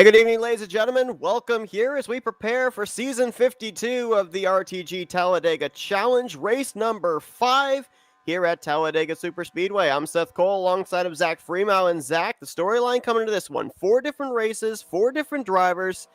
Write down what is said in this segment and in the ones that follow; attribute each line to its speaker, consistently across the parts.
Speaker 1: Good evening, ladies and gentlemen. Welcome here as we prepare for Season 52 of the RTG Talladega Challenge, race number 5 here at Talladega Superspeedway. I'm Seth Cole alongside of Zach Freeman. And Zach, the storyline coming into this one, 4 different races, 4 different drivers,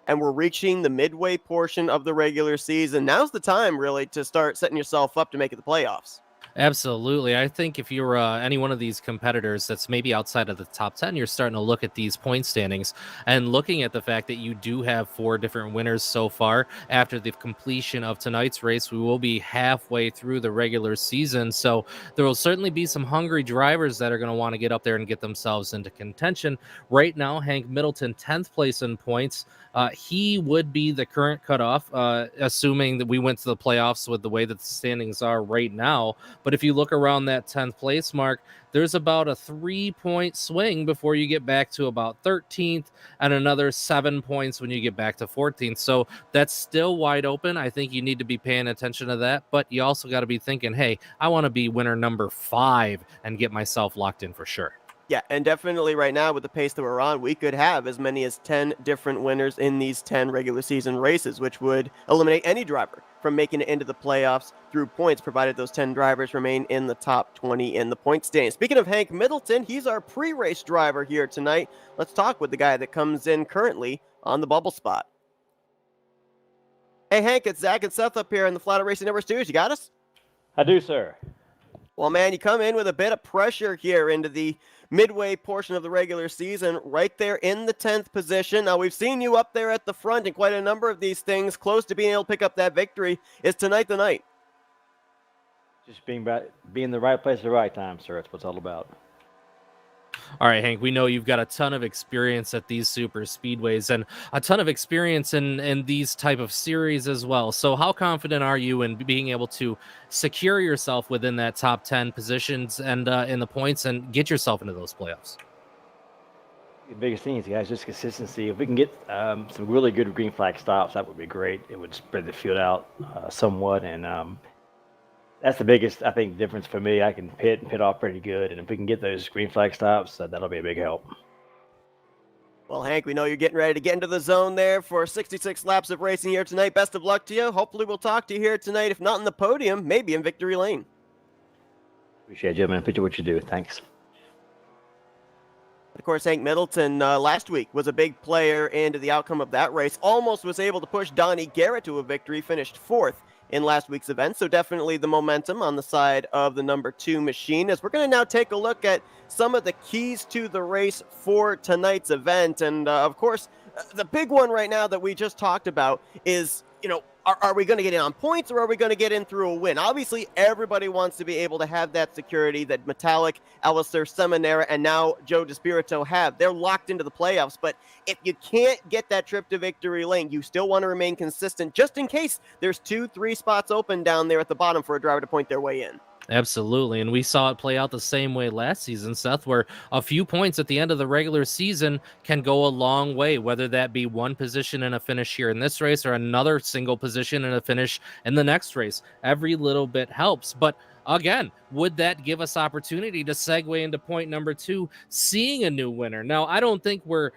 Speaker 1: and we're reaching the midway portion of the regular season. Now's the time, really, to start setting yourself up to make it the playoffs.
Speaker 2: Absolutely. I think if you're any one of these competitors that's maybe outside of the top 10, you're starting to look at these point standings and looking at the fact that you do have 4 different winners so far. After the completion of tonight's race, we will be halfway through the regular season. So there will certainly be some hungry drivers that are going to want to get up there and get themselves into contention. Right now, Hank Middleton, 10th place in points. He would be the current cutoff, assuming that we went to the playoffs with the way that the standings are right now. But if you look around that 10th place mark, there's about a 3-point swing before you get back to about 13th and another 7 points when you get back to 14th. So that's still wide open. I think you need to be paying attention to that. But you also got to be thinking, hey, I want to be winner number 5 and get myself locked in for sure.
Speaker 1: Yeah, and definitely right now with the pace that we're on, we could have as many as 10 different winners in these 10 regular season races, which would eliminate any driver from making it into the playoffs through points, provided those 10 drivers remain in the top 20 in the point standings. Speaking of Hank Middleton, he's our pre-race driver here tonight. Let's talk with the guy that comes in currently on the bubble spot. Hey, Hank, it's Zach and Seth up here in the Flatout Racing Network studios. You got us?
Speaker 3: I do, sir.
Speaker 1: Well, man, you come in with a bit of pressure here into the midway portion of the regular season, right there in the 10th position. Now, we've seen you up there at the front in quite a number of these things, close to being able to pick up that victory. Is tonight the night?
Speaker 3: Just being in the right place at the right time, sir. That's what it's all about.
Speaker 2: All right, Hank, we know you've got a ton of experience at these super speedways and a ton of experience in these type of series as well. So how confident are you in being able to secure yourself within that top 10 positions and in the points and get yourself into those playoffs?
Speaker 3: The biggest thing is, guys, just consistency. If we can get some really good green flag stops, that would be great. It would spread the field out somewhat, and that's the biggest, I think, difference for me. I can pit and pit off pretty good, and if we can get those green flag stops, that'll be a big help.
Speaker 1: Well, Hank, we know you're getting ready to get into the zone there for 66 laps of racing here tonight. Best of luck to you. Hopefully we'll talk to you here tonight, if not in the podium, maybe in victory lane.
Speaker 3: Appreciate it, gentlemen. Appreciate what you do. Thanks.
Speaker 1: Of course, Hank Middleton last week was a big player into the outcome of that race. Almost was able to push Donnie Garrett to a victory, finished 4th in last week's event. So definitely the momentum on the side of the number 2 machine. As we're going to now take a look at some of the keys to the race for tonight's event. And of course, the big one right now that we just talked about is, are we going to get in on points or are we going to get in through a win? Obviously, everybody wants to be able to have that security that Metallic, Ellison, Seminara, and now Joe DeSpirito have. They're locked into the playoffs, but if you can't get that trip to victory lane, you still want to remain consistent just in case there's 2-3 spots open down there at the bottom for a driver to point their way in.
Speaker 2: Absolutely, and we saw it play out the same way last season, Seth, where a few points at the end of the regular season can go a long way, whether that be one position in a finish here in this race or another single position in a finish in the next race. Every little bit helps, but again, would that give us opportunity to segue into point number 2, seeing a new winner? Now, I don't think we're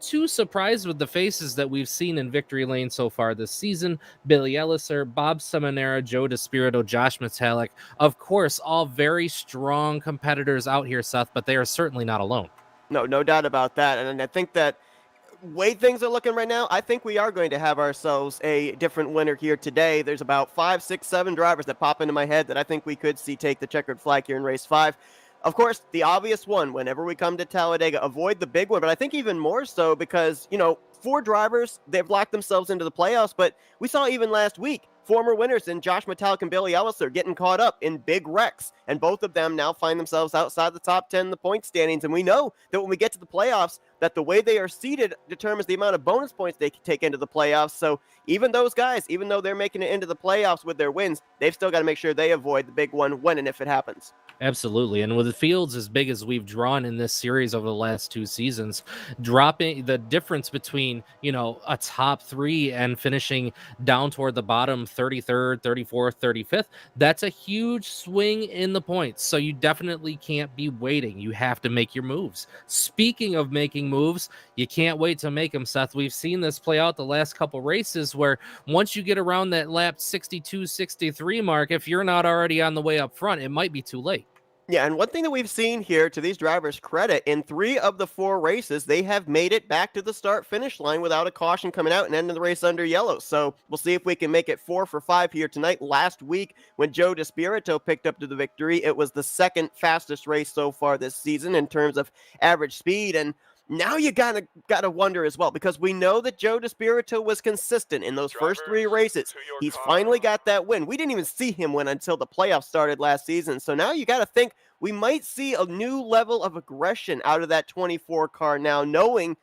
Speaker 2: too surprised with the faces that we've seen in victory lane so far this season. Billy Ellison, Bob Seminara, Joe DeSpirito, Josh Metallic, of course, all very strong competitors out here, Seth, but they are certainly not alone.
Speaker 1: No doubt about that. And I think that way things are looking right now, I think we are going to have ourselves a different winner here today. There's about 5, 6, 7 drivers that pop into my head that I think we could see take the checkered flag here in race 5. Of course, the obvious one, whenever we come to Talladega, avoid the big one, but I think even more so because, 4 drivers, they've locked themselves into the playoffs, but we saw even last week, former winners in Josh Metallic and Billy Ellison getting caught up in big wrecks, and both of them now find themselves outside the top 10 in the point standings, and we know that when we get to the playoffs, that the way they are seeded determines the amount of bonus points they can take into the playoffs. So even those guys, even though they're making it into the playoffs with their wins, they've still got to make sure they avoid the big one when and if it happens.
Speaker 2: Absolutely. And with the fields as big as we've drawn in this series over the last 2 seasons, dropping the difference between, a top 3 and finishing down toward the bottom 33rd, 34th, 35th, that's a huge swing in the points. So you definitely can't be waiting. You have to make your moves. Speaking of making moves, you can't wait to make them, Seth. We've seen this play out the last couple races where once you get around that lap 62, 63 mark, if you're not already on the way up front, it might be too late.
Speaker 1: Yeah, and one thing that we've seen here, to these drivers' credit, in 3 of the 4 races, they have made it back to the start-finish line without a caution coming out and ending the race under yellow. So we'll see if we can make it 4 for 5 here tonight. Last week, when Joe DeSpirito picked up to the victory, it was the second fastest race so far this season in terms of average speed. And now you gotta wonder as well, because we know that Joe DeSpirito was consistent in those first 3 races. He's finally got that win. We didn't even see him win until the playoffs started last season. So now you got to think we might see a new level of aggression out of that 24 car now, knowing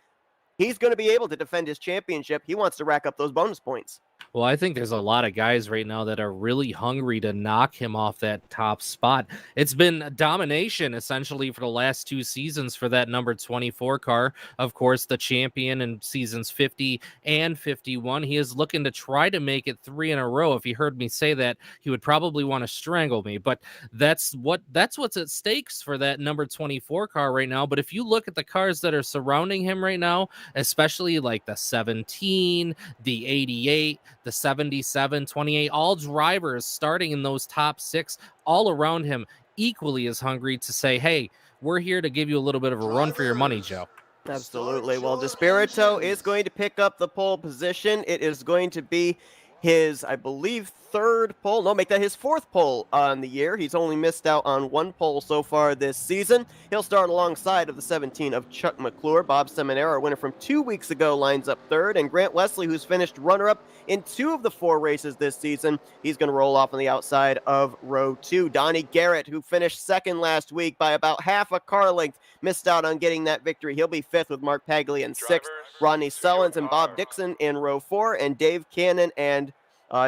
Speaker 1: he's going to be able to defend his championship. He wants to rack up those bonus points.
Speaker 2: Well, I think there's a lot of guys right now that are really hungry to knock him off that top spot. It's been domination essentially for the last 2 seasons for that number 24 car. Of course, the champion in seasons 50 and 51. He is looking to try to make it 3 in a row. If he heard me say that, he would probably want to strangle me. But that's what's at stakes for that number 24 car right now. But if you look at the cars that are surrounding him right now, especially like the 17, the 88, the 77, 28, all drivers starting in those top 6 all around him equally as hungry to say, hey, we're here to give you a little bit of a run for your money, Joe.
Speaker 1: Absolutely. Well, DeSpirito is going to pick up the pole position. It is going to be his, I believe, 3rd pole. No, make that his 4th pole on the year. He's only missed out on 1 pole so far this season. He'll start alongside of the 17 of Chuck McClure. Bob Seminara, winner from 2 weeks ago, lines up 3rd. And Grant Wesley, who's finished runner-up in 2 of the 4 races this season, he's going to roll off on the outside of row 2. Donnie Garrett, who finished 2nd last week by about half a car length, missed out on getting that victory. He'll be 5th with Mark Paglia in 6th. Rodney Sellens and Bob Dixon in row 4. And Dave Cannon and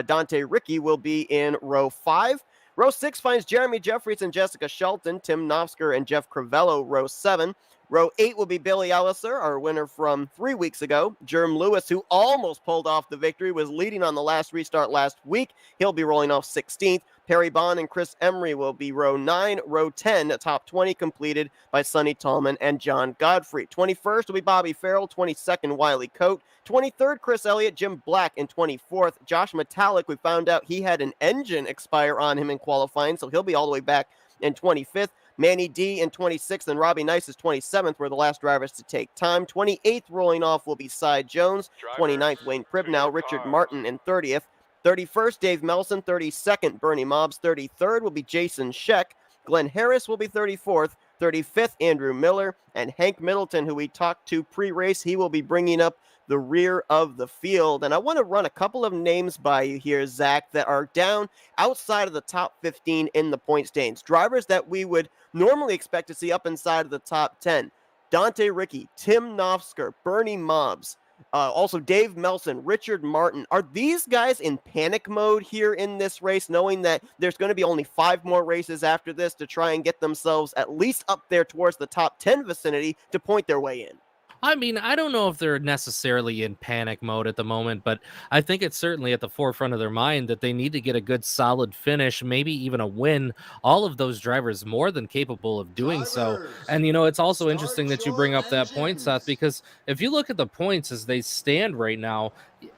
Speaker 1: Dante Ricky will be in row 5. Row 6 finds Jeremy Jeffries and Jessica Shelton, Tim Nofsker and Jeff Crivello, row 7. Row 8 will be Billy Ellison, our winner from 3 weeks ago. Jerm Lewis, who almost pulled off the victory, was leading on the last restart last week. He'll be rolling off 16th. Perry Bond and Chris Emery will be row 9. Row 10, top 20 completed by Sonny Tallman and John Godfrey. 21st will be Bobby Farrell. 22nd, Wiley Coate. 23rd, Chris Elliott. Jim Black in 24th. Josh Metallic, we found out he had an engine expire on him in qualifying, so he'll be all the way back in 25th. Manny D in 26th, and Robbie Nice is 27th, were the last drivers to take time. 28th rolling off will be Cy Jones. 29th, Wayne Pribnow. Richard Martin in 30th. 31st, Dave Melson. 32nd, Bernie Mobbs. 33rd will be Jason Scheck. Glenn Harris will be 34th. 35th, Andrew Miller. And Hank Middleton, who we talked to pre-race, he will be bringing up the rear of the field. And I want to run a couple of names by you here, Zach, that are down outside of the top 15 in the point standings. Drivers that we would normally expect to see up inside of the top 10. Dante Ricky, Tim Nofsker, Bernie Mobbs, also Dave Melson, Richard Martin. Are these guys in panic mode here in this race, knowing that there's going to be only 5 more races after this to try and get themselves at least up there towards the top 10 vicinity to point their way in?
Speaker 2: I mean, I don't know if they're necessarily in panic mode at the moment, but I think it's certainly at the forefront of their mind that they need to get a good solid finish, maybe even a win. All of those drivers more than capable of doing so. And, you know, it's also interesting that you bring up that point, Seth, because if you look at the points as they stand right now,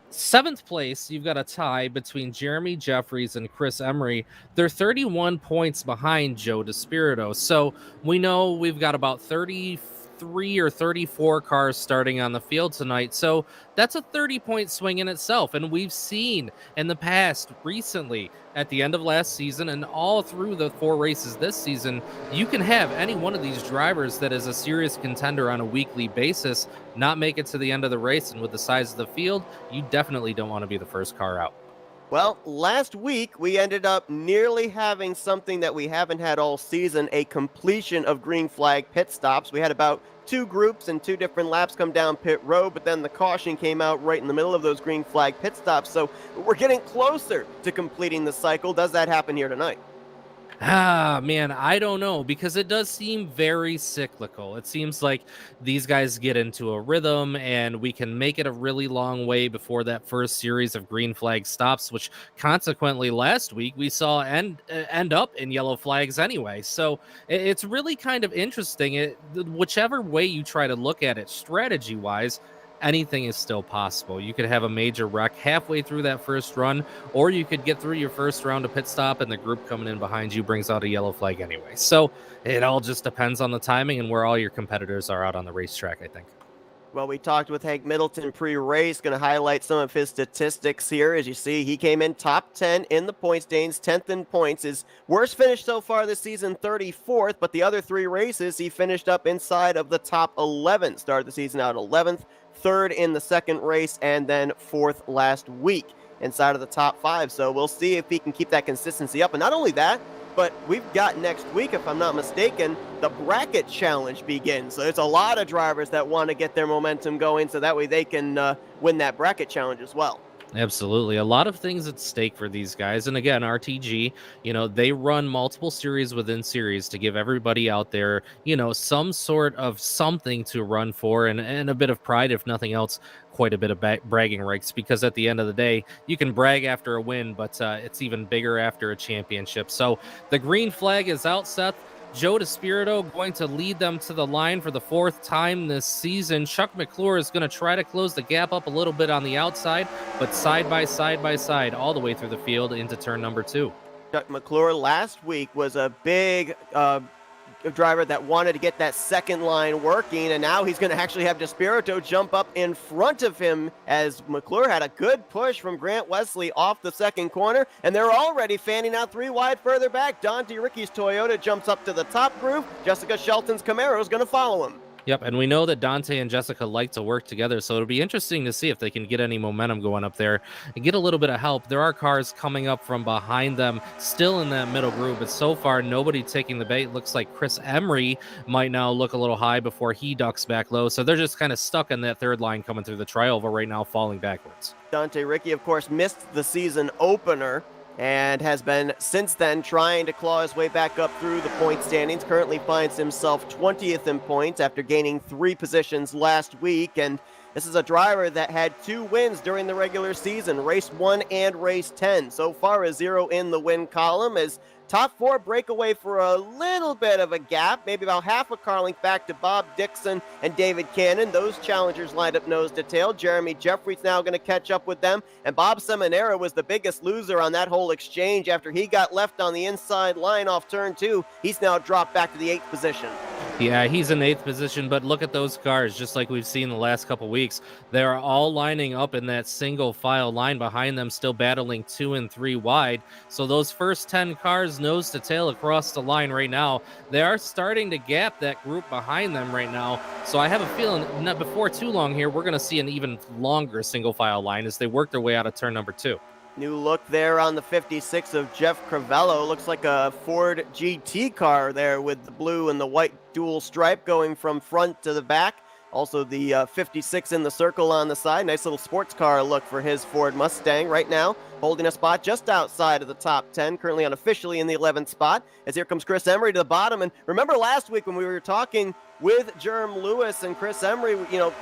Speaker 2: 7th place, you've got a tie between Jeremy Jeffries and Chris Emery. They're 31 points behind Joe DeSpirito. So we know we've got about 33 or 34 cars starting on the field tonight. So that's a 30-point swing in itself. And we've seen in the past recently at the end of last season and all through the 4 races this season, you can have any one of these drivers that is a serious contender on a weekly basis not make it to the end of the race. And with the size of the field, you definitely don't want to be the first car out.
Speaker 1: Well, last week we ended up nearly having something that we haven't had all season, a completion of green flag pit stops. We had about 2 groups and 2 different laps come down pit road, but then the caution came out right in the middle of those green flag pit stops. So we're getting closer to completing the cycle. Does that happen here tonight?
Speaker 2: Man, I don't know, because it does seem very cyclical. It seems like these guys get into a rhythm and we can make it a really long way before that first series of green flag stops, which consequently last week we saw end up in yellow flags anyway. So it's really kind of interesting. Whichever way you try to look at it, strategy wise, anything is still possible. You could have a major wreck halfway through that first run, or you could get through your first round of pit stop and the group coming in behind you brings out a yellow flag anyway. So it all just depends on the timing and where all your competitors are out on the racetrack, I think.
Speaker 1: Well, we talked with Hank Middleton pre-race, going to highlight some of his statistics here. As you see, he came in top 10 in the points standings, 10th in points. His worst finish so far this season, 34th, but the other 3 races, he finished up inside of the top 11. Started the season out 11th, 3rd in the second race, and then 4th last week inside of the top 5. So we'll see if he can keep that consistency up. And not only that, but we've got next week, if I'm not mistaken, the bracket challenge begins. So there's a lot of drivers that want to get their momentum going so that way they can win that bracket challenge as well.
Speaker 2: Absolutely. A lot of things at stake for these guys. And again, RTG, they run multiple series within series to give everybody out there, some sort of something to run for and a bit of pride, if nothing else, quite a bit of bragging rights, because at the end of the day, you can brag after a win, but it's even bigger after a championship. So the green flag is out, Seth. Joe DeSpirito going to lead them to the line for the 4th time this season. Chuck McClure is going to try to close the gap up a little bit on the outside, but side by side, all the way through the field into turn number 2.
Speaker 1: Chuck McClure last week was a big driver that wanted to get that second line working, and now he's going to actually have DeSpirito jump up in front of him as McClure had a good push from Grant Wesley off the second corner, and they're already fanning out 3 wide further back. Dante Ricci's Toyota jumps up to the top groove. Jessica Shelton's Camaro is going to follow him.
Speaker 2: Yep, and we know that Dante and Jessica like to work together, so it'll be interesting to see if they can get any momentum going up there and get a little bit of help. There are cars coming up from behind them, still in that middle group, but so far nobody taking the bait. Looks like Chris Emery might now look a little high before he ducks back low, so they're just kind of stuck in that third line coming through the trioval right now, falling backwards.
Speaker 1: Dante Ricci, of course, missed the season opener and has been since then trying to claw his way back up through the point standings. Currently finds himself 20th in points after gaining 3 positions last week. And this is a driver that had 2 wins during the regular season, race 1 and race 10. So far a 0 in the win column, as top 4 break away for a little bit of a gap, maybe about half a car length back to Bob Dixon and David Cannon. Those challengers lined up nose to tail. Jeremy Jeffries now going to catch up with them. And Bob Seminara was the biggest loser on that whole exchange after he got left on the inside line off turn 2. He's now dropped back to the 8th position.
Speaker 2: Yeah, he's in 8th position, but look at those cars, just like we've seen the last couple weeks. They're all lining up in that single file line behind them, still battling 2 and 3 wide. So those first 10 cars nose to tail across the line right now. They are starting to gap that group behind them right now. So I have a feeling not before too long here, we're going to see an even longer single file line as they work their way out of turn number 2.
Speaker 1: New look there on the 56 of Jeff Crivello. Looks like a Ford GT car there with the blue and the white dual stripe going from front to the back. Also the 56 in the circle on the side. Nice little sports car look for his Ford Mustang right now. Holding a spot just outside of the top 10, currently unofficially in the 11th spot. As here comes Chris Emery to the bottom. And remember last week when we were talking with Jerm Lewis and Chris Emery,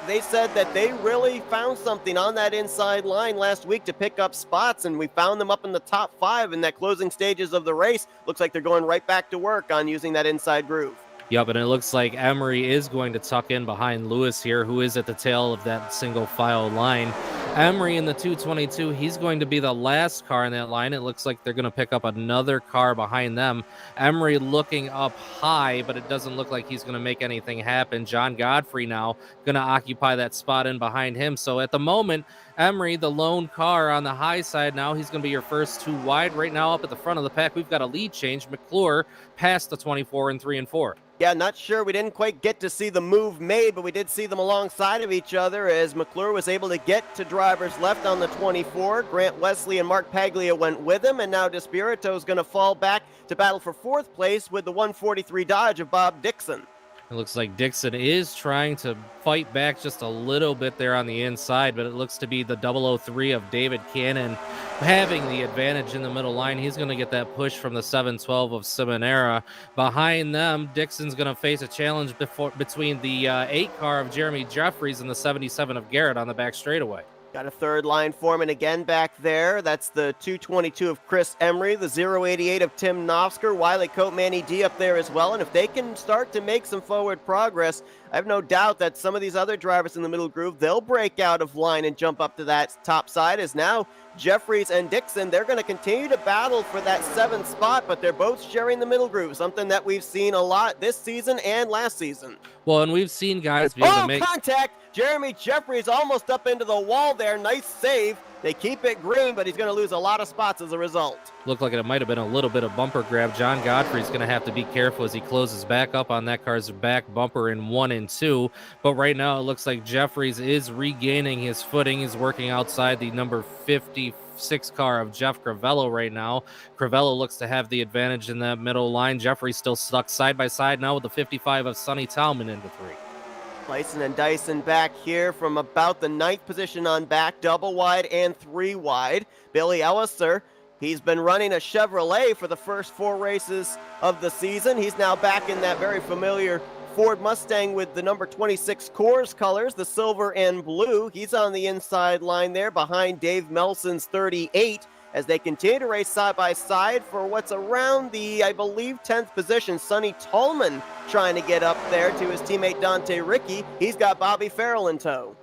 Speaker 1: they said that they really found something on that inside line last week to pick up spots, and we found them up in the top 5 in that closing stages of the race. Looks like they're going right back to work on using that inside groove.
Speaker 2: Yep, and it looks like Emery is going to tuck in behind Lewis here, who is at the tail of that single file line. Emery in the 222, he's going to be the last car in that line. It looks like they're going to pick up another car behind them. Emery looking up high, but it doesn't look like he's going to make anything happen. John Godfrey now going to occupy that spot in behind him. So at the moment, Emery, the lone car on the high side now, he's going to be your first 2 wide. Right now up at the front of the pack, we've got a lead change. McClure past the 24 in 3 and 4.
Speaker 1: Yeah, not sure. We didn't quite get to see the move made, but we did see them alongside of each other as McClure was able to get to drivers left on the 24. Grant Wesley and Mark Paglia went with him, and now DeSpirito is going to fall back to battle for 4th place with the 143 Dodge of Bob Dixon.
Speaker 2: It looks like Dixon is trying to fight back just a little bit there on the inside, but it looks to be the 003 of David Cannon having the advantage in the middle line. He's going to get that push from the 712 of Simonera. Behind them, Dixon's going to face a challenge between the 8 car of Jeremy Jeffries and the 77 of Garrett on the back straightaway.
Speaker 1: Got a third line foreman again back there. That's the 222 of Chris Emery, the 088 of Tim Nofsker, Wiley Coat, Manny D up there as well. And if they can start to make some forward progress, I have no doubt that some of these other drivers in the middle groove, they'll break out of line and jump up to that top side. As now Jeffries and Dixon, they're going to continue to battle for that 7th spot, but they're both sharing the middle groove, something that we've seen a lot this season and last season.
Speaker 2: Well, and we've seen guys be able to make...
Speaker 1: contact! Jeremy Jeffries almost up into the wall there. Nice save. They keep it green, but he's going to lose a lot of spots as a result.
Speaker 2: Looked like it might have been a little bit of bumper grab. John Godfrey's going to have to be careful as he closes back up on that car's back bumper in 1 and 2. But right now it looks like Jeffries is regaining his footing. He's working outside the number 56 car of Jeff Crivello right now. Crivello looks to have the advantage in that middle line. Jeffries still stuck side by side now with the 55 of Sonny Talman into 3.
Speaker 1: Lyson and Dyson back here from about the 9th position on back, double wide and 3 wide. Billy Ellison, he's been running a Chevrolet for the first 4 races of the season. He's now back in that very familiar Ford Mustang with the number 26 Coors colors, the silver and blue. He's on the inside line there behind Dave Melson's 38. As they continue to race side by side for what's around the, I believe, 10th position. Sonny Tallman trying to get up there to his teammate Dante Ricky. He's got Bobby Farrell in tow.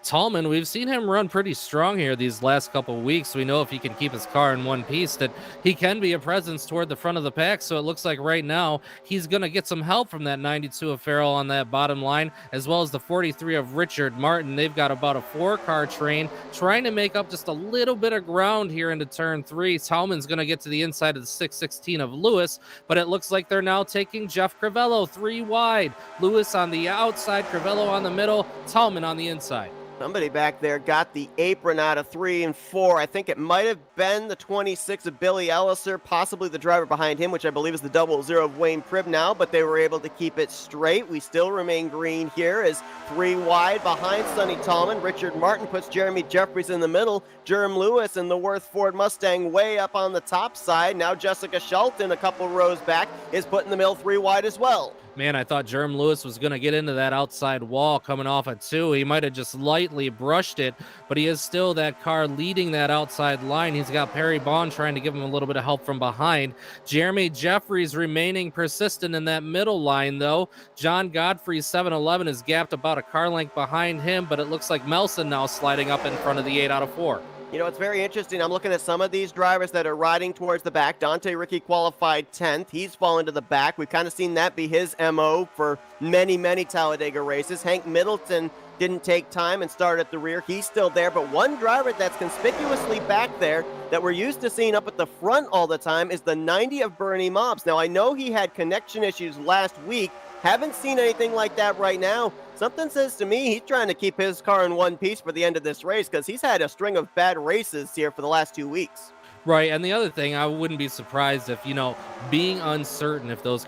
Speaker 2: Tallman, we've seen him run pretty strong here these last couple weeks. We know if he can keep his car in one piece that he can be a presence toward the front of the pack. So it looks like right now he's going to get some help from that 92 of Farrell on that bottom line, as well as the 43 of Richard Martin. They've got about a 4-car train trying to make up just a little bit of ground here into turn 3. Tallman's going to get to the inside of the 616 of Lewis, but it looks like they're now taking Jeff Crivello 3 wide. Lewis on the outside, Crivello on the middle, Tallman on the inside.
Speaker 1: Somebody back there got the apron out of 3 and 4. I think it might have been the 26 of Billy Ellison, possibly the driver behind him, which I believe is the 00 of Wayne Pribb now, but they were able to keep it straight. We still remain green here as 3 wide behind Sonny Tallman. Richard Martin puts Jeremy Jeffries in the middle. Jerm Lewis in the Worth Ford Mustang way up on the top side. Now Jessica Shelton, a couple rows back, is putting the middle 3 wide as well.
Speaker 2: Man, I thought Jerm Lewis was going to get into that outside wall coming off at 2. He might have just lightly brushed it, but he is still that car leading that outside line. He's got Perry Bond trying to give him a little bit of help from behind. Jeremy Jeffries remaining persistent in that middle line, though. John Godfrey's 711 is gapped about a car length behind him, but it looks like Melson now sliding up in front of the 8 out of 4.
Speaker 1: You know, it's very interesting. I'm looking at some of these drivers that are riding towards the back. Dante Ricky qualified 10th. He's fallen to the back. We've kind of seen that be his MO for many, many Talladega races. Hank Middleton didn't take time and started at the rear. He's still there. But one driver that's conspicuously back there that we're used to seeing up at the front all the time is the 90 of Bernie Mobbs. Now, I know he had connection issues last week. Haven't seen anything like that right now. Something says to me he's trying to keep his car in one piece for the end of this race because he's had a string of bad races here for the last 2 weeks.
Speaker 2: Right, and the other thing, I wouldn't be surprised if, being uncertain if those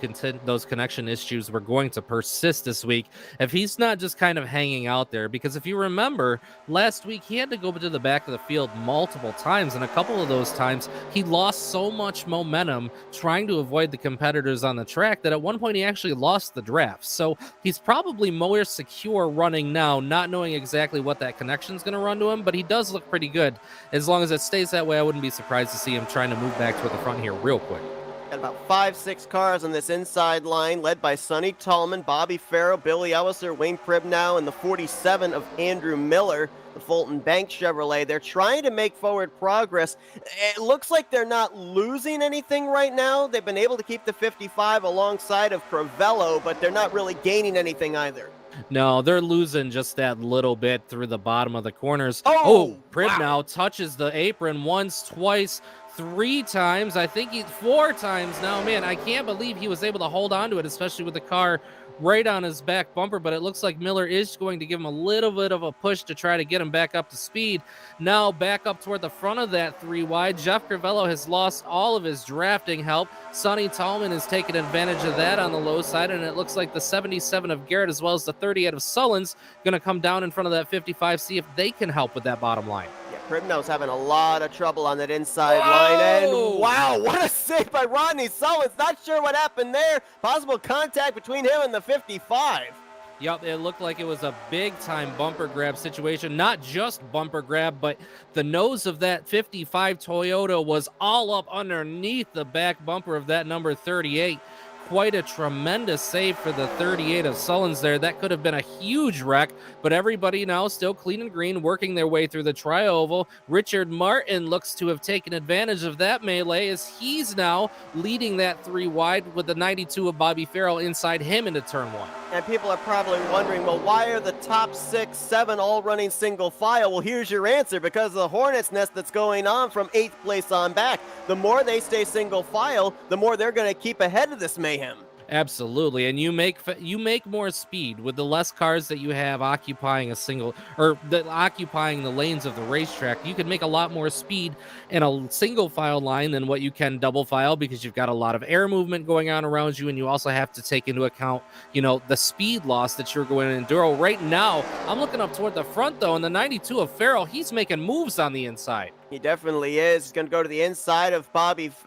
Speaker 2: connection issues were going to persist this week, if he's not just kind of hanging out there. Because if you remember, last week he had to go to the back of the field multiple times, and a couple of those times he lost so much momentum trying to avoid the competitors on the track that at one point he actually lost the draft. So he's probably more secure running now, not knowing exactly what that connection is going to run to him, but he does look pretty good. As long as it stays that way, I wouldn't be surprised to see him trying to move back toward the front here real quick.
Speaker 1: Got about 5-6 cars on this inside line, led by Sonny Tallman, Bobby Farrell, Billy Ellison, Wayne Pribb now, and the 47 of Andrew Miller, the Fulton Bank Chevrolet. They're trying to make forward progress. It looks like they're not losing anything right now. They've been able to keep the 55 alongside of Crivello, but they're not really gaining anything either.
Speaker 2: No, they're losing just that little bit through the bottom of the corners. Pribb now touches the apron once, twice, 3 times. I think 4 times now. Man, I can't believe he was able to hold on to it, especially with the car right on his back bumper, but it looks like Miller is going to give him a little bit of a push to try to get him back up to speed. Now back up toward the front of that 3 wide. Jeff Crivello has lost all of his drafting help. Sonny Tallman is taking advantage of that on the low side, and it looks like the 77 of Garrett as well as the 38 of Sullins going to come down in front of that 55, see if they can help with that bottom line.
Speaker 1: Primnow's having a lot of trouble on that inside line, and wow, what a save by Rodney Sullins. Not sure what happened there. Possible contact between him and the 55.
Speaker 2: Yep, it looked like it was a big-time bumper grab situation. Not just bumper grab, but the nose of that 55 Toyota was all up underneath the back bumper of that number 38. Quite a tremendous save for the 38 of Sullins there. That could have been a huge wreck, but everybody now still clean and green, working their way through the tri-oval. Richard Martin looks to have taken advantage of that melee as he's now leading that 3 wide with the 92 of Bobby Farrell inside him into turn 1.
Speaker 1: And people are probably wondering, well, why are the top 6, 7 all running single file? Well, here's your answer: because of the hornet's nest that's going on from 8th place on back. The more they stay single file, the more they're going to keep ahead of this mayhem.
Speaker 2: Absolutely, and you make more speed with the less cars that you have occupying occupying the lanes of the racetrack. You can make a lot more speed in a single file line than what you can double file, because you've got a lot of air movement going on around you, and you also have to take into account, the speed loss that you're going to endure. Right now, I'm looking up toward the front though, and the 92 of Farrell, he's making moves on the inside.
Speaker 1: He definitely is. He's going to go to the inside of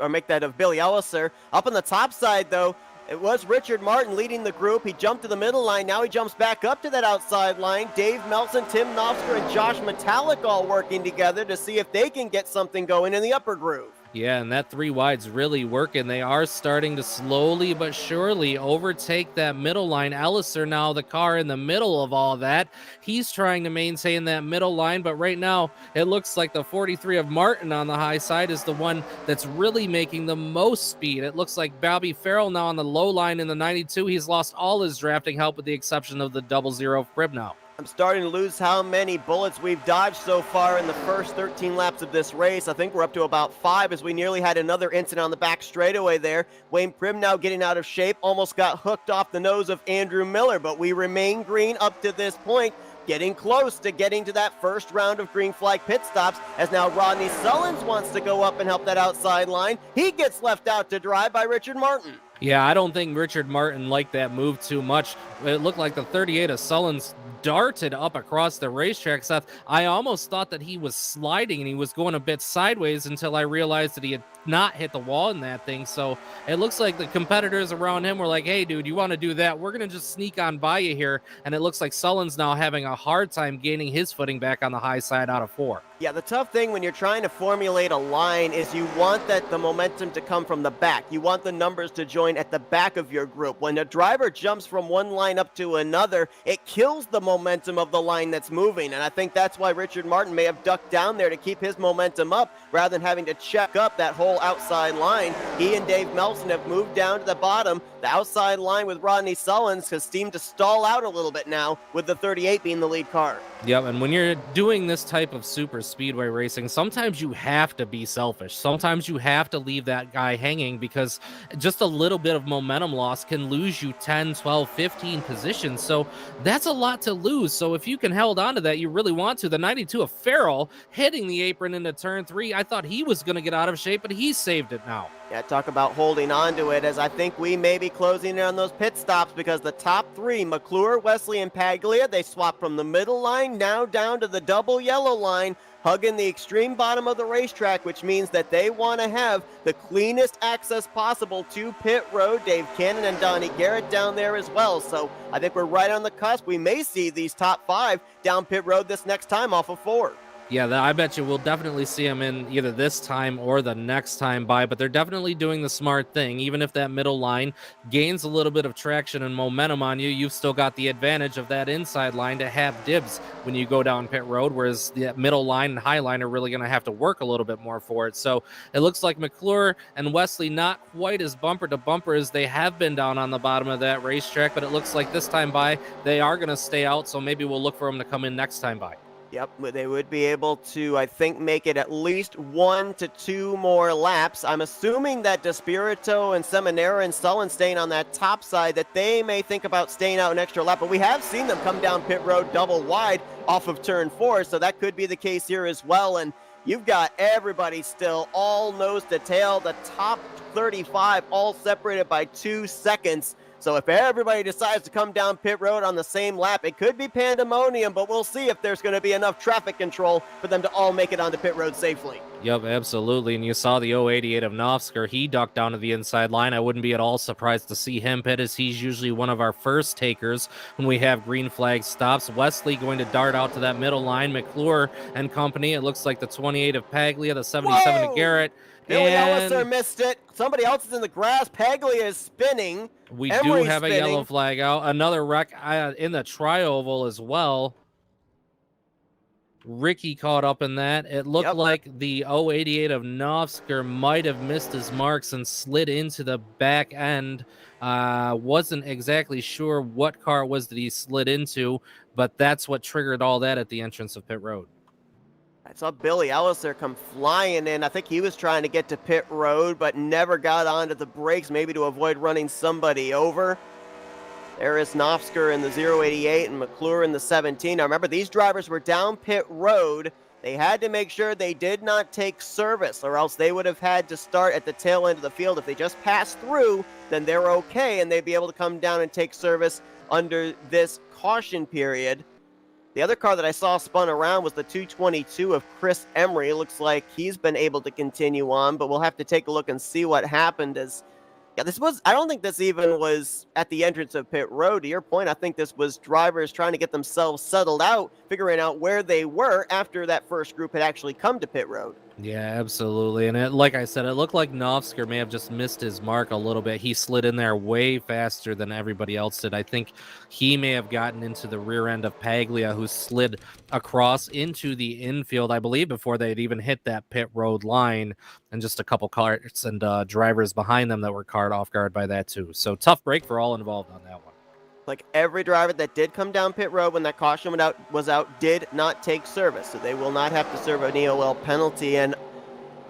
Speaker 1: make that of Billy Ellison. Up on the top side though, it was Richard Martin leading the group. He jumped to the middle line. Now he jumps back up to that outside line. Dave Melson, Tim Knopfsker, and Josh Metallic all working together to see if they can get something going in the upper groove.
Speaker 2: Yeah, and that 3 wide's really working. They are starting to slowly but surely overtake that middle line. Ellison now the car in the middle of all that. He's trying to maintain that middle line, but right now it looks like the 43 of Martin on the high side is the one that's really making the most speed. It looks like Bobby Farrell now on the low line in the 92. He's lost all his drafting help with the exception of the 00 of Pribnow.
Speaker 1: I'm starting to lose how many bullets we've dodged so far in the first 13 laps of this race. I think we're up to about 5 as we nearly had another incident on the back straightaway there. Wayne Primnow getting out of shape, almost got hooked off the nose of Andrew Miller, but we remain green up to this point, getting close to getting to that first round of green flag pit stops, as now Rodney Sullins wants to go up and help that outside line. He gets left out to dry by Richard Martin.
Speaker 2: Yeah, I don't think Richard Martin liked that move too much. It looked like the 38 of Sullins darted up across the racetrack, Seth. I almost thought that he was sliding and he was going a bit sideways until I realized that he had not hit the wall in that thing. So it looks like the competitors around him were like, hey, dude, you want to do that? We're going to just sneak on by you here. And it looks like Sullins now having a hard time gaining his footing back on the high side out of 4.
Speaker 1: Yeah, the tough thing when you're trying to formulate a line is you want the momentum to come from the back. You want the numbers to join at the back of your group. When a driver jumps from one line up to another, it kills the momentum of the line that's moving. And I think that's why Richard Martin may have ducked down there to keep his momentum up rather than having to check up that whole outside line. He and Dave Melson have moved down to the bottom. The outside line with Rodney Sullins has seemed to stall out a little bit now, with the 38 being the lead car.
Speaker 2: Yep, and when you're doing this type of super speedway racing, sometimes you have to be selfish. Sometimes you have to leave that guy hanging, because just a little bit of momentum loss can lose you 10, 12, 15 positions. So that's a lot to lose. So if you can hold on to that, you really want to. The 92 of Farrell hitting the apron into turn 3. I thought he was going to get out of shape, but he saved it now.
Speaker 1: Yeah, talk about holding on to it, as I think we may be closing in on those pit stops, because the top 3, McClure, Wesley, and Paglia, they swap from the middle line now down to the double yellow line, hugging the extreme bottom of the racetrack, which means that they want to have the cleanest access possible to pit road. Dave Cannon and Donnie Garrett down there as well. So I think we're right on the cusp. We may see these top 5 down pit road this next time off of 4.
Speaker 2: Yeah, I bet you we'll definitely see them in either this time or the next time by, but they're definitely doing the smart thing. Even if that middle line gains a little bit of traction and momentum on you, you've still got the advantage of that inside line to have dibs when you go down pit road, whereas the middle line and high line are really going to have to work a little bit more for it. So it looks like McClure and Wesley not quite as bumper to bumper as they have been down on the bottom of that racetrack, but it looks like this time by they are going to stay out, so maybe we'll look for them to come in next time by.
Speaker 1: Yep, they would be able to, I think, make it at least 1 to 2 more laps. I'm assuming that Despirito and Seminara and Sullen staying on that top side, that they may think about staying out an extra lap, but we have seen them come down pit road double wide off of turn 4, so that could be the case here as well. And you've got everybody still all nose to tail, the top 35 all separated by 2 seconds. So if everybody decides to come down pit road on the same lap, it could be pandemonium, but we'll see if there's going to be enough traffic control for them to all make it onto pit road safely.
Speaker 2: Yep, absolutely. And you saw the 088 of Novsker. He ducked down to the inside line. I wouldn't be at all surprised to see him pit, as he's usually one of our first takers when we have green flag stops. Wesley going to dart out to that middle line. McClure and company. It looks like the 28 of Paglia, the 77 of Garrett.
Speaker 1: Billy Ellison missed it. Somebody else is in the grass. Paglia is spinning.
Speaker 2: We
Speaker 1: Emery's
Speaker 2: do have
Speaker 1: spinning.
Speaker 2: a yellow flag out. Another wreck in the tri-oval as well. Ricky caught up in that. It looked like the 088 of Novsker might have missed his marks and slid into the back end. Wasn't exactly sure what car it was that he slid into, but that's what triggered all that at the entrance of pit road.
Speaker 1: I saw Billy Ellison come flying in. I think he was trying to get to pit road, but never got onto the brakes, maybe to avoid running somebody over. There is Novsker in the 088 and McClure in the 17. Now remember, these drivers were down pit road. They had to make sure they did not take service, or else they would have had to start at the tail end of the field. If they just passed through, then they're okay, and they'd be able to come down and take service under this caution period. The other car that I saw spun around was the 222 of Chris Emery. It looks like he's been able to continue on, but we'll have to take a look and see what happened. I don't think this even was at the entrance of pit road. To your point, I think this was drivers trying to get themselves settled out, figuring out where they were after that first group had actually come to pit road.
Speaker 2: Yeah, absolutely. And like I said, it looked like Novsker may have just missed his mark a little bit. He slid in there way faster than everybody else did. I think he may have gotten into the rear end of Paglia, who slid across into the infield, I believe, before they'd even hit that pit road line, and just a couple cars and drivers behind them that were caught off guard by that too. So tough break for all involved on that one.
Speaker 1: Like every driver that did come down pit road when that caution was out did not take service, so they will not have to serve an EOL penalty. And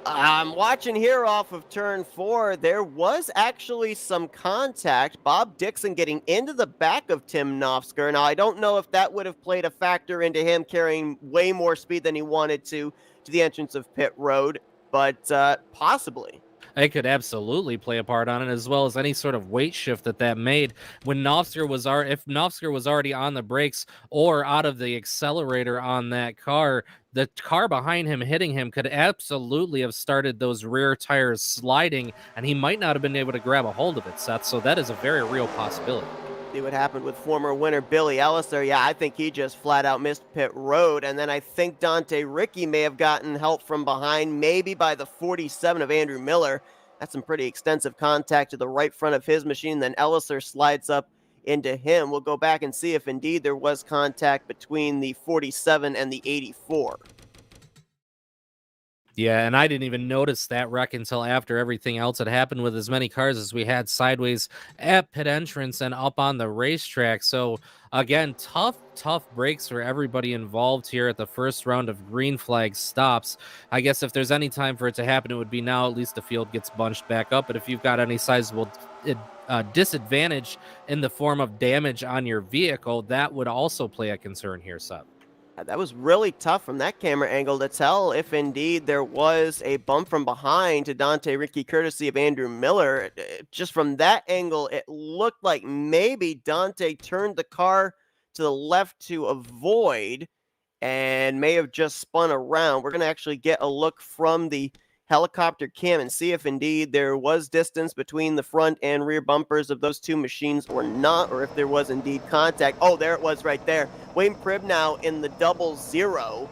Speaker 1: I'm watching here off of turn 4. There was actually some contact. Bob Dixon getting into the back of Tim Novsker. Now, I don't know if that would have played a factor into him carrying way more speed than he wanted to the entrance of pit road, but possibly.
Speaker 2: It could absolutely play a part on it, as well as any sort of weight shift that made when Novsker was if Novsker was already on the brakes or out of the accelerator on that car, the car behind him hitting him could absolutely have started those rear tires sliding, and he might not have been able to grab a hold of it, Seth. So that is a very real possibility.
Speaker 1: See what happened with former winner Billy Ellison. Yeah, I think he just flat out missed pit road. And then I think Dante Ricky may have gotten help from behind, maybe by the 47 of Andrew Miller. That's some pretty extensive contact to the right front of his machine. Then Ellison slides up into him. We'll go back and see if indeed there was contact between the 47 and the 84.
Speaker 2: Yeah, and I didn't even notice that wreck until after everything else had happened, with as many cars as we had sideways at pit entrance and up on the racetrack. So again, tough breaks for everybody involved here at the first round of green flag stops. I guess if there's any time for it to happen, it would be now. At least the field gets bunched back up. But if you've got any sizable disadvantage in the form of damage on your vehicle, that would also play a concern here, Seth.
Speaker 1: That was really tough from that camera angle to tell if indeed there was a bump from behind to Dante Ricky, courtesy of Andrew Miller. Just from that angle, it looked like maybe Dante turned the car to the left to avoid and may have just spun around. We're going to actually get a look from the helicopter cam and see if indeed there was distance between the front and rear bumpers of those two machines or not, or if there was indeed contact. Oh, there it was right there. Wayne Pribb now in the 00.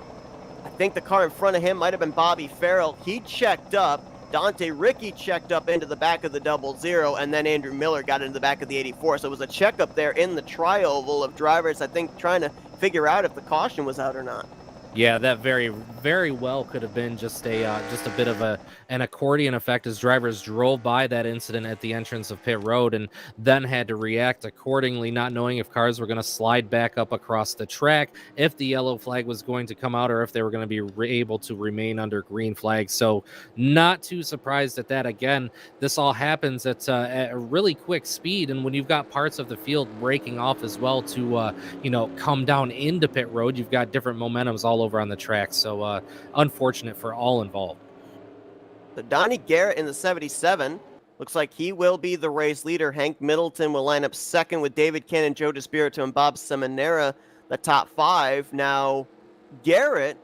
Speaker 1: I think the car in front of him might have been Bobby Farrell. He checked up. Dante Ricky checked up into the back of the 00, and then Andrew Miller got into the back of the 84. So it was a checkup there in the tri-oval of drivers, I think, trying to figure out if the caution was out or not.
Speaker 2: Yeah, that very well could have been just a bit of an accordion effect as drivers drove by that incident at the entrance of pit road and then had to react accordingly, not knowing if cars were going to slide back up across the track, if the yellow flag was going to come out, or if they were going to be able to remain under green flag. So, not too surprised at that. Again, this all happens at a really quick speed, and when you've got parts of the field breaking off as well to come down into pit road, you've got different momentums all over on the track. So unfortunate for all involved.
Speaker 1: So Donnie Garrett in the 77 looks like he will be the race leader. Hank Middleton will line up second with David Cannon, Joe DeSpirito, and Bob Seminara, the top five. Now, Garrett,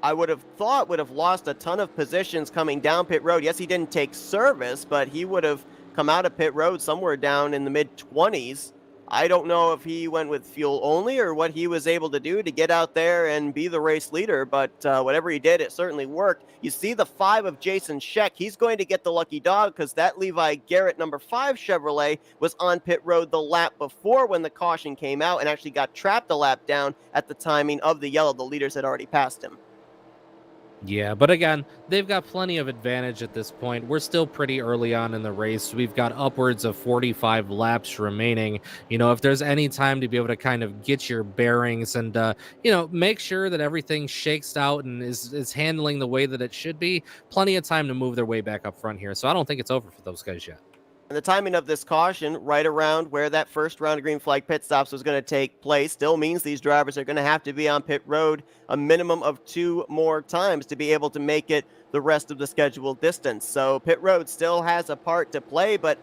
Speaker 1: I would have thought would have lost a ton of positions coming down pit road. Yes, he didn't take service, but he would have come out of pit road somewhere down in the mid 20s. I don't know if he went with fuel only or what he was able to do to get out there and be the race leader, but whatever he did, it certainly worked. You see the 5 of Jason Scheck. He's going to get the lucky dog because that Levi Garrett number 5 Chevrolet was on pit road the lap before when the caution came out and actually got trapped a lap down at the timing of the yellow. The leaders had already passed him.
Speaker 2: Yeah, but again, they've got plenty of advantage at this point. We're still pretty early on in the race. We've got upwards of 45 laps remaining. If there's any time to be able to kind of get your bearings and, make sure that everything shakes out and is handling the way that it should be, plenty of time to move their way back up front here. So I don't think it's over for those guys yet.
Speaker 1: And the timing of this caution, right around where that first round of green flag pit stops was going to take place, still means these drivers are going to have to be on pit road a minimum of 2 more times to be able to make it the rest of the scheduled distance. So pit road still has a part to play, but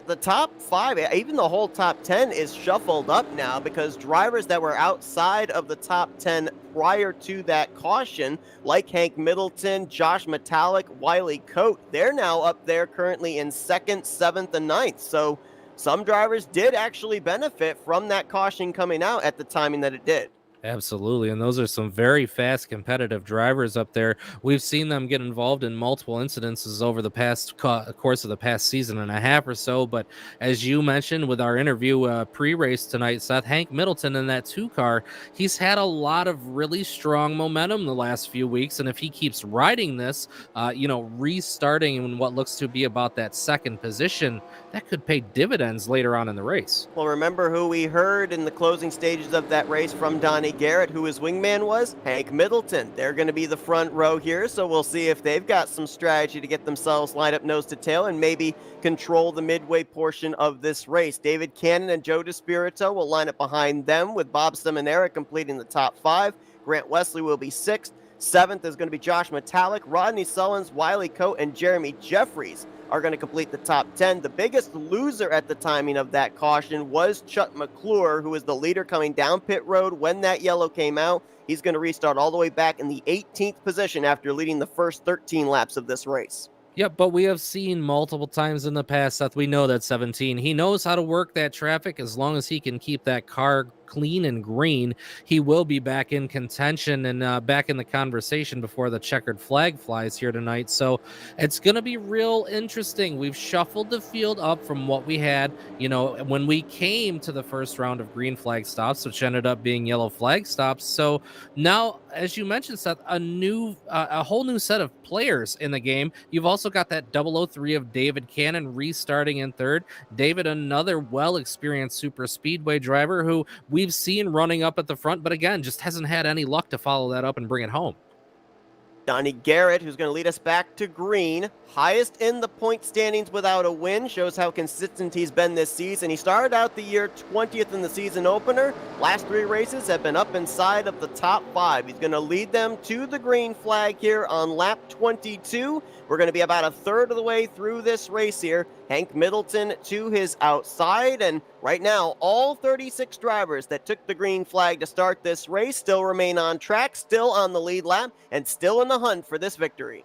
Speaker 1: the top 5, even the whole top 10 is shuffled up now because drivers that were outside of the top 10 prior to that caution, like Hank Middleton, Josh Metallic, Wiley Coate, they're now up there currently in 2nd, 7th, and 9th. So some drivers did actually benefit from that caution coming out at the timing that it did.
Speaker 2: Absolutely. And those are some very fast competitive drivers up there. We've seen them get involved in multiple incidences over the past course of the past season and a half or so. But as you mentioned with our interview pre-race tonight, Seth, Hank Middleton in that 2 car, he's had a lot of really strong momentum the last few weeks. And if he keeps riding this, restarting in what looks to be about that 2nd position, that could pay dividends later on in the race.
Speaker 1: Well, remember who we heard in the closing stages of that race from Donnie Garrett, who his wingman was? Hank Middleton. They're going to be the front row here, so we'll see if they've got some strategy to get themselves lined up nose to tail and maybe control the midway portion of this race. David Cannon and Joe DeSpirito will line up behind them with Bob Seminara completing the top 5. Grant Wesley will be 6th. 7th is going to be Josh Metallic, Rodney Sullins, Wiley Coate, and Jeremy Jeffries are going to complete the top 10. The biggest loser at the timing of that caution was Chuck McClure, who was the leader coming down pit road when that yellow came out. He's going to restart all the way back in the 18th position after leading the first 13 laps of this race.
Speaker 2: Yep, but we have seen multiple times in the past that we know that 17, he knows how to work that traffic. As long as he can keep that car clean and green, he will be back in contention and back in the conversation before the checkered flag flies here tonight. So it's going to be real interesting. We've shuffled the field up from what we had, when we came to the first round of green flag stops, which ended up being yellow flag stops. So now, as you mentioned, Seth, a whole new set of players in the game. You've also got that 003 of David Cannon restarting in 3rd. David, another well-experienced super speedway driver who we've seen running up at the front, but again, just hasn't had any luck to follow that up and bring it home.
Speaker 1: Donnie Garrett, who's going to lead us back to green, highest in the point standings without a win, shows how consistent he's been this season. He started out the year 20th in the season opener. Last 3 races have been up inside of the top 5. He's going to lead them to the green flag here on lap 22. We're going to be about a third of the way through this race here. Hank Middleton to his outside, and right now, all 36 drivers that took the green flag to start this race still remain on track, still on the lead lap, and still in the hunt for this victory.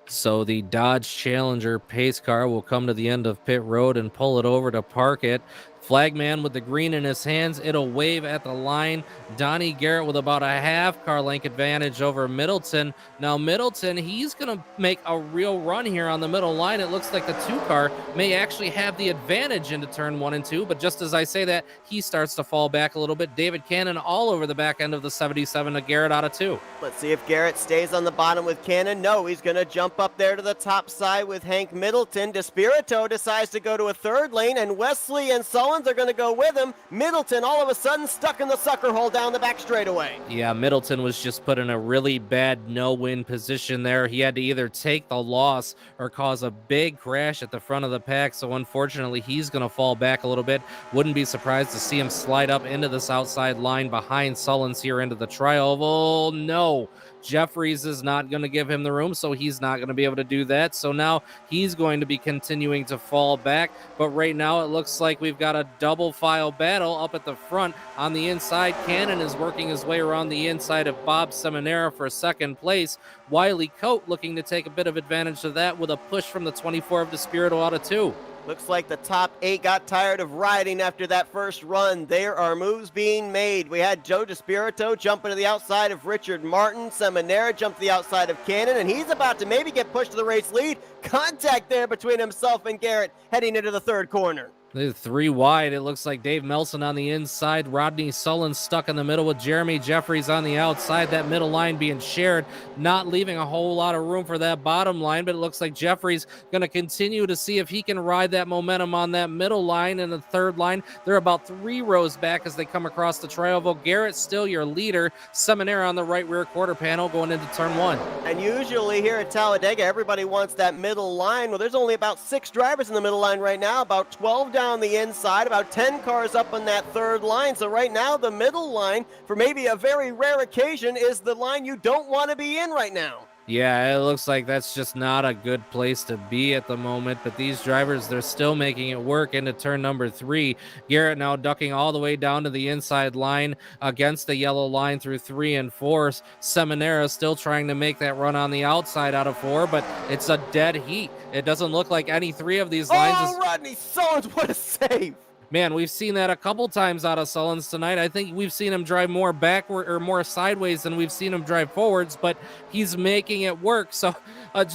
Speaker 2: So the Dodge Challenger pace car will come to the end of pit road and pull it over to park it. Flagman with the green in his hands. It'll wave at the line. Donnie Garrett with about a half car length advantage over Middleton. Now Middleton, he's going to make a real run here on the middle line. It looks like the 2 car may actually have the advantage into turn 1 and 2, but just as I say that, he starts to fall back a little bit. David Cannon all over the back end of the 77 to Garrett out of 2.
Speaker 1: Let's see if Garrett stays on the bottom with Cannon. No, he's going to jump up there to the top side with Hank Middleton. DeSpirito decides to go to a third lane, and Wesley and Sullins are going to go with him. Middleton all of a sudden stuck in the sucker hole down the back straightaway.
Speaker 2: Yeah, Middleton was just put in a really bad no-win position there. He had to either take the loss or cause a big crash at the front of the pack, so unfortunately he's going to fall back a little bit. Wouldn't be surprised to see him slide up into this outside line behind Sullins here into the tri-oval. No, Jeffries is not going to give him the room, so he's not going to be able to do that. So now he's going to be continuing to fall back. But right now it looks like we've got a double file battle up at the front. On the inside, Cannon is working his way around the inside of Bob Seminara for second place. Wiley Coate looking to take a bit of advantage of that with a push from the 24 of DeSpirito out of 2.
Speaker 1: Looks like the top 8 got tired of riding after that first run. There are moves being made. We had Joe DeSpirito jumping to the outside of Richard Martin. Seminara jumped to the outside of Cannon, and he's about to maybe get pushed to the race lead. Contact there between himself and Garrett heading into the third corner.
Speaker 2: They're 3 wide. It looks like Dave Melson on the inside. Rodney Sullins stuck in the middle with Jeremy Jeffries on the outside. That middle line being shared, not leaving a whole lot of room for that bottom line, but it looks like Jeffries going to continue to see if he can ride that momentum on that middle line. And the third line, they're about 3 rows back as they come across the tri-oval. Garrett still your leader. Seminara on the right rear quarter panel going into turn 1.
Speaker 1: And usually here at Talladega, everybody wants that middle line. Well, there's only about 6 drivers in the middle line right now, about 12 down the inside, about 10 cars up on that third line. So right now the middle line, for maybe a very rare occasion, is the line you don't want to be in right now.
Speaker 2: Yeah, it looks like that's just not a good place to be at the moment, but these drivers, they're still making it work into turn number 3. Garrett now ducking all the way down to the inside line against the yellow line through 3 and 4. Seminara still trying to make that run on the outside out of 4, but it's a dead heat. It doesn't look like any 3 of these lines.
Speaker 1: Rodney Sullins, what a save!
Speaker 2: Man, we've seen that a couple times out of Sullins tonight. I think we've seen him drive more backward or more sideways than we've seen him drive forwards, but he's making it work. So it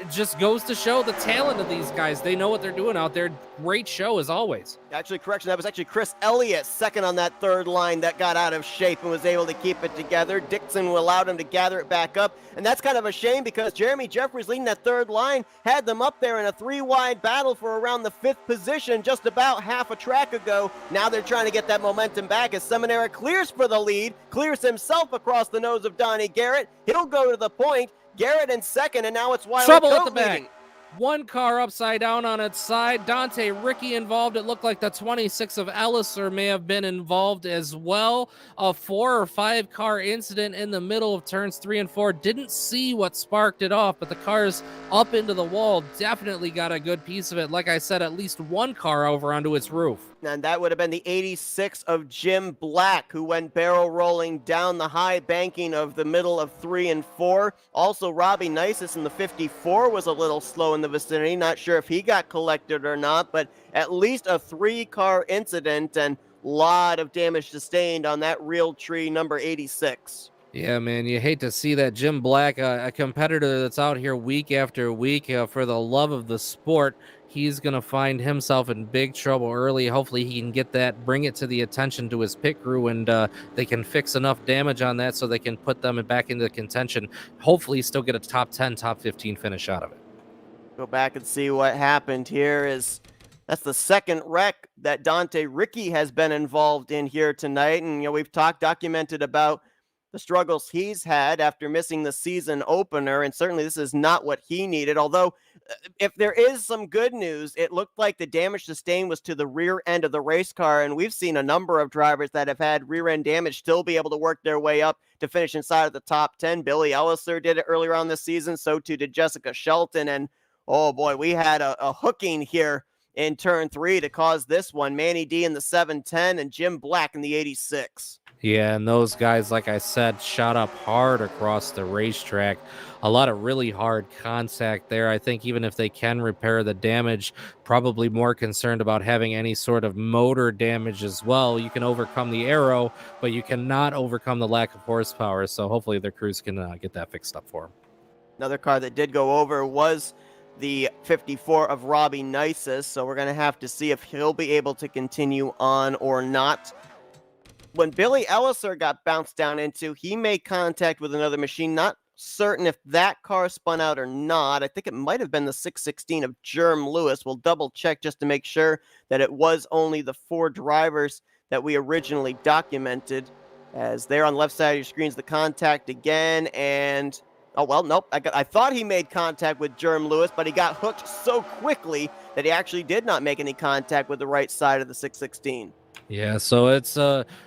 Speaker 2: just goes to show the talent of these guys. They know what they're doing out there. Great show as always.
Speaker 1: Actually, correction, that was actually Chris Elliott, second on that third line, that got out of shape and was able to keep it together. Dixon allowed him to gather it back up, and that's kind of a shame because Jeremy Jeffries leading that third line had them up there in a 3-wide battle for around the 5th position just about half a track ago. Now they're trying to get that momentum back as Seminara clears for the lead, clears himself across the nose of Donnie Garrett. He'll go to the point. Garrett in second, and now it's Wiley
Speaker 2: Trouble
Speaker 1: Coate
Speaker 2: at the back.
Speaker 1: leading.
Speaker 2: 1 car upside down on its side. Dante Ricky involved. It looked like the 26 of Ellison may have been involved as well. A 4 or 5 car incident in the middle of turns 3 and 4. Didn't see what sparked it off, but the cars up into the wall definitely got a good piece of it. Like I said, at least 1 car over onto its roof.
Speaker 1: And that would have been the 86 of Jim Black, who went barrel rolling down the high banking of the middle of 3 and 4. Also, Robbie Nisus in the 54 was a little slow in the vicinity. Not sure if he got collected or not, but at least a 3-car incident and a lot of damage sustained on that real tree number 86.
Speaker 2: Yeah, man, you hate to see that. Jim Black, a competitor that's out here week after week for the love of the sport. He's going to find himself in big trouble early. Hopefully he can get that, bring it to the attention to his pit crew, and they can fix enough damage on that so they can put them back into contention. Hopefully still get a top 10, top 15 finish out of it.
Speaker 1: Go back and see what happened here. That's the second wreck that Dante Ricky has been involved in here tonight. And, we've documented about the struggles he's had after missing the season opener, and certainly this is not what he needed. Although, if there is some good news, it looked like the damage sustained was to the rear end of the race car, and we've seen a number of drivers that have had rear end damage still be able to work their way up to finish inside of the top 10. Billy Ellison did it earlier on this season, so too did Jessica Shelton, and oh boy, we had a hooking here in turn 3 to cause this one. Manny D in the 710 and Jim Black in the 86.
Speaker 2: Yeah, and those guys, like I said, shot up hard across the racetrack. A lot of really hard contact there. I think even if they can repair the damage, probably more concerned about having any sort of motor damage as well. You can overcome the aero, but you cannot overcome the lack of horsepower. So hopefully their crews can get that fixed up for them.
Speaker 1: Another car that did go over was the 54 of Robbie Nisus, so we're going to have to see if he'll be able to continue on or not. When Billy Ellison got bounced down into, he made contact with another machine. Not certain if that car spun out or not. I think it might have been the 616 of Jerm Lewis. We'll double check just to make sure that it was only the 4 drivers that we originally documented. As there on the left side of your screen is the contact again, and oh well, nope. I thought he made contact with Jerm Lewis, but he got hooked so quickly that he actually did not make any contact with the right side of the 616.
Speaker 2: Yeah, so it's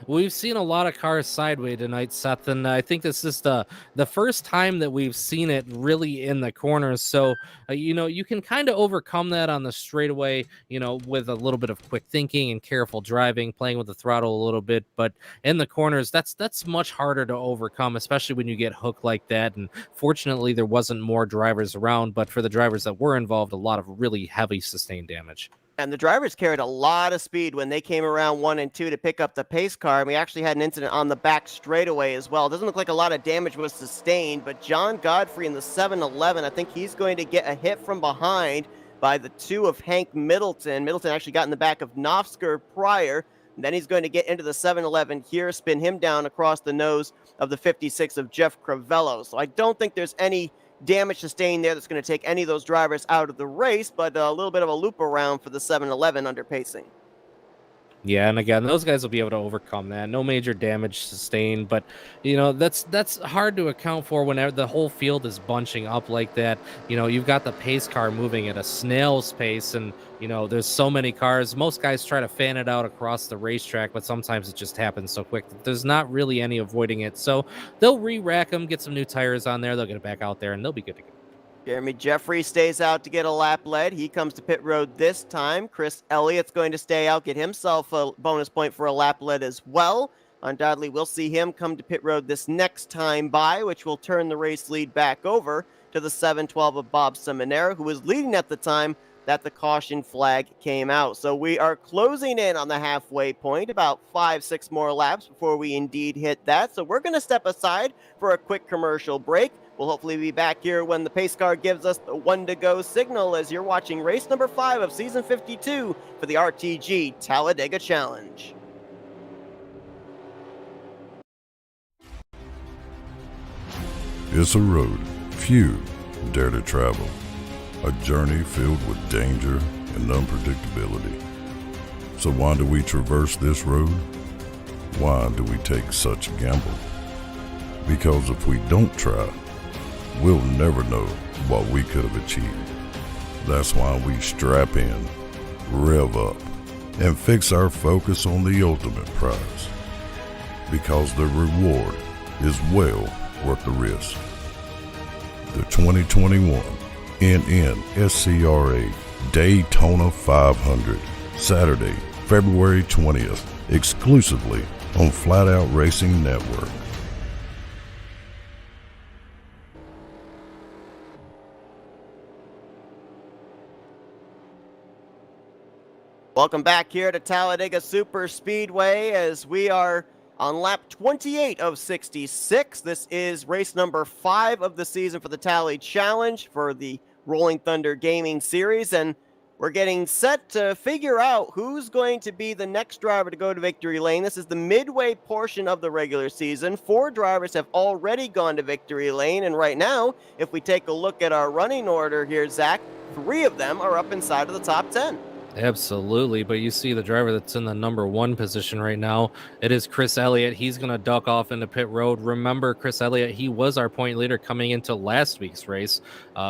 Speaker 2: we've seen a lot of cars sideways tonight, Seth, and I think this is the first time that we've seen it really in the corners. So you can kind of overcome that on the straightaway, with a little bit of quick thinking and careful driving, playing with the throttle a little bit. But in the corners, that's much harder to overcome, especially when you get hooked like that. And fortunately, there wasn't more drivers around, but for the drivers that were involved, a lot of really heavy sustained damage.
Speaker 1: And the drivers carried a lot of speed when they came around 1 and 2 to pick up the pace car. And we actually had an incident on the back straightaway as well. It doesn't look like a lot of damage was sustained, but John Godfrey in the 711, I think he's going to get a hit from behind by the 2 of Hank Middleton. Middleton actually got in the back of Nofsker prior. And then he's going to get into the 711 here, spin him down across the nose of the 56 of Jeff Cravello. So I don't think there's any damage sustained there that's going to take any of those drivers out of the race, but a little bit of a loop around for the 711 under pacing.
Speaker 2: Yeah, and again, those guys will be able to overcome that. No major damage sustained, but that's hard to account for whenever the whole field is bunching up like that. You've got the pace car moving at a snail's pace, and there's so many cars. Most guys try to fan it out across the racetrack, but sometimes it just happens so quick that there's not really any avoiding it. So they'll re-rack them, get some new tires on there, they'll get it back out there, and they'll be good to go.
Speaker 1: Jeremy Jeffries stays out to get a lap lead. He comes to pit road this time. Chris Elliott's going to stay out, get himself a bonus point for a lap lead as well. Undoubtedly, we'll see him come to pit road this next time by, which will turn the race lead back over to the 712 of Bob Seminara, who was leading at the time that the caution flag came out. So we are closing in on the halfway point, about 5-6 more laps before we indeed hit that. So we're going to step aside for a quick commercial break. We'll hopefully be back here when the pace car gives us the 1 to go signal as you're watching race number 5 of season 52 for the RTG Talladega Challenge.
Speaker 4: It's a road few dare to travel, a journey filled with danger and unpredictability. So why do we traverse this road? Why do we take such a gamble? Because if we don't try, we'll never know what we could have achieved. That's why we strap in, rev up, and fix our focus on the ultimate prize. Because the reward is well worth the risk. The 2021 NNSCRA Daytona 500, Saturday, February 20th, exclusively on Flatout Racing Network.
Speaker 1: Welcome back here to Talladega Super Speedway as we are on lap 28 of 66. This is race number 5 of the season for the Tally Challenge for the Rolling Thunder Gaming Series, and we're getting set to figure out who's going to be the next driver to go to victory lane. This is the midway portion of the regular season. 4 drivers have already gone to victory lane, and right now, if we take a look at our running order here, Zach, 3 of them are up inside of the top 10.
Speaker 2: Absolutely, but you see the driver that's in the number 1 position right now. It is Chris Elliott. He's going to duck off into pit road. Remember, Chris Elliott, he was our point leader coming into last week's race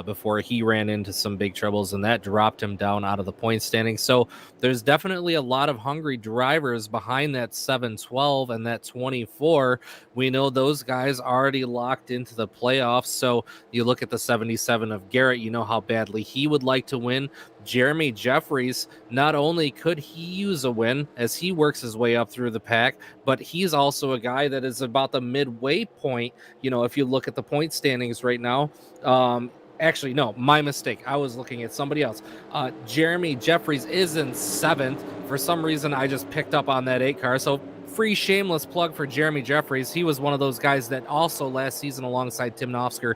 Speaker 2: before he ran into some big troubles, and that dropped him down out of the point standing. So there's definitely a lot of hungry drivers behind that 712 and that 24. We know those guys already locked into the playoffs. So you look at the 77 of Garrett, you know how badly he would like to win. Jeremy Jeffries, not only could he use a win as he works his way up through the pack, but he's also a guy that is about the midway point. If you look at the point standings right now, actually, no, my mistake. I was looking at somebody else. Jeremy Jeffries is in 7th. For some reason, I just picked up on that 8 car. So free shameless plug for Jeremy Jeffries. He was one of those guys that also last season alongside Tim Nofsker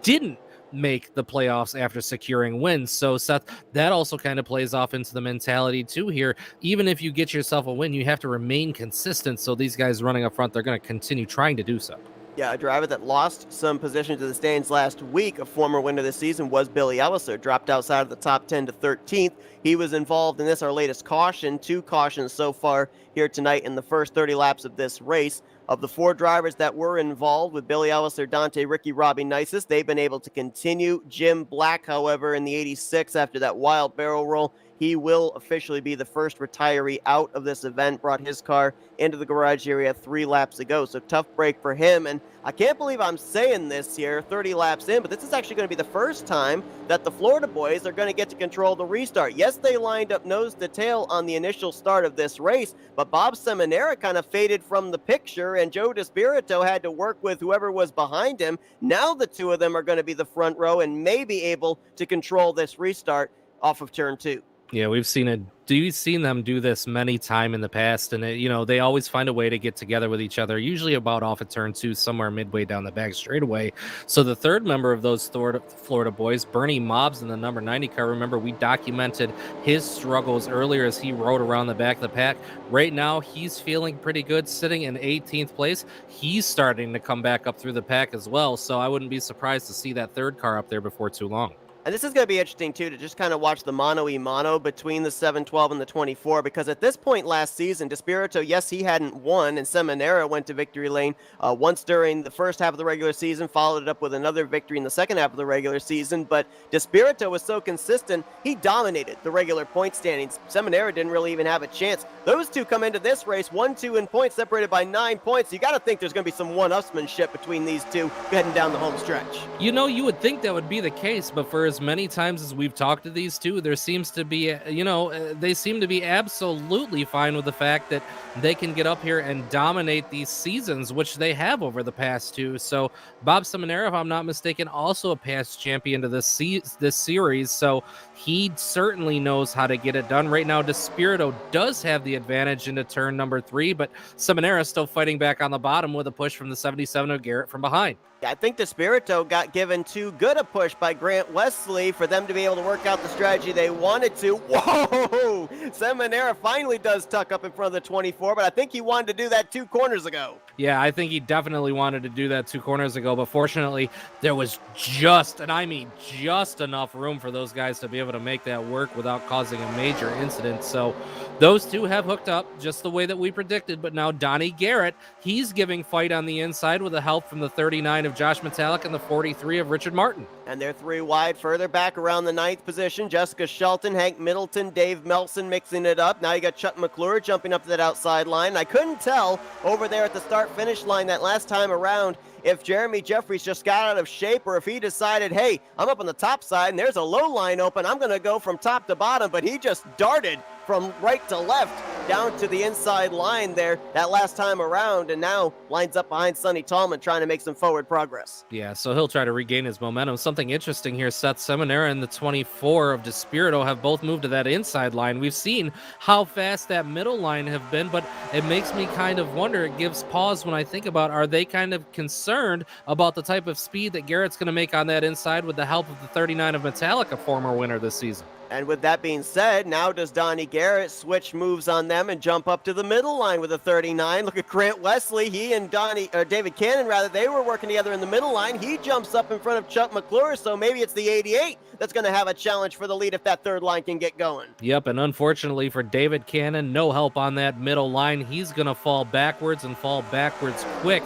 Speaker 2: didn't make the playoffs after securing wins. So Seth, that also kind of plays off into the mentality too here. Even if you get yourself a win, you have to remain consistent. So these guys running up front, they're going to continue trying to do so.
Speaker 1: Yeah, a driver that lost some position to the stands last week, a former winner this season, was Billy Ellison. Dropped outside of the top 10 to 13th. He was involved in this, our latest caution. 2 cautions so far here tonight in the first 30 laps of this race. Of the 4 drivers that were involved with Billy Ellison, Dante, Ricky, Robbie Nisus, they've been able to continue. Jim Black, however, in the 86 after that wild barrel roll, he will officially be the first retiree out of this event. Brought his car into the garage area 3 laps ago. So tough break for him. And I can't believe I'm saying this here 30 laps in, but this is actually going to be the first time that the Florida boys are going to get to control the restart. Yes, they lined up nose to tail on the initial start of this race, but Bob Seminara kind of faded from the picture, and Joe DeSpirito had to work with whoever was behind him. Now the 2 of them are going to be the front row and may be able to control this restart off of turn 2.
Speaker 2: Yeah, we've seen them do this many times in the past, and they always find a way to get together with each other, usually about off at turn 2, somewhere midway down the back straightaway. So the third member of those Florida boys, Bernie Mobbs in the number 90 car, remember we documented his struggles earlier as he rode around the back of the pack. Right now, he's feeling pretty good, sitting in 18th place. He's starting to come back up through the pack as well, so I wouldn't be surprised to see that third car up there before too long.
Speaker 1: And this is going to be interesting, too, to just kind of watch the mano-a-mano between the 712 and the 24, because at this point last season, DeSpirito, yes, he hadn't won, and Seminara went to victory lane once during the first half of the regular season, followed it up with another victory in the second half of the regular season, but DeSpirito was so consistent, he dominated the regular point standings. Seminara didn't really even have a chance. Those 2 come into this race, 1-2 in points, separated by 9 points. You got to think there's going to be some one-upsmanship between these 2 heading down the home stretch.
Speaker 2: You would think that would be the case, but for as many times as we've talked to these 2, there seems to be, they seem to be absolutely fine with the fact that they can get up here and dominate these seasons, which they have over the past 2. So Bob Seminara, if I'm not mistaken, also a past champion to this series, so he certainly knows how to get it done. Right now, DeSpirito does have the advantage into turn number 3, but Seminara is still fighting back on the bottom with a push from the 77 of Garrett from behind.
Speaker 1: I think DeSpirito got given too good a push by Grant Wesley for them to be able to work out the strategy they wanted to. Whoa! Seminara finally does tuck up in front of the 24, but I think he wanted to do that 2 corners ago.
Speaker 2: Yeah, I think he definitely wanted to do that 2 corners ago, but fortunately, there was just enough room for those guys to be able to make that work without causing a major incident. So those 2 have hooked up just the way that we predicted, but now Donnie Garrett, he's giving fight on the inside with the help from the 39 of Josh Metallic and the 43 of Richard Martin.
Speaker 1: And they're 3 wide further back around the 9th position. Jessica Shelton, Hank Middleton, Dave Melson mixing it up. Now you got Chuck McClure jumping up to that outside line. I couldn't tell over there at the start-finish line that last time around if Jeremy Jeffries just got out of shape or if he decided, hey, I'm up on the top side and there's a low line open. I'm going to go from top to bottom, but he just darted from right to left down to the inside line there that last time around, and now lines up behind Sonny Tallman trying to make some forward progress.
Speaker 2: Yeah, so he'll try to regain his momentum. Something interesting here, Seth Seminara and the 24 of DeSpirito have both moved to that inside line. We've seen how fast that middle line have been, but it makes me kind of wonder, it gives pause when I think about, are they kind of concerned about the type of speed that Garrett's going to make on that inside with the help of the 39 of Metallic, a former winner this season?
Speaker 1: And with that being said, now does Donnie Garrett switch moves on them and jump up to the middle line with a 39? Look at Grant Wesley. He and David Cannon, they were working together in the middle line. He jumps up in front of Chuck McClure, so maybe it's the 88 that's going to have a challenge for the lead if that third line can get going.
Speaker 2: Yep, and unfortunately for David Cannon, no help on that middle line. He's going to fall backwards and fall backwards quick.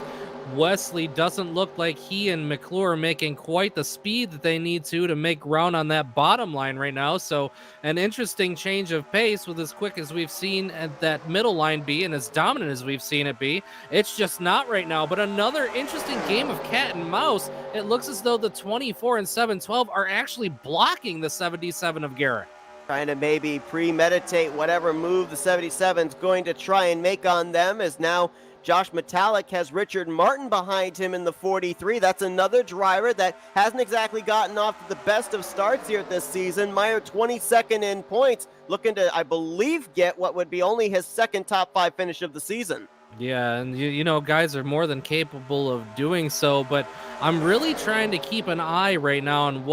Speaker 2: Wesley doesn't look like he and McClure are making quite the speed that they need to make ground on that bottom line right now. So an interesting change of pace with as quick as we've seen at that middle line be and as dominant as we've seen it be. It's just not right now, but another interesting game of cat and mouse. It looks as though the 24 and 712 are actually blocking the 77 of Garrett.
Speaker 1: Trying to maybe premeditate whatever move the 77's going to try and make on them, as now Josh Metallic has Richard Martin behind him in the 43. That's another driver that hasn't exactly gotten off to the best of starts here this season. Meyer 22nd in points, looking to, I believe, get what would be only his second top 5 finish of the season.
Speaker 2: Yeah, and you know, guys are more than capable of doing so, but I'm really trying to keep an eye right now on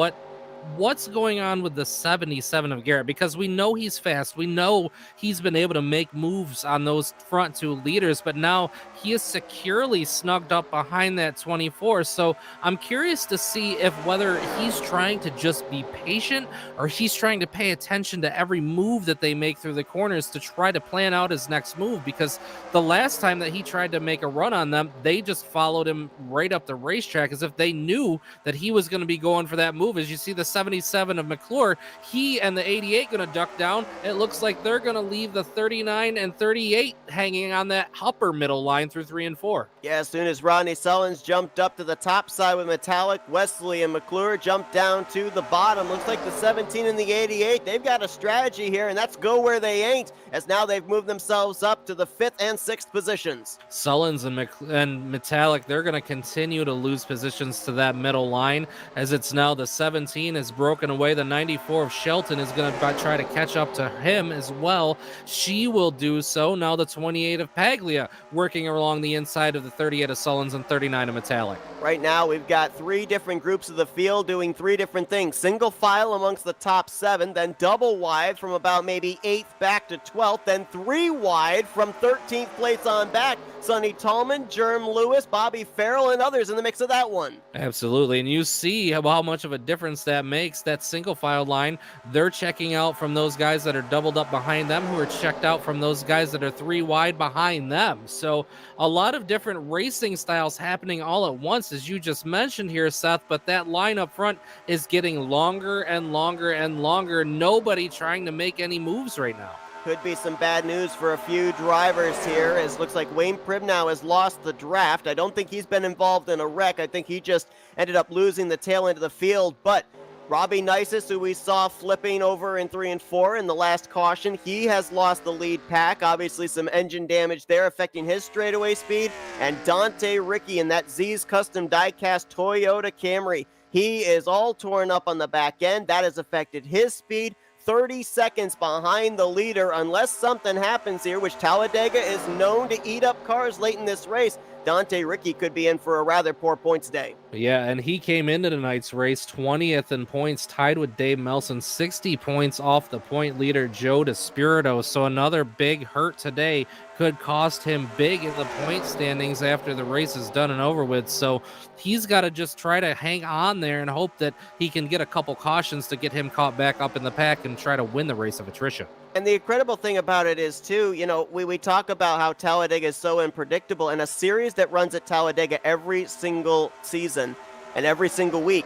Speaker 2: what's going on with the 77 of Garrett, because we know he's fast. We know he's been able to make moves on those front 2 leaders, but now he is securely snugged up behind that 24. So I'm curious to see if whether he's trying to just be patient or he's trying to pay attention to every move that they make through the corners to try to plan out his next move, because the last time that he tried to make a run on them, they just followed him right up the racetrack as if they knew that he was going to be going for that move. As you see the 77 of McClure, he and the 88 going to duck down. It looks like they're going to leave the 39 and 38 hanging on that upper middle line through 3 and 4.
Speaker 1: Yeah, as soon as Rodney Sullins jumped up to the top side with Metallic, Wesley and McClure jumped down to the bottom. Looks like the 17 and the 88, they've got a strategy here, and that's go where they ain't, as now they've moved themselves up to the 5th and 6th positions.
Speaker 2: Sullins and Metallic, they're going to continue to lose positions to that middle line, as it's now the 17 has broken away. The 94 of Shelton is going to try to catch up to him as well. She will do so. Now the 28 of Paglia working along the inside of the 38 of Sullins and 39 of Metallic.
Speaker 1: Right now, we've got 3 different groups of the field doing 3 different things. Single file amongst the top 7, then double wide from about maybe 8th back to 12th, then 3 wide from 13th place on back. Sonny Tallman, Jerm Lewis, Bobby Farrell, and others in the mix of that one.
Speaker 2: Absolutely, and you see how much of a difference that makes. That single file line, they're checking out from those guys that are doubled up behind them, who are checked out from those guys that are 3 wide behind them. So a lot of different racing styles happening all at once, as you just mentioned here, Seth, but that line up front is getting longer and longer and longer. Nobody trying to make any moves right now.
Speaker 1: Could be some bad news for a few drivers here, as looks like Wayne Pribnow has lost the draft. I don't think he's been involved in a wreck. I think he just ended up losing the tail end of the field. But Robbie Nisus, who we saw flipping over in 3 and 4 in the last caution, he has lost the lead pack. Obviously some engine damage there affecting his straightaway speed. And Dante Ricky in that Z's Custom Diecast Toyota Camry, he is all torn up on the back end. That has affected his speed. 30 seconds behind the leader unless something happens here, which Talladega is known to eat up cars late in this race. Dante Ricky could be in for a rather poor points day.
Speaker 2: Yeah, and he came into tonight's race 20th in points, tied with Dave Melson, 60 points off the point leader Joe DeSpirito. So another big hurt today could cost him big in the point standings after the race is done and over with. So he's got to just try to hang on there and hope that he can get a couple cautions to get him caught back up in the pack and try to win the race of attrition.
Speaker 1: And the incredible thing about it is, too, you know, we talk about how Talladega is so unpredictable, and a series that runs at Talladega every single season and every single week,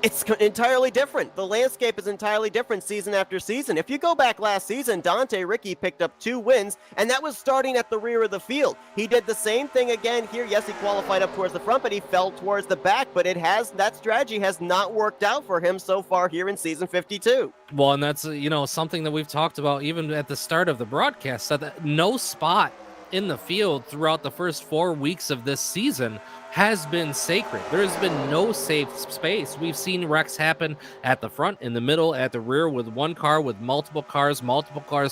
Speaker 1: it's entirely different. The landscape is entirely different season after season. If you go back last season, Dante Ricky picked up 2 wins, and that was starting at the rear of the field. He did the same thing again here. Yes, he qualified up towards the front, but he fell towards the back. But that strategy has not worked out for him so far here in season 52.
Speaker 2: Well, and that's, you know, something that we've talked about even at the start of the broadcast, that no spot in the field throughout the first 4 weeks of this season has been sacred. There has been no safe space. We've seen wrecks happen at the front, in the middle, at the rear, with one car, with multiple cars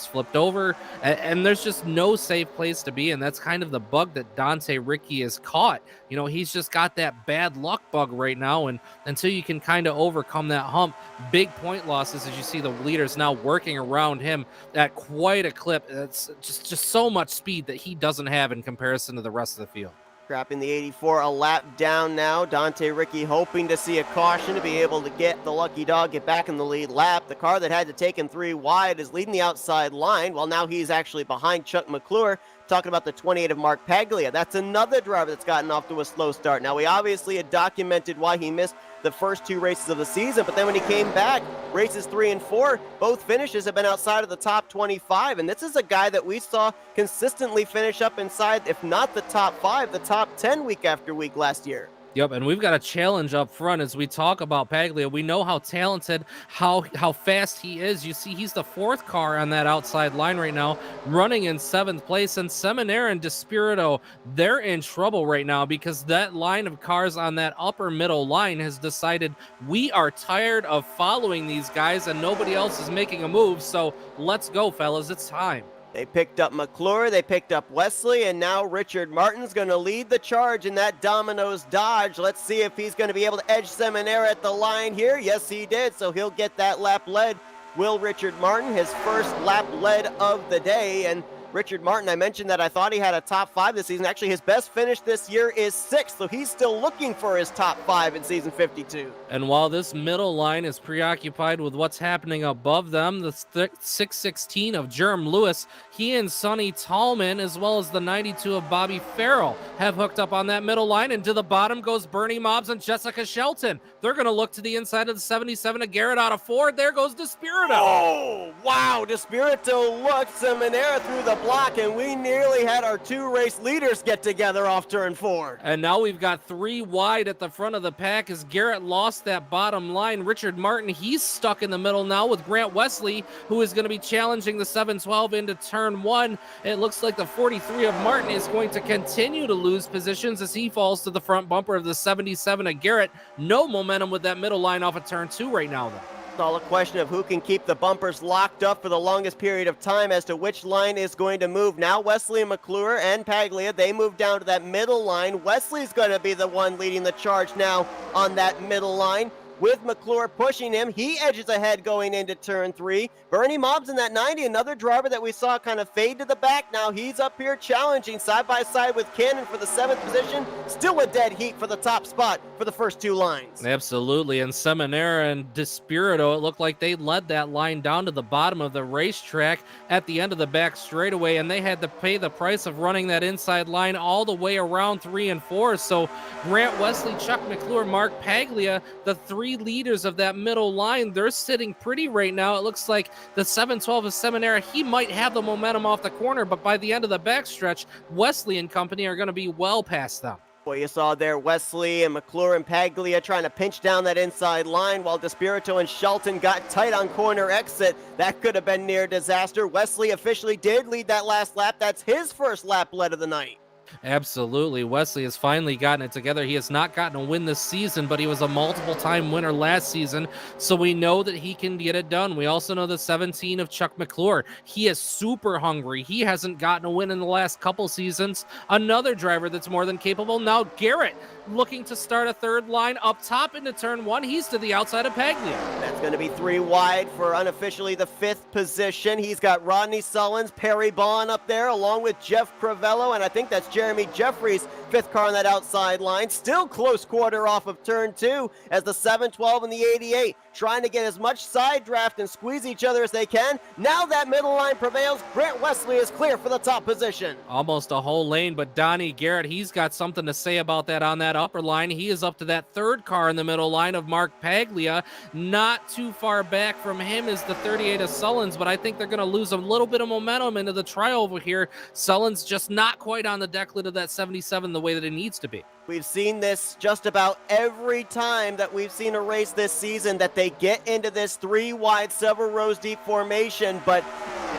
Speaker 2: flipped over, and there's just no safe place to be. And that's kind of the bug that Dante Ricky is caught. You know, he's just got that bad luck bug right now, and until you can kind of overcome that hump, big point losses, as you see the leaders now working around him at quite a clip. It's just so much speed that he doesn't have in comparison to the rest of the field.
Speaker 1: Scrapping the 84 a lap down now. Dante Ricky hoping to see a caution to be able to get the lucky dog, get back in the lead lap. The car that had to take him 3 wide is leading the outside line. Well, now he's actually behind Chuck McClure. Talking about the 28 of Mark Paglia. That's another driver that's gotten off to a slow start. Now, we obviously had documented why he missed the first 2 races of the season, but then when he came back, races 3 and 4, both finishes have been outside of the top 25, and this is a guy that we saw consistently finish up inside, if not the top 5, the top 10 week after week last year.
Speaker 2: Yep, and we've got a challenge up front as we talk about Paglia. We know how talented, how fast he is. You see, he's the 4th car on that outside line right now, running in 7th place. And Seminara and Despirito, they're in trouble right now because that line of cars on that upper middle line has decided we are tired of following these guys and nobody else is making a move. So let's go, fellas. It's time.
Speaker 1: They picked up McClure, they picked up Wesley, and now Richard Martin's going to lead the charge in that Domino's Dodge. Let's see if he's going to be able to edge Seminara at the line here. Yes, he did, so he'll get that lap led. Will Richard Martin, his first lap led of the day. And Richard Martin, I mentioned that I thought he had a top 5 this season. Actually, his best finish this year is 6th, so he's still looking for his top 5 in season 52.
Speaker 2: And while this middle line is preoccupied with what's happening above them, the 616 of Jerem Lewis, he and Sonny Tallman, as well as the 92 of Bobby Farrell, have hooked up on that middle line, and to the bottom goes Bernie Mobbs and Jessica Shelton. They're going to look to the inside of the 77 of Garrett out of 4. There goes Despirito.
Speaker 1: Oh, wow. Despirito looked Seminara through the block, and we nearly had our 2 race leaders get together off turn 4.
Speaker 2: And now we've got 3 wide at the front of the pack as Garrett lost that bottom line. Richard Martin, he's stuck in the middle now with Grant Wesley, who is going to be challenging the 712 into turn 1. It looks like the 43 of Martin is going to continue to lose positions as he falls to the front bumper of the 77 of Garrett. No momentum with that middle line off of turn 2 right now, though.
Speaker 1: It's all a question of who can keep the bumpers locked up for the longest period of time as to which line is going to move. Now Wesley and McClure and Paglia, they move down to that middle line. Wesley's going to be the one leading the charge now on that middle line. With McClure pushing him, he edges ahead going into turn 3. Bernie Mobbs in that 90, another driver that we saw kind of fade to the back. Now he's up here challenging side by side with Cannon for the 7th position. Still a dead heat for the top spot for the first 2 lines.
Speaker 2: Absolutely, and Seminara and Despirito, it looked like they led that line down to the bottom of the racetrack at the end of the back straightaway, and they had to pay the price of running that inside line all the way around 3 and 4. So Grant Wesley, Chuck McClure, Mark Paglia, the 3 leaders of that middle line, they're sitting pretty right now. It looks like the 712 of Seminara, he might have the momentum off the corner, but by the end of the backstretch, Wesley and company are going to be well past them.
Speaker 1: Well, you saw there Wesley and McClure and Paglia trying to pinch down that inside line while Despirito and Shelton got tight on corner exit. That could have been near disaster. Wesley officially did lead that last lap. That's his first lap led of the night.
Speaker 2: Absolutely. Wesley has finally gotten it together. He has not gotten a win this season, but he was a multiple-time winner last season, so we know that he can get it done. We also know the 17 of Chuck McClure. He is super hungry. He hasn't gotten a win in the last couple seasons. Another driver that's more than capable. Now Garrett looking to start a 3rd line up top into turn 1. He's to the outside of Paglia.
Speaker 1: That's going to be 3 wide for unofficially the 5th position. He's got Rodney Sullins, Perry Bond up there, along with Jeff Crivello, and I think that's Jeremy Jeffries, 5th car on that outside line. Still close quarter off of turn 2 as the 712 and the 88 trying to get as much side draft and squeeze each other as they can. Now that middle line prevails. Grant Wesley is clear for the top position.
Speaker 2: Almost a whole lane, but Donnie Garrett, he's got something to say about that on that upper line. He is up to that 3rd car in the middle line of Mark Paglia. Not too far back from him is the 38 of Sullins, but I think they're going to lose a little bit of momentum into the trial over here. Sullins just not quite on the deck lid of that 77 the way that it needs to be.
Speaker 1: We've seen this just about every time that we've seen a race this season, that they get into this 3 wide, several rows deep formation, but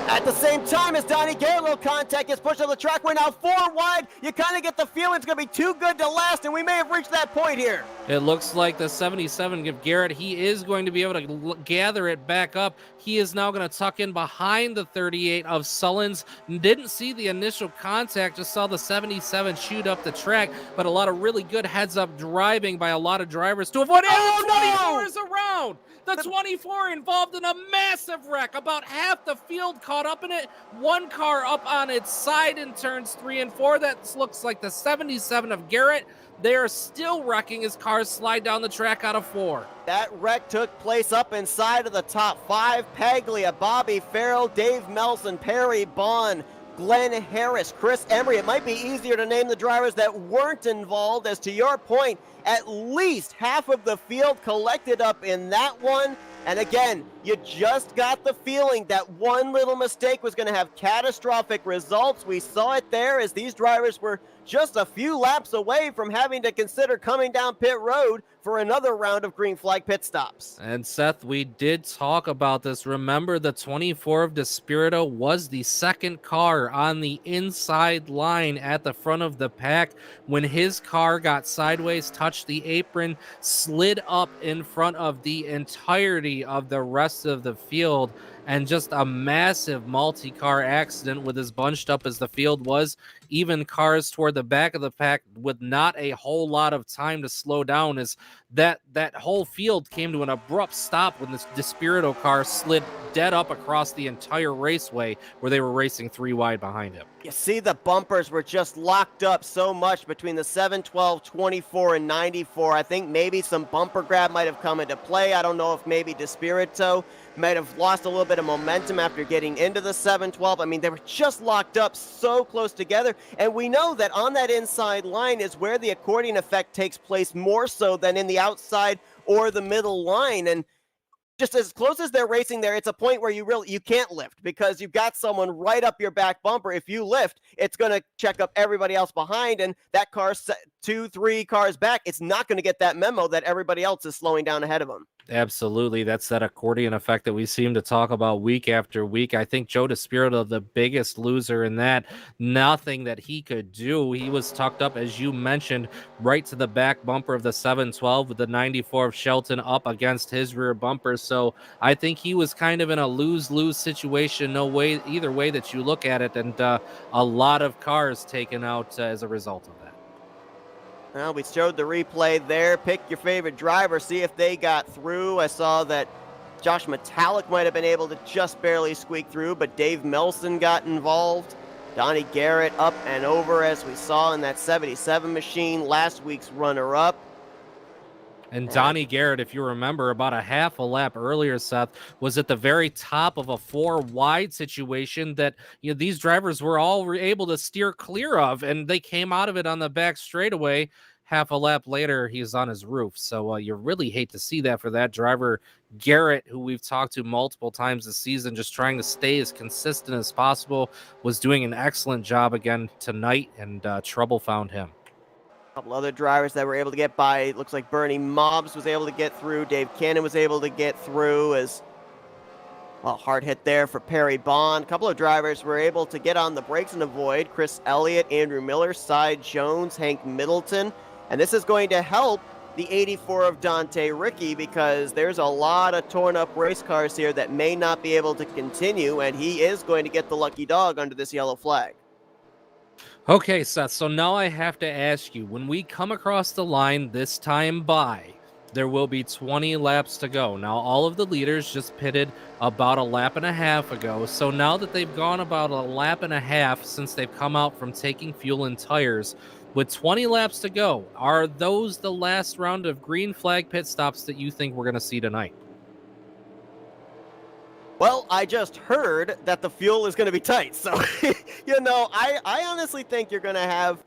Speaker 1: at the same time as Donnie Garrett, little contact gets pushed on the track. We're now 4 wide. You kind of get the feeling it's going to be too good to last, and we may have reached that point here.
Speaker 2: It looks like the 77 of Garrett, he is going to be able to gather it back up. He is now going to tuck in behind the 38 of Sullins. Didn't see the initial contact, just saw the 77 shoot up the track, but a lot of really good heads-up driving by a lot of drivers to avoid.
Speaker 1: Oh,
Speaker 2: 24 is around. The 24 involved in a massive wreck. About half the field caught up in it. 1 car up on its side in turns 3 and 4. That looks like the 77 of Garrett. They are still wrecking as cars slide down the track out of 4.
Speaker 1: That wreck took place up inside of the top 5. Paglia, Bobby Farrell, Dave Melson, Perry Bond, Glenn Harris, Chris Emery. It might be easier to name the drivers that weren't involved, as to your point, at least half of the field collected up in that one. And again, You just got the feeling that one little mistake was going to have catastrophic results. We saw it there as these drivers were just a few laps away from having to consider coming down pit road for another round of green flag pit stops.
Speaker 2: And Seth, we did talk about this. Remember, the 24 of Despirito was the second car on the inside line at the front of the pack. When his car got sideways, touched the apron, slid up in front of the entirety of the rest of the field, and just a massive multi-car accident with as bunched up as the field was. Even cars toward the back of the pack with not a whole lot of time to slow down, as that whole field came to an abrupt stop when this Despirito car slid dead up across the entire raceway where they were racing 3 wide behind him.
Speaker 1: You see the bumpers were just locked up so much between the 7, 12, 24, and 94. I think maybe some bumper grab might have come into play. I don't know if maybe Despirito might have lost a little bit of momentum after getting into the 7, 12. I mean, they were just locked up so close together. And we know that on that inside line is where the accordion effect takes place more so than in the outside or the middle line. And just as close as they're racing there, it's a point where you can't lift because you've got someone right up your back bumper. If you lift, it's going to check up everybody else behind, and that car 2, 3 cars back, it's not going to get that memo that everybody else is slowing down ahead of them.
Speaker 2: Absolutely. That's that accordion effect that we seem to talk about week after week. I think Joe Despirito, the biggest loser in that. Nothing that he could do. He was tucked up, as you mentioned, right to the back bumper of the 712 with the 94 of Shelton up against his rear bumper. So I think he was kind of in a lose-lose situation, no way, either way that you look at it, and a lot of cars taken out as a result of that.
Speaker 1: Well, we showed the replay there. Pick your favorite driver, see if they got through. I saw that Josh Metallic might have been able to just barely squeak through, but Dave Melson got involved. Donnie Garrett up and over, as we saw in that 77 machine, last week's runner-up.
Speaker 2: And Donnie Garrett, if you remember, about a half a lap earlier, Seth, was at the very top of a 4 wide situation that these drivers were all able to steer clear of, and they came out of it on the back straightaway. Half a lap later, he's on his roof. So you really hate to see that for that driver. Garrett, who we've talked to multiple times this season, just trying to stay as consistent as possible, was doing an excellent job again tonight, and trouble found him.
Speaker 1: Couple other drivers that were able to get by. It looks like Bernie Mobbs was able to get through. Dave Cannon was able to get through, as a hard hit there for Perry Bond. A couple of drivers were able to get on the brakes and avoid. Chris Elliott, Andrew Miller, Cy Jones, Hank Middleton. And this is going to help the 84 of Dante Ricky, because there's a lot of torn up race cars here that may not be able to continue, and he is going to get the lucky dog under this yellow flag.
Speaker 2: Okay, Seth, so now I have to ask you, when we come across the line this time by, there will be 20 laps to go. Now, all of the leaders just pitted about a lap and a half ago, so now that they've gone about a lap and a half since they've come out from taking fuel and tires, with 20 laps to go, are those the last round of green flag pit stops that you think we're going to see tonight?
Speaker 1: Well, I just heard that the fuel is going to be tight. So, I honestly think you're going to have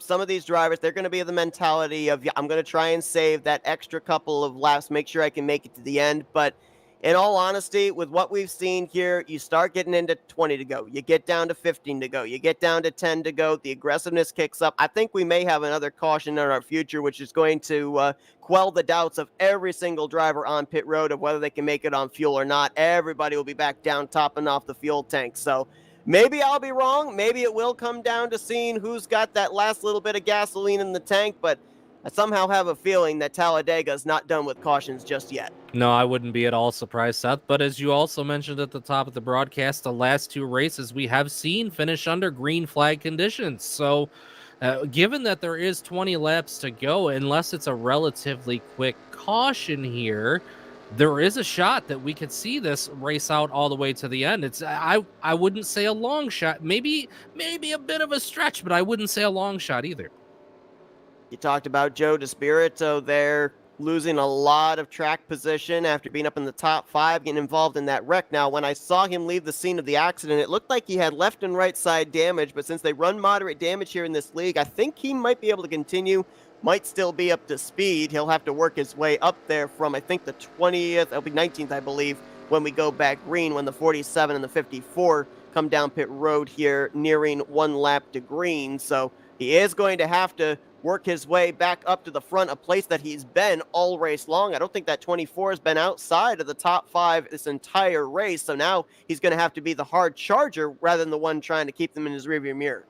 Speaker 1: some of these drivers, they're going to be the mentality of, I'm going to try and save that extra couple of laps, make sure I can make it to the end. But in all honesty, with what we've seen here, you start getting into 20 to go. You get down to 15 to go. You get down to 10 to go. The aggressiveness kicks up. I think we may have another caution in our future, which is going to quell the doubts of every single driver on pit road of whether they can make it on fuel or not. Everybody will be back down topping off the fuel tank. So maybe I'll be wrong. Maybe it will come down to seeing who's got that last little bit of gasoline in the tank, but I somehow have a feeling that Talladega is not done with cautions just yet.
Speaker 2: No, I wouldn't be at all surprised, Seth. But as you also mentioned at the top of the broadcast, the last 2 races we have seen finish under green flag conditions. So given that there is 20 laps to go, unless it's a relatively quick caution here, there is a shot that we could see this race out all the way to the end. It's I wouldn't say a long shot, maybe a bit of a stretch, but I wouldn't say a long shot either.
Speaker 1: You talked about Joe Despirito there losing a lot of track position after being up in the top 5, getting involved in that wreck. Now, when I saw him leave the scene of the accident, it looked like he had left and right side damage, but since they run moderate damage here in this league, I think he might be able to continue, might still be up to speed. He'll have to work his way up there from, I think, the 20th, it'll be 19th, I believe, when we go back green, when the 47 and the 54 come down pit road here, nearing 1 lap to green. So he is going to have to work his way back up to the front, a place that he's been all race long. I don't think that 24 has been outside of the top 5 this entire race. So now he's going to have to be the hard charger rather than the one trying to keep them in his rearview mirror.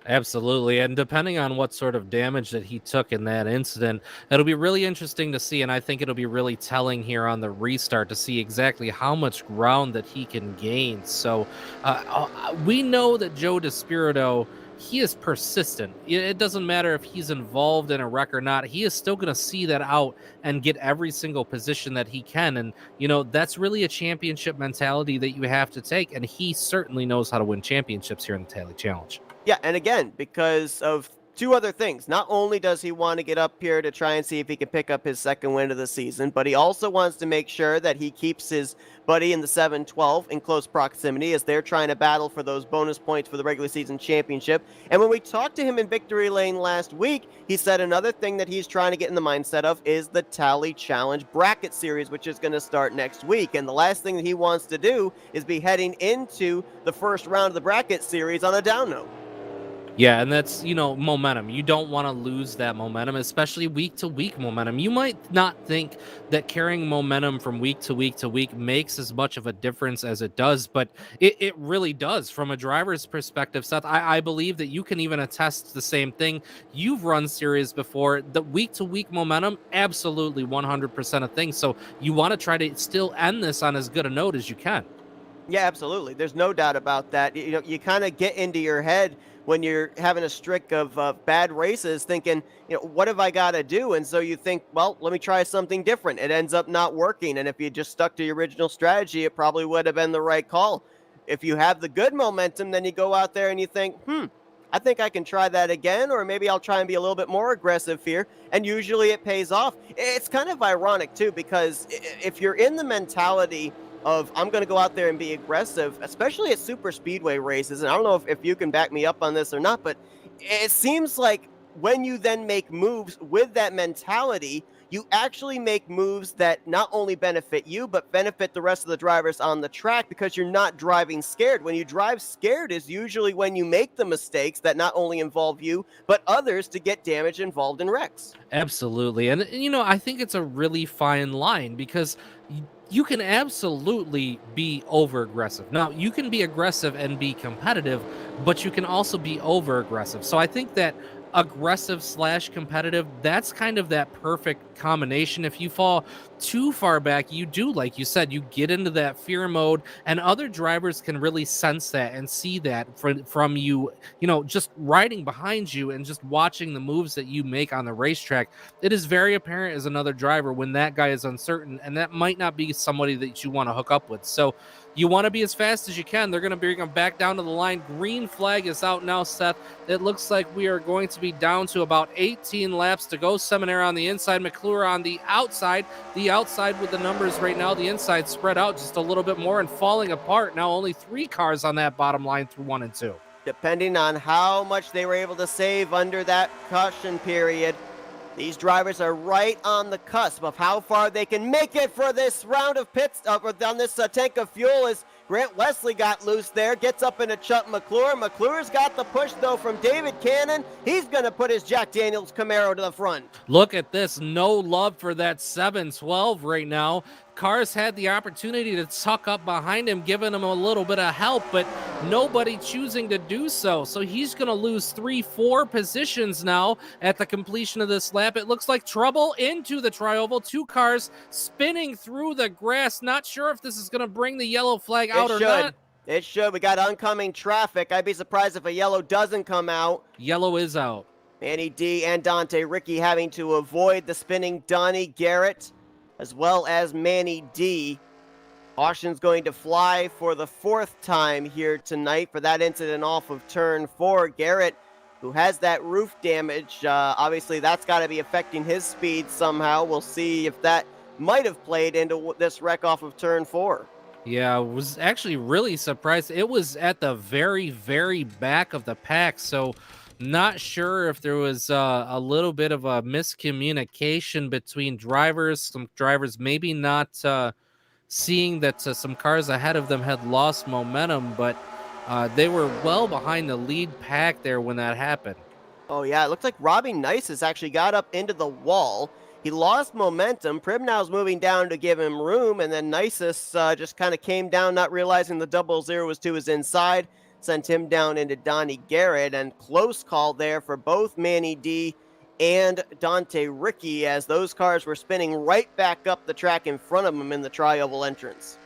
Speaker 2: Absolutely. And depending on what sort of damage that he took in that incident, it'll be really interesting to see. And I think it'll be really telling here on the restart to see exactly how much ground that he can gain. So we know that Joe DeSpirito, he is persistent. It doesn't matter if he's involved in a wreck or not. He is still going to see that out and get every single position that he can. And, that's really a championship mentality that you have to take. And he certainly knows how to win championships here in the Tally Challenge.
Speaker 1: Yeah, and again, because of 2 other things. Not only does he want to get up here to try and see if he can pick up his 2nd win of the season, but he also wants to make sure that he keeps his buddy in the 712 in close proximity as they're trying to battle for those bonus points for the regular season championship. And when we talked to him in Victory Lane last week, he said another thing that he's trying to get in the mindset of is the Tally Challenge Bracket Series, which is going to start next week. And the last thing that he wants to do is be heading into the first round of the Bracket Series on a down note.
Speaker 2: Yeah, and that's, momentum. You don't want to lose that momentum, especially week to week momentum. You might not think that carrying momentum from week to week to week makes as much of a difference as it does, but it really does from a driver's perspective, Seth. I believe that you can even attest the same thing. You've run series before. The week to week momentum, absolutely 100% a thing. So you want to try to still end this on as good a note as you can.
Speaker 1: Yeah, absolutely. There's no doubt about that. You kind of get into your head when you're having a streak of bad races thinking, what have I got to do? And so you think, well, let me try something different. It ends up not working. And if you just stuck to your original strategy, it probably would have been the right call. If you have the good momentum, then you go out there and you think, I think I can try that again, or maybe I'll try and be a little bit more aggressive here. And usually it pays off. It's kind of ironic, too, because if you're in the mentality of I'm going to go out there and be aggressive, especially at super speedway races. And I don't know if you can back me up on this or not, but it seems like when you then make moves with that mentality, you actually make moves that not only benefit you, but benefit the rest of the drivers on the track because you're not driving scared. When you drive scared is usually when you make the mistakes that not only involve you, but others to get damage involved in wrecks.
Speaker 2: Absolutely. And, I think it's a really fine line because you can absolutely be over aggressive. Now, you can be aggressive and be competitive, but you can also be over aggressive. So I think that aggressive / competitive, that's kind of that perfect combination. If you fall too far back, you do, like you said, you get into that fear mode, and other drivers can really sense that and see that from you, just riding behind you and just watching the moves that you make on the racetrack. It is very apparent as another driver when that guy is uncertain, and that might not be somebody that you want to hook up with. So you want to be as fast as you can. They're going to bring them back down to the line. Green flag is out now, Seth. It looks like we are going to be down to about 18 laps to go. Seminaire on the inside, McClure on the outside. The outside with the numbers right now, the inside spread out just a little bit more and falling apart. Now only 3 cars on that bottom line through 1 and 2.
Speaker 1: Depending on how much they were able to save under that caution period, these drivers are right on the cusp of how far they can make it for this round of pit stop, or on this tank of fuel, as Grant Wesley got loose there, gets up into Chuck McClure. McClure's got the push, though, from David Cannon. He's going to put his Jack Daniels Camaro to the front.
Speaker 2: Look at this. No love for that 712 right now. Cars had the opportunity to tuck up behind him, giving him a little bit of help, but nobody choosing to do so. So he's going to lose 3-4 positions now at the completion of this lap. It looks like trouble into the tri-oval. 2 cars spinning through the grass. Not sure if this is going to bring the yellow flag out or not.
Speaker 1: It should. We got oncoming traffic. I'd be surprised if a yellow doesn't come out.
Speaker 2: Yellow is out.
Speaker 1: Manny D and Dante Ricky having to avoid the spinning Donnie Garrett, as well as Manny D. Caution's going to fly for the 4th time here tonight for that incident off of turn 4. Garrett, who has that roof damage, obviously that's got to be affecting his speed somehow. We'll see if that might have played into this wreck off of turn 4.
Speaker 2: Yeah, I was actually really surprised. It was at the very, very back of the pack, so not sure if there was a little bit of a miscommunication between drivers. Some drivers maybe not seeing that some cars ahead of them had lost momentum, but they were well behind the lead pack there when that happened.
Speaker 1: Oh, yeah, it looks like Robbie Nices actually got up into the wall. He lost momentum. Pribnow's moving down to give him room, and then Nices just kind of came down, not realizing the 0-0 was to his inside, sent him down into Donnie Garrett, and close call there for both Manny D and Dante Ricky as those cars were spinning right back up the track in front of him in the tri-oval entrance.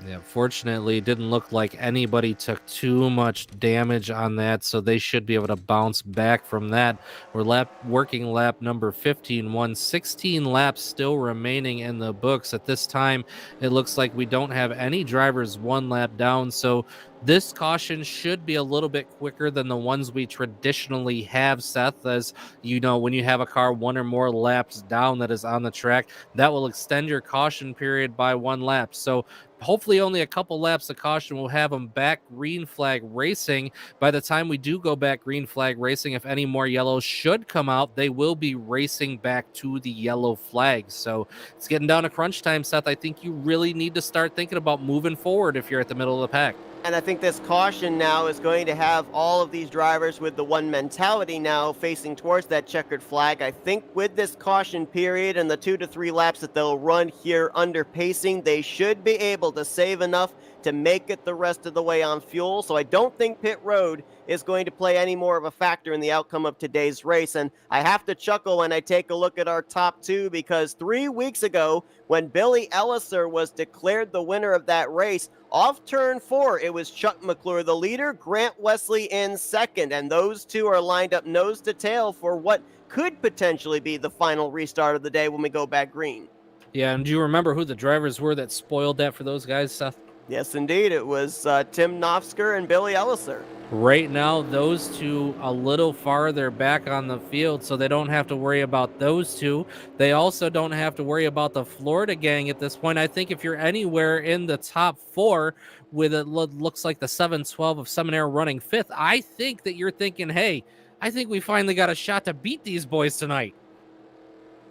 Speaker 2: Yeah, fortunately, it didn't look like anybody took too much damage on that, so they should be able to bounce back from that. We're working lap number 15, 16 laps still remaining in the books. At this time, it looks like we don't have any drivers one lap down, so this caution should be a little bit quicker than the ones we traditionally have, Seth. As you know, when you have a car one or more laps down that is on the track, that will extend your caution period by 1 lap. So hopefully only a couple laps of caution will have them back green flag racing. By the time we do go back green flag racing, if any more yellows should come out, they will be racing back to the yellow flag. So it's getting down to crunch time, Seth. I think you really need to start thinking about moving forward if you're at the middle of the pack.
Speaker 1: And I think this caution now is going to have all of these drivers with the one mentality now facing towards that checkered flag. I think with this caution period and the 2 to 3 laps that they'll run here under pacing, they should be able to save enough to make it the rest of the way on fuel. So I don't think pit road is going to play any more of a factor in the outcome of today's race. And I have to chuckle when I take a look at our top 2 because 3 weeks ago, when Billy Ellison was declared the winner of that race, off turn 4, it was Chuck McClure, the leader, Grant Wesley in second, and those two are lined up nose to tail for what could potentially be the final restart of the day when we go back green.
Speaker 2: Yeah, and do you remember who the drivers were that spoiled that for those guys, Seth?
Speaker 1: Yes, indeed. It was Tim Nofsker and Billy Ellison.
Speaker 2: Right now, those two a little farther back on the field, so they don't have to worry about those two. They also don't have to worry about the Florida gang at this point. I think if you're anywhere in the top 4 with it looks like the 712 of Seminaire running 5th, I think that you're thinking, hey, I think we finally got a shot to beat these boys tonight.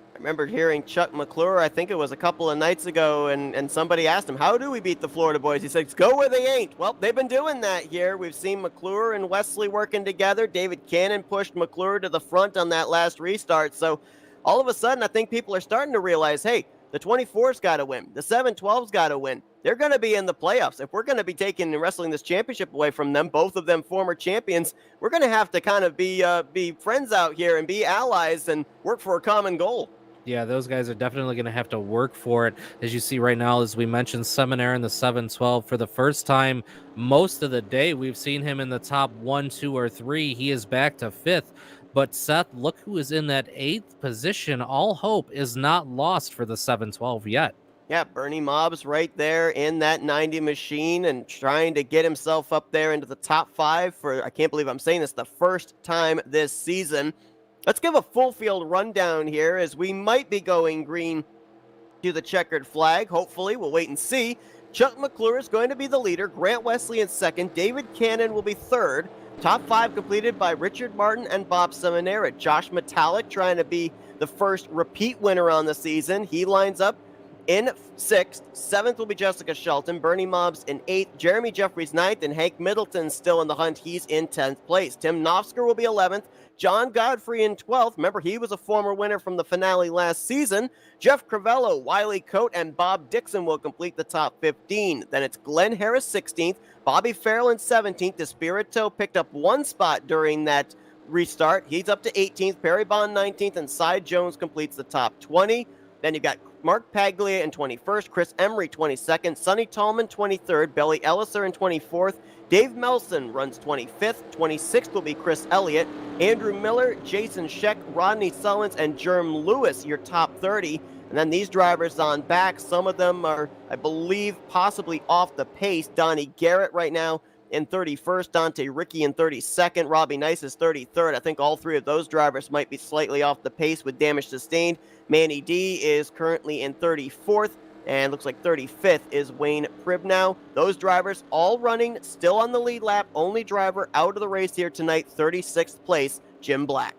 Speaker 1: I remember hearing Chuck McClure, I think it was a couple of nights ago, and somebody asked him, how do we beat the Florida boys? He said, go where they ain't. Well, they've been doing that here. We've seen McClure and Wesley working together. David Cannon pushed McClure to the front on that last restart. So all of a sudden, I think people are starting to realize, hey, the 24's got to win. The 712's got to win. They're going to be in the playoffs. If we're going to be taking and wrestling this championship away from them, both of them former champions, we're going to have to kind of be friends out here and be allies and work for a common goal.
Speaker 2: Yeah, those guys are definitely going to have to work for it. As you see right now, as we mentioned, Seminaire in the 712 for the first time most of the day. We've seen him in the top 1, 2, or 3. He is back to 5th. But Seth, look who is in that 8th position. All hope is not lost for the 712 yet.
Speaker 1: Yeah, Bernie Mobbs right there in that 90 machine and trying to get himself up there into the top 5 for, I can't believe I'm saying this, the first time this season. Let's give a full field rundown here as we might be going green to the checkered flag. Hopefully, we'll wait and see. Chuck McClure is going to be the leader. Grant Wesley in second. David Cannon will be third. Top 5 completed by Richard Martin and Bob Seminara. Josh Metallic trying to be the first repeat winner on the season. He lines up in 6th. 7th will be Jessica Shelton. Bernie Mobbs in 8th. Jeremy Jeffries 9th. And Hank Middleton still in the hunt. He's in 10th place. Tim Nofsker will be 11th. John Godfrey in 12th. Remember, he was a former winner from the finale last season. Jeff Crivello, Wiley Coate, and Bob Dixon will complete the top 15. Then it's Glenn Harris 16th. Bobby Farrell in 17th. Despirito picked up 1 spot during that restart. He's up to 18th. Perry Bond 19th. And Cy Jones completes the top 20. Then you've got Mark Paglia in 21st, Chris Emery 22nd, Sonny Tallman 23rd, Billy Ellison in 24th, Dave Melson runs 25th, 26th will be Chris Elliott, Andrew Miller, Jason Scheck, Rodney Sullins, and Jerm Lewis, your top 30. And then these drivers on back, some of them are, I believe, possibly off the pace. Donnie Garrett right now in 31st, Dante Ricky in 32nd, Robbie Nice is 33rd. I think all 3 of those drivers might be slightly off the pace with damage sustained. Manny D is currently in 34th, and looks like 35th is Wayne Pribnow. Those drivers all running, still on the lead lap. Only driver out of the race here tonight, 36th place, Jim Black.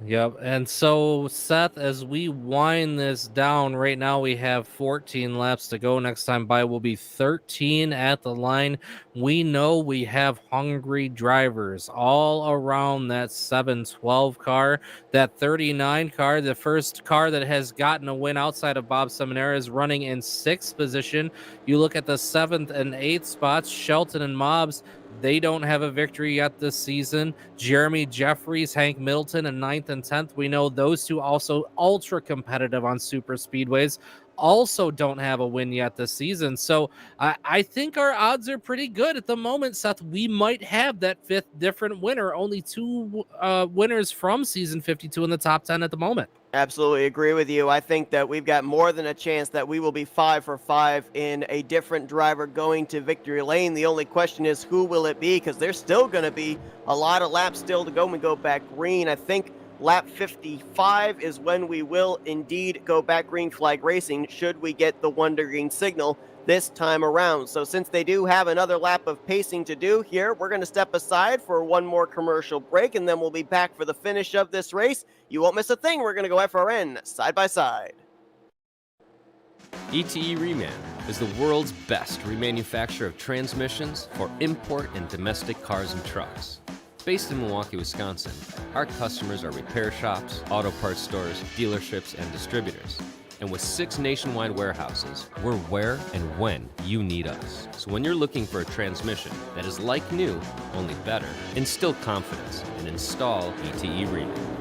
Speaker 2: Yep. And so, Seth, as we wind this down, right now we have 14 laps to go. Next time by will be 13 at the line. We know we have hungry drivers all around that 712 car, that 39 car. The first car that has gotten a win outside of Bob Seminara is running in 6th position. You look at the 7th and 8th spots, Shelton and Mobbs. They don't have a victory yet this season. Jeremy Jeffries, Hank Middleton in 9th and 10th. We know those two also ultra competitive on super speedways. Also don't have a win yet this season. So I think our odds are pretty good at the moment, Seth. We might have that 5th different winner. Only 2 winners from season 52 in the top 10 at the moment.
Speaker 1: Absolutely agree with you. I think that we've got more than a chance that we will be 5 for 5 in a different driver going to victory lane. The only question is who will it be, because there's still going to be a lot of laps still to go when we go back green. I think lap 55 is when we will indeed go back green flag racing should we get the Wonder Green signal this time around. So since they do have another lap of pacing to do here, we're going to step aside for one more commercial break, and then we'll be back for the finish of this race. You won't miss a thing. We're going to go FRN side by side.
Speaker 5: ETE Reman is the world's best remanufacturer of transmissions for import and domestic cars and trucks. Based in Milwaukee, Wisconsin, our customers are repair shops, auto parts stores, dealerships, and distributors. And with 6 nationwide warehouses, we're where and when you need us. So when you're looking for a transmission that is like new, only better, instill confidence and install ETE Reman.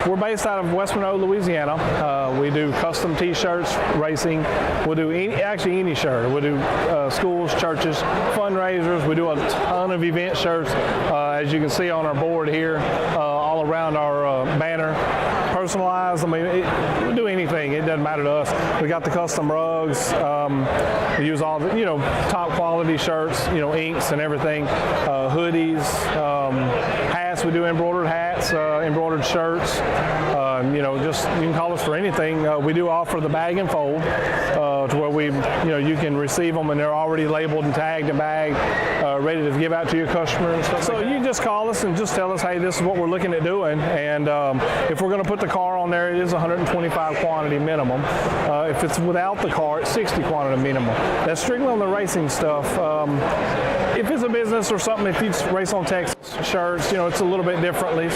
Speaker 6: We're based out of West Monroe, Louisiana. We do custom T-shirts, racing. We'll do any shirt. We'll do schools, churches, fundraisers. We do a ton of event shirts, as you can see on our board here, all around our banner. Personalized. I mean, we do anything. It doesn't matter to us. We got the custom rugs. We use all the, top quality shirts, inks and everything. Hoodies, hats. We do embroidered hats, embroidered shirts. Just you can call us for anything. We do offer the bag and fold to where you can receive them and they're already labeled and tagged and bagged, ready to give out to your customers. So you just call us and just tell us, hey, this is what we're looking at doing. And if we're going to put the car on there, it is 125 quantity minimum. If it's without the car, it's 60 quantity minimum. That's strictly on the racing stuff. If it's a business or something, if you race on Texas shirts, it's a little bit differently.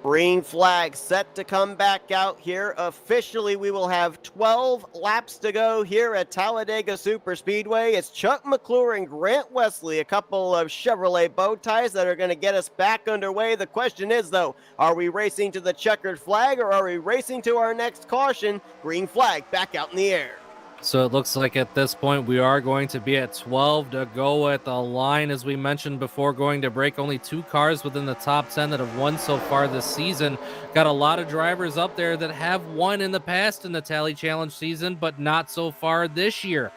Speaker 1: Green flag set to come back out here. Officially, we will have 12 laps to go here at Talladega Superspeedway. It's Chuck McClure and Grant Wesley, a couple of Chevrolet bow ties that are going to get us back underway. The question is, though, are we racing to the checkered flag or are we racing to our next caution? Green flag back out in the air.
Speaker 2: So it looks like at this point we are going to be at 12 to go at the line. As we mentioned before going to break, only 2 cars within the top 10 that have won so far this season. Got a lot of drivers up there that have won in the past in the Tally Challenge season, but not so far this year.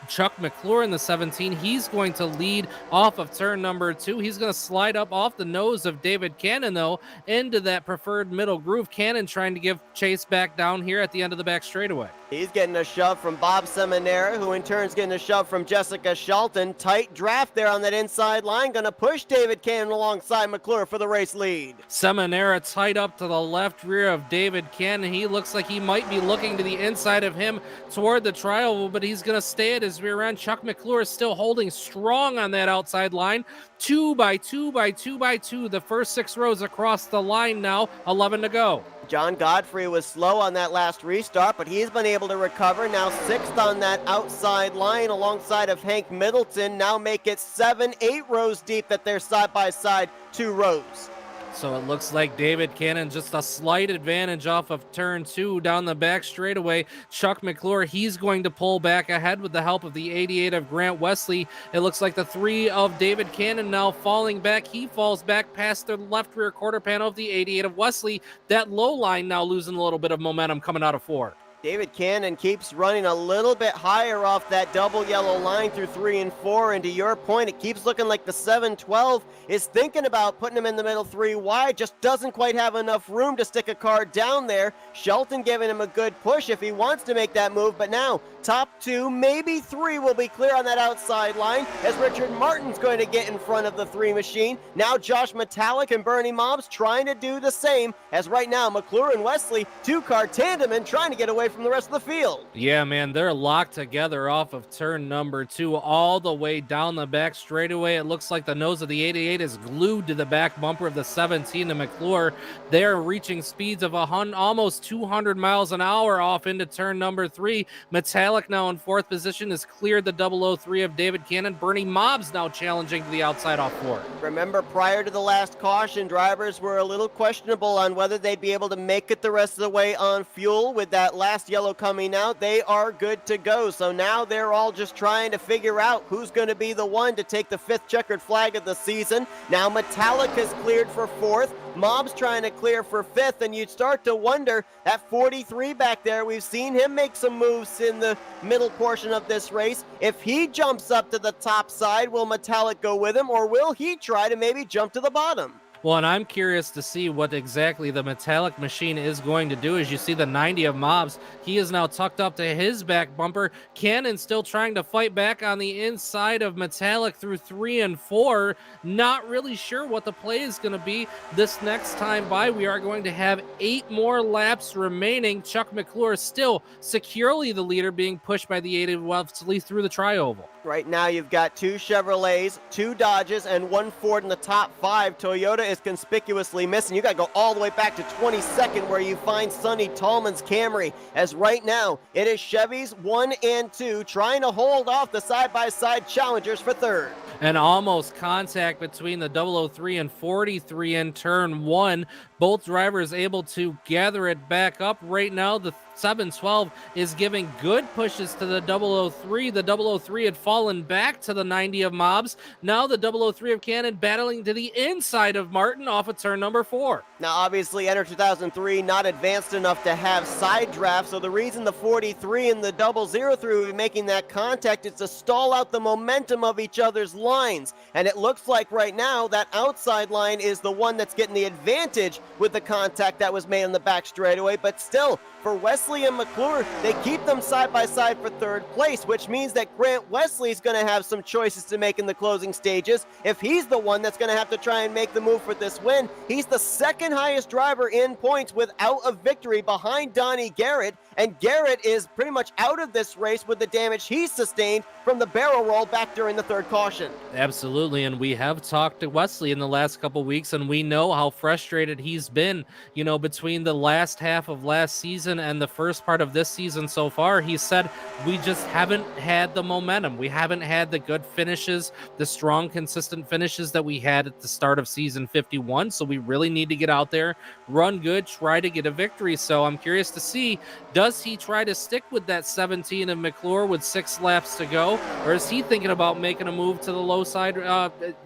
Speaker 2: Chuck McClure in the 17, he's going to lead off of turn number 2. He's going to slide up off the nose of David Cannon, though, into that preferred middle groove. Cannon trying to give chase back down here at the end of the back straightaway.
Speaker 1: He's getting a shove from Bob Seminara, who in turn is getting a shove from Jessica Shelton. Tight draft there on that inside line. Going to push David Cannon alongside McClure for the race lead.
Speaker 2: Seminara tight up to the left rear of David Cannon. He looks like he might be looking to the inside of him toward the trial, but he's going to stay at his rear end. Chuck McClure is still holding strong on that outside line. 2 by 2 by 2 by 2. The first 6 rows across the line now. 11 to go.
Speaker 1: John Godfrey was slow on that last restart, but he's been able to recover. Now 6th on that outside line alongside of Hank Middleton. Now make it 7, 8 rows deep that they're side by side, 2 rows.
Speaker 2: So it looks like David Cannon just a slight advantage off of turn 2 down the back straightaway. Chuck McClure, he's going to pull back ahead with the help of the 88 of Grant Wesley. It looks like the 3 of David Cannon now falling back. He falls back past the left rear quarter panel of the 88 of Wesley. That low line now losing a little bit of momentum coming out of 4.
Speaker 1: David Cannon keeps running a little bit higher off that double yellow line through 3 and 4, and to your point, it keeps looking like the 712 is thinking about putting him in the middle 3 wide, just doesn't quite have enough room to stick a car down there. Shelton giving him a good push if he wants to make that move, but now top 2, maybe 3 will be clear on that outside line as Richard Martin's going to get in front of the 3 machine. Now Josh Metallic and Bernie Mobbs trying to do the same, as right now McClure and Wesley 2-car tandem and trying to get away from the rest of the field.
Speaker 2: Yeah, man, they're locked together off of turn number 2 all the way down the back straightaway. It looks like the nose of the 88 is glued to the back bumper of the 17 to McClure. They're reaching speeds of almost 200 miles an hour off into turn number 3. Metallic now in 4th position has cleared the 003 of David Cannon. Bernie Mobbs now challenging to the outside off 4.
Speaker 1: Remember, prior to the last caution, drivers were a little questionable on whether they'd be able to make it the rest of the way on fuel. With that last yellow coming out, they are good to go. So now they're all just trying to figure out who's going to be the one to take the 5th checkered flag of the season. Now Metallic has cleared for 4th. Mobbs trying to clear for 5th, and you'd start to wonder, that 43 back there, we've seen him make some moves in the middle portion of this race. If he jumps up to the top side, will Metallic go with him, or will he try to maybe jump to the bottom?
Speaker 2: Well, and I'm curious to see what exactly the Metallic machine is going to do. As you see the 90 of Mobbs, he is now tucked up to his back bumper. Cannon still trying to fight back on the inside of Metallic through 3 and 4. Not really sure what the play is going to be this next time by. We are going to have 8 more laps remaining. Chuck McClure still securely the leader, being pushed by the 80 Wesley through the tri-oval.
Speaker 1: Right now you've got 2 Chevrolets, 2 Dodges, and 1 Ford in the top 5. Toyota is conspicuously missing. You got to go all the way back to 22nd where you find Sonny Tallman's Camry, as right now it is Chevys 1 and 2 trying to hold off the side-by-side challengers for 3rd.
Speaker 2: And almost contact between the 003 and 43 in turn 1. Both drivers able to gather it back up. Right now, the 712 is giving good pushes to the 003. The 003 had fallen back to the 90 of Mobbs. Now the 003 of Cannon battling to the inside of Martin off of turn number 4.
Speaker 1: Now, obviously, Enter 2003 not advanced enough to have side draft, so the reason the 43 and the 003 will be making that contact is to stall out the momentum of each other's lines. And it looks like right now that outside line is the one that's getting the advantage with the contact that was made on the back straightaway, but still, for Wesley and McClure, they keep them side by side for 3rd place, which means that Grant Wesley's going to have some choices to make in the closing stages. If he's the one that's going to have to try and make the move for this win, he's the 2nd highest driver in points without a victory behind Donnie Garrett, and Garrett is pretty much out of this race with the damage he sustained from the barrel roll back during the 3rd caution.
Speaker 2: Absolutely, and we have talked to Wesley in the last couple weeks, and we know how frustrated he's been, between the last half of last season and the first part of this season so far. He said, we just haven't had the momentum. We haven't had the good finishes, the strong, consistent finishes that we had at the start of season 51, so we really need to get out there, run good, try to get a victory. So I'm curious to see, does he try to stick with that 17 of McClure with 6 laps to go, or is he thinking about making a move to the low side?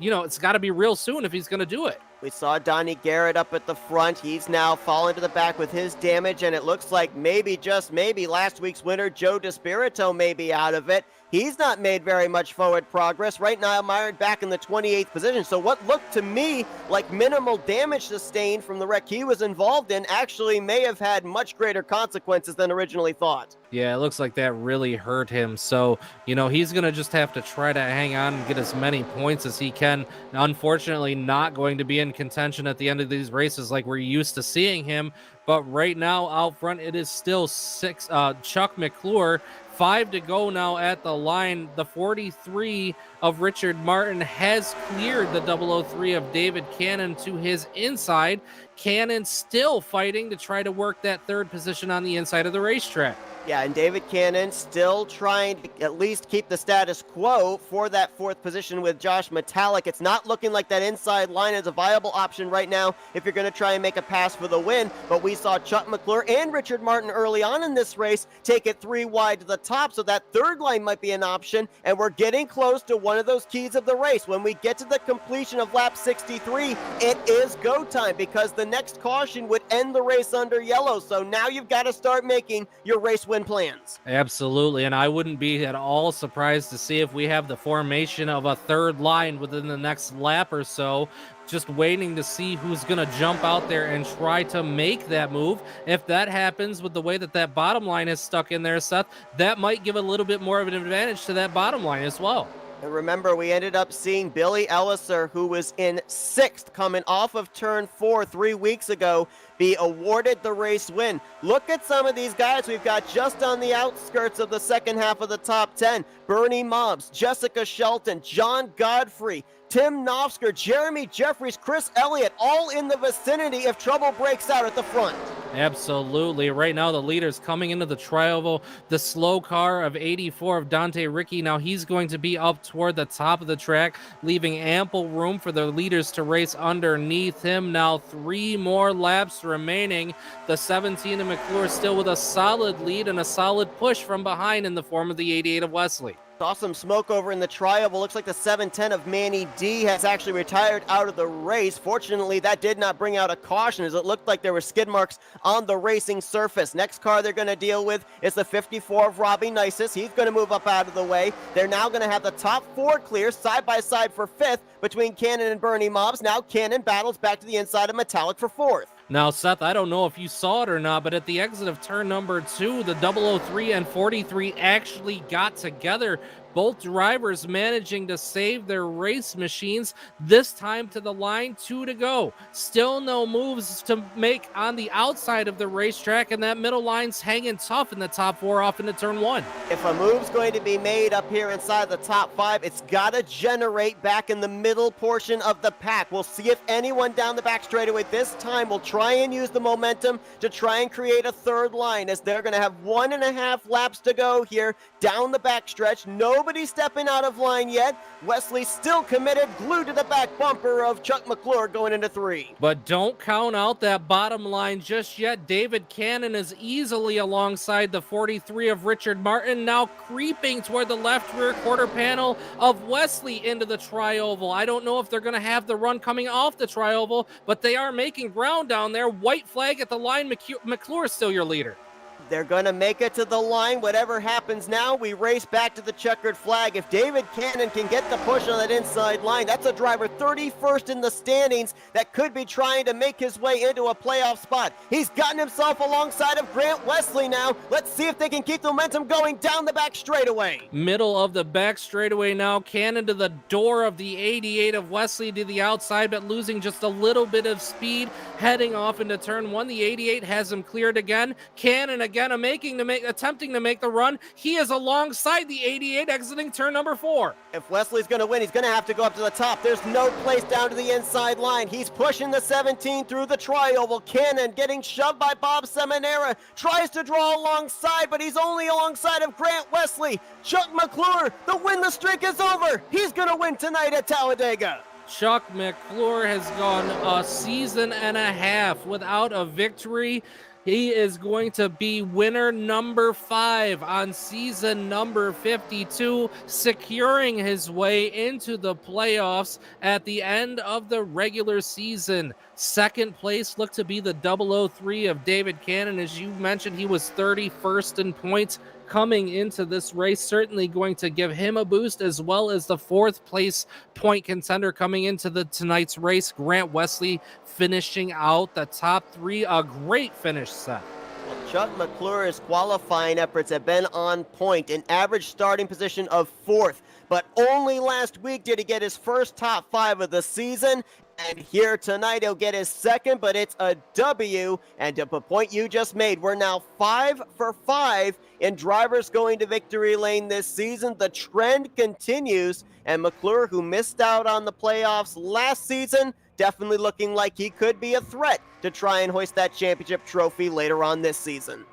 Speaker 2: It's got to be real soon if he's going to do it.
Speaker 1: We saw Donnie Garrett up at the front. He's now fallen to the back with his damage, and it looks like maybe, just maybe, last week's winner, Joe DeSpirito, may be out of it. He's not made very much forward progress. Right now, mired back in the 28th position. So what looked to me like minimal damage sustained from the wreck he was involved in actually may have had much greater consequences than originally thought.
Speaker 2: Yeah, it looks like that really hurt him. So, he's going to just have to try to hang on and get as many points as he can. Unfortunately, not going to be in contention at the end of these races like we're used to seeing him. But right now out front, it is still 6. Chuck McClure, 5 to go now at the line. The 43 of Richard Martin has cleared the 003 of David Cannon to his inside. Cannon still fighting to try to work that 3rd position on the inside of the racetrack.
Speaker 1: Yeah, and David Cannon still trying to at least keep the status quo for that fourth position with Josh Metallic. It's not looking like that inside line is a viable option right now if you're going to try and make a pass for the win. But we saw Chuck McClure and Richard Martin early on in this race take it 3 wide to the top, so that third line might be an option. And we're getting close to one of those keys of the race. When we get to the completion of lap 63, it is go time, because the next caution would end the race under yellow. So now you've got to start making your race win plans.
Speaker 2: Absolutely, and I wouldn't be at all surprised to see if we have the formation of a third line within the next lap or so, just waiting to see who's going to jump out there and try to make that move. If that happens with the way that that bottom line is stuck in there, Seth, that might give a little bit more of an advantage to that bottom line as well.
Speaker 1: And remember, we ended up seeing Billy Ellison, who was in 6th coming off of turn 4 3 weeks ago, be awarded the race win. Look at some of these guys we've got just on the outskirts of the second half of the top 10. Bernie Mobbs, Jessica Shelton, John Godfrey, Tim Knopfsker, Jeremy Jeffries, Chris Elliott, all in the vicinity if trouble breaks out at the front.
Speaker 2: Absolutely. Right now, the leader's coming into the trioval. The slow car of 84 of Dante Ricky. Now he's going to be up toward the top of the track, leaving ample room for the leaders to race underneath him. Now 3 more laps remaining. The 17 of McClure still with a solid lead and a solid push from behind in the form of the 88 of Wesley.
Speaker 1: Saw some smoke over in the trioval. Looks like the 710 of Manny D has actually retired out of the race. Fortunately, that did not bring out a caution, as it looked like there were skid marks on the racing surface. Next car they're going to deal with is the 54 of Robbie Nisus. He's going to move up out of the way. They're now going to have the top 4 clear side by side for 5th between Cannon and Bernie Mobbs. Now Cannon battles back to the inside of Metallic for 4th.
Speaker 2: Now, Seth, I don't know if you saw it or not, but at the exit of turn number 2, the 003 and 43 actually got together. Both drivers managing to save their race machines, this time to the line, 2 to go. Still no moves to make on the outside of the racetrack, and that middle line's hanging tough in the top 4 off into turn 1.
Speaker 1: If a move's going to be made up here inside the top 5, it's got to generate back in the middle portion of the pack. We'll see if anyone down the back straightaway this time will try and use the momentum to try and create a third line, as they're going to have 1.5 laps to go here down the back stretch. Nobody stepping out of line yet. Wesley still committed, glued to the back bumper of Chuck McClure going into 3.
Speaker 2: But don't count out that bottom line just yet. David Cannon is easily alongside the 43 of Richard Martin, now creeping toward the left rear quarter panel of Wesley into the trioval. I don't know if they're going to have the run coming off the trioval, but they are making ground down there. White flag at the line. McClure is still your leader.
Speaker 1: They're going to make it to the line. Whatever happens now, we race back to the checkered flag. If David Cannon can get the push on that inside line, that's a driver 31st in the standings that could be trying to make his way into a playoff spot. He's gotten himself alongside of Grant Wesley now. Let's see if they can keep the momentum going down the back straightaway.
Speaker 2: Middle of the back straightaway now. Cannon to the door of the 88 of Wesley to the outside, but losing just a little bit of speed heading off into turn 1. The 88 has him cleared again. Cannon again attempting to make the run. He is alongside the 88 exiting turn number 4.
Speaker 1: If Wesley's going to win, he's going to have to go up to the top. There's no place down to the inside line. He's pushing the 17 through the trioval. Cannon getting shoved by Bob Seminara. Tries to draw alongside, but he's only alongside of Grant Wesley. Chuck McClure, the streak is over. He's going to win tonight at Talladega.
Speaker 2: Chuck McClure has gone a season and a half without a victory. He is going to be winner number 5 on season number 52, securing his way into the playoffs at the end of the regular season. Second place looked to be the 003 of David Cannon. As you mentioned, he was 31st in points coming into this race, certainly going to give him a boost, as well as the 4th place point contender coming into tonight's race, Grant Wesley, finishing out the top 3. A great finish, Seth.
Speaker 1: Well, Chuck McClure's qualifying efforts have been on point, an average starting position of 4th, but only last week did he get his first top 5 of the season. And here tonight, he'll get his 2nd, but it's a W. And to the point you just made, we're now 5 for 5 in drivers going to victory lane this season. The trend continues, and McClure, who missed out on the playoffs last season, definitely looking like he could be a threat to try and hoist that championship trophy later on this season.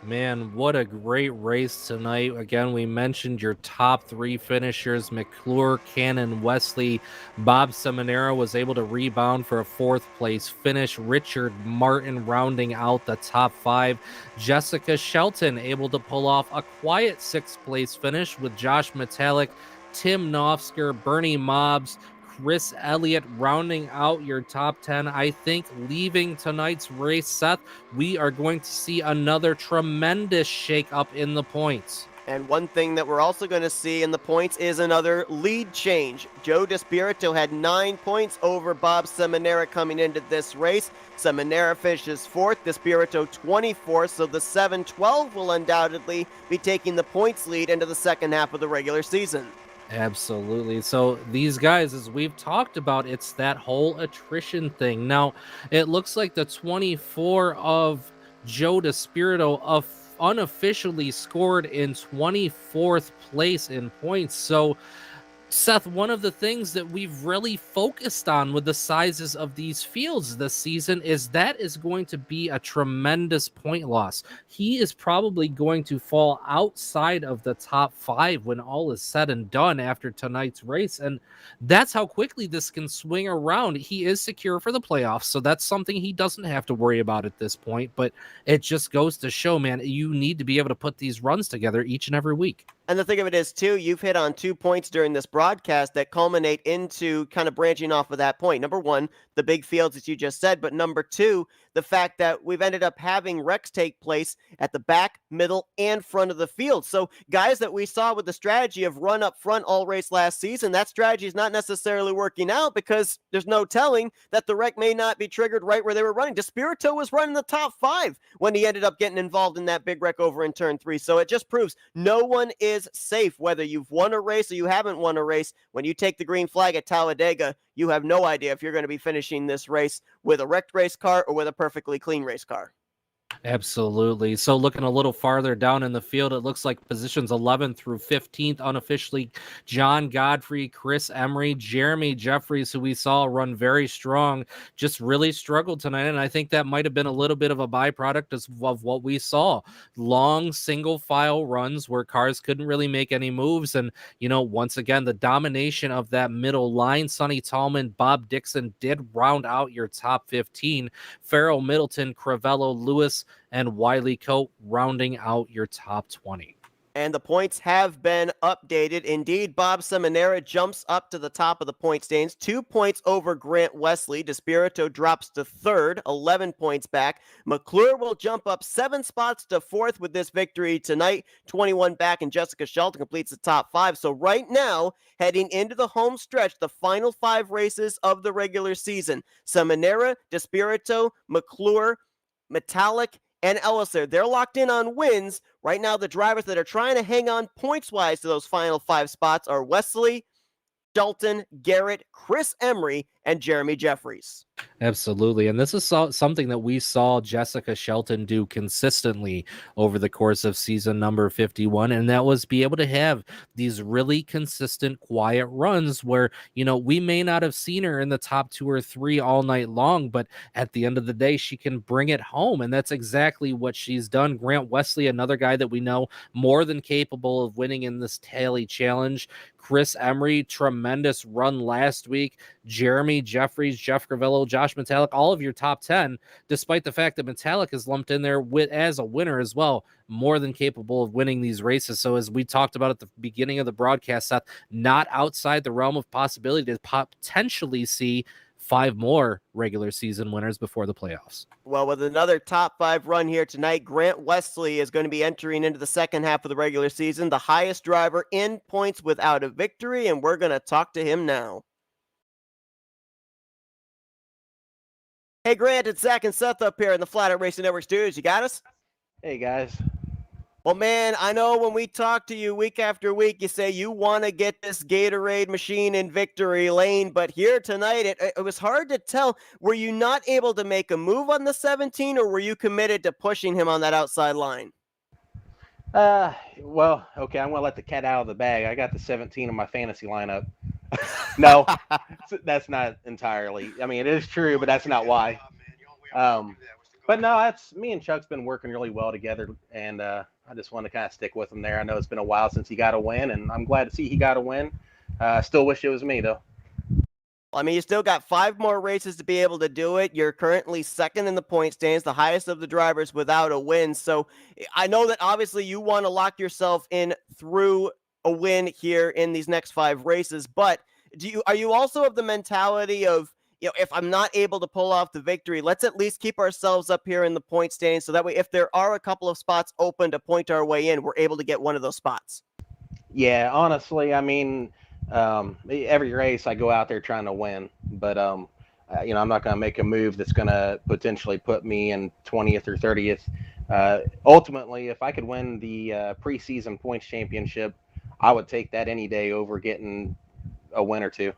Speaker 2: Man, what a great race tonight. Again, we mentioned your top three finishers, McClure, Cannon, Wesley. Bob Seminara was able to rebound for a fourth place finish. Richard Martin rounding out the top five. Jessica Shelton able to pull off a quiet sixth place finish with Josh Metallic, Tim Nofsker, Bernie Mobbs, Chris Elliott rounding out your top 10. I think leaving tonight's race, Seth, we are going to see another tremendous shake-up in the points.
Speaker 1: And one thing that we're also going to see in the points is another lead change. Joe DeSpirito had 9 points over Bob Seminara coming into this race. Seminara finishes 4th, DeSpirito 24th, so the 7-12 will undoubtedly be taking the points lead into the second half of the regular season.
Speaker 2: Absolutely. So these guys, as we've talked about, it's that whole attrition thing. Now, it looks like the 24 of Joe DeSpirito unofficially scored in 24th place in points. So, Seth, one of the things that we've really focused on with the sizes of these fields this season is that is going to be a tremendous point loss. He is probably going to fall outside of the top 5 when all is said and done after tonight's race. And that's how quickly this can swing around. He is secure for the playoffs, so that's something he doesn't have to worry about at this point. But it just goes to show, man, you need to be able to put these runs together each and every week.
Speaker 1: And the thing of it is, too, you've hit on 2 points during this broadcast that culminate into kind of branching off of that point. Number one, the big fields, as you just said. But number two, the fact that we've ended up having wrecks take place at the back, middle, and front of the field. So guys that we saw with the strategy of run up front all race last season, that strategy is not necessarily working out because there's no telling that the wreck may not be triggered right where they were running. DeSpirito was running the top 5 when he ended up getting involved in that big wreck over in turn 3. So it just proves no one is safe, whether you've won a race or you haven't won a race. When you take the green flag at Talladega, you have no idea if you're going to be finishing this race with a wrecked race car or with a perfectly clean race car.
Speaker 2: Absolutely. So looking a little farther down in the field, it looks like positions 11 through 15th unofficially, John Godfrey, Chris Emery, Jeremy Jeffries, who we saw run very strong, just really struggled tonight. And I think that might have been a little bit of a byproduct of what we saw. Long single file runs where cars couldn't really make any moves. And, you know, once again, the domination of that middle line, Sonny Tallman, Bob Dixon did round out your top 15. Farrell Middleton, Cravello, Lewis, and Wiley Coat rounding out your top 20.
Speaker 1: And the points have been updated. Indeed, Bob Seminara jumps up to the top of the point standings, 2 points over Grant Wesley. DeSpirito drops to 3rd, 11 points back. McClure will jump up 7 spots to 4th with this victory tonight, 21 back, and Jessica Shelton completes the top 5. So right now, heading into the home stretch, the final 5 races of the regular season, Seminara, DeSpirito, McClure, Metallic, and Ellison, they're locked in on wins. Right now, the drivers that are trying to hang on points-wise to those final 5 spots are Wesley, Shelton, Garrett, Chris Emery, and Jeremy Jeffries.
Speaker 2: Absolutely. And this is something that we saw Jessica Shelton do consistently over the course of season number 51. And that was be able to have these really consistent, quiet runs where, you know, we may not have seen her in the top 2 or 3 all night long, but at the end of the day, she can bring it home. And that's exactly what she's done. Grant Wesley, another guy that we know more than capable of winning in this Tally Challenge. Chris Emery, tremendous run last week. Jeremy Jeffries, Jeff Gravello, Josh Metallic, all of your top 10, despite the fact that Metallic is lumped in there as a winner as well, more than capable of winning these races. So as we talked about at the beginning of the broadcast, Seth, not outside the realm of possibility to potentially see 5 more regular season winners before the playoffs.
Speaker 1: Well, with another top 5 run here tonight, Grant Wesley is going to be entering into the second half of the regular season, the highest driver in points without a victory, and we're going to talk to him now. Hey, Grant, it's Zach and Seth up here in the Flatout Racing Network studios. You got us?
Speaker 7: Hey, guys.
Speaker 1: Well, man, I know when we talk to you week after week, you say you want to get this Gatorade machine in victory lane, but here tonight, it was hard to tell. Were you not able to make a move on the 17, or were you committed to pushing him on that outside line?
Speaker 7: Well, okay, I'm going to let the cat out of the bag. I got the 17 in my fantasy lineup. No, that's not entirely. I mean, it is true, but that's not why. But no, that's me and Chuck's been working really well together, and I just want to kind of stick with him there. I know it's been a while since he got a win, and I'm glad to see he got a win. Still wish it was me though.
Speaker 1: I mean, you still got 5 more races to be able to do it. You're currently second in the point stands, the highest of the drivers without a win. So I know that obviously you want to lock yourself in through a win here in these next 5 races, but are you also of the mentality of, if I'm not able to pull off the victory, let's at least keep ourselves up here in the point standings so that way if there are a couple of spots open to point our way in, we're able to get one of those spots?
Speaker 7: Yeah, honestly, I mean, every race I go out there trying to win, but I'm not going to make a move that's going to potentially put me in 20th or 30th. Ultimately, if I could win the preseason points championship, I would take that any day over getting a win or two.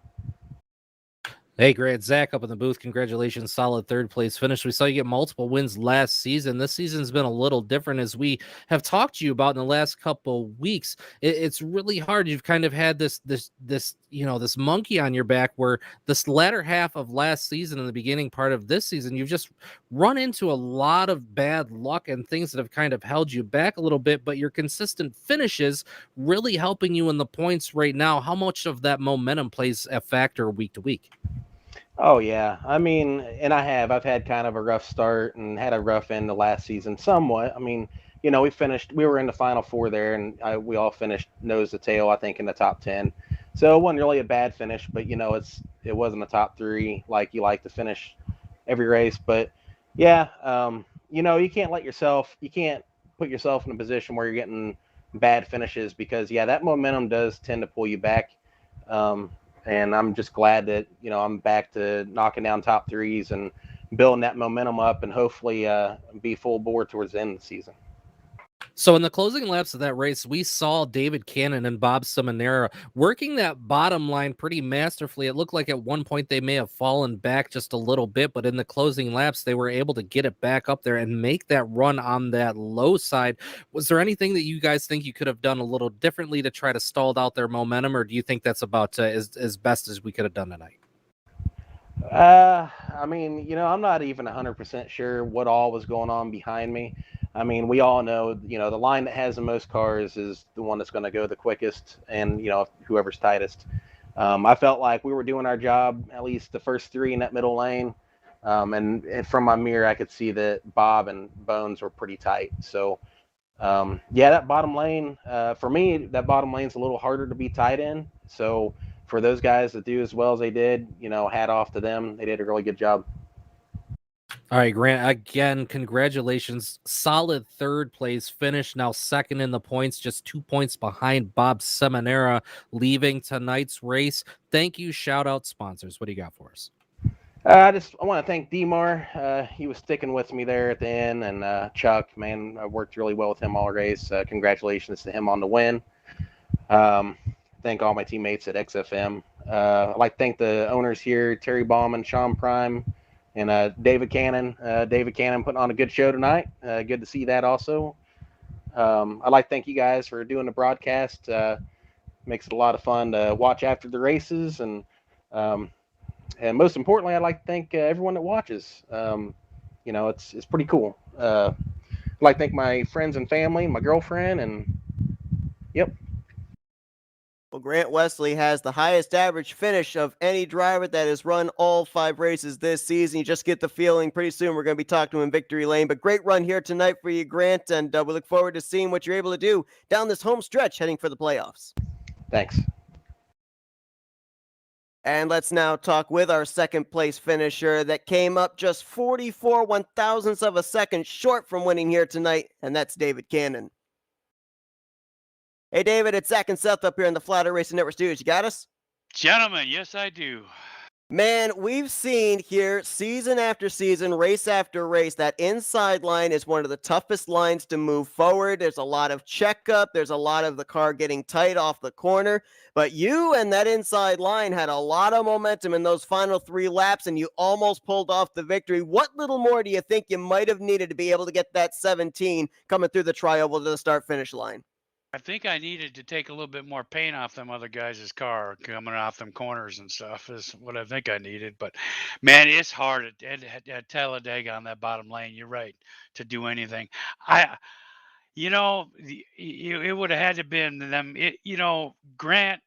Speaker 2: Hey, Grant, Zach up in the booth. Congratulations. Solid third place finish. We saw you get multiple wins last season. This season's been a little different as we have talked to you about in the last couple weeks. It's really hard. You've kind of had this monkey on your back where this latter half of last season and the beginning part of this season, you've just run into a lot of bad luck and things that have kind of held you back a little bit, but your consistent finishes really helping you in the points right now. How much of that momentum plays a factor week to week?
Speaker 7: Oh yeah, I mean, and I've had kind of a rough start and had a rough end the last season somewhat. I mean, we were in the final 4 there, and we all finished nose to tail, I think, in the top 10. So it wasn't really a bad finish, but it wasn't a top 3 like you like to finish every race. But yeah, you can't put yourself in a position where you're getting bad finishes because that momentum does tend to pull you back. And I'm just glad that, I'm back to knocking down top 3s and building that momentum up and hopefully be full bore towards the end of the season.
Speaker 2: So in the closing laps of that race, we saw David Cannon and Bob Seminara working that bottom line pretty masterfully. It looked like at one point they may have fallen back just a little bit, but in the closing laps, they were able to get it back up there and make that run on that low side. Was there anything that you guys think you could have done a little differently to try to stall out their momentum, or do you think that's about as best as we could have done tonight?
Speaker 7: I mean, I'm not even 100% sure what all was going on behind me. I mean, we all know, the line that has the most cars is the one that's going to go the quickest and, whoever's tightest. I felt like we were doing our job, at least the first 3 in that middle lane. And from my mirror, I could see that Bob and Bones were pretty tight. So, that bottom lane, for me, that bottom lane's a little harder to be tight in. So for those guys that do as well as they did, hat off to them. They did a really good job.
Speaker 2: All right, Grant, again, congratulations. Solid third place finish. Now second in the points, just 2 points behind Bob Seminara leaving tonight's race. Thank you. Shout out sponsors. What do you got for us?
Speaker 7: I want to thank Demar. He was sticking with me there at the end. And Chuck, man, I worked really well with him all race. Congratulations to him on the win. Thank all my teammates at XFM. I'd like to thank the owners here, Terry Baum and Sean Prime. And David Cannon putting on a good show tonight. Good to see that also. I'd like to thank you guys for doing the broadcast. Makes it a lot of fun to watch after the races. And most importantly, I'd like to thank everyone that watches. It's pretty cool. I'd like to thank my friends and family, my girlfriend, and yep.
Speaker 1: Well, Grant Wesley has the highest average finish of any driver that has run all 5 races this season. You just get the feeling pretty soon we're going to be talking to him in victory lane. But great run here tonight for you, Grant, and we look forward to seeing what you're able to do down this home stretch heading for the playoffs.
Speaker 7: Thanks.
Speaker 1: And let's now talk with our second place finisher that came up just 44 one-thousandths of a second short from winning here tonight, and that's David Cannon. Hey, David, it's Zach and Seth up here in the Flatout Racing Network studios. You got us?
Speaker 8: Gentlemen, yes, I do.
Speaker 1: Man, we've seen here season after season, race after race, that inside line is one of the toughest lines to move forward. There's a lot of checkup. There's a lot of the car getting tight off the corner. But you and that inside line had a lot of momentum in those final 3 laps, and you almost pulled off the victory. What little more do you think you might have needed to be able to get that 17 coming through the tri-oval to the start-finish line?
Speaker 8: I think I needed to take a little bit more paint off them other guys' car coming off them corners and stuff is what I think I needed. But man, it's hard at Talladega on that bottom lane. You're right, to do anything. I it would have had to been them. Grant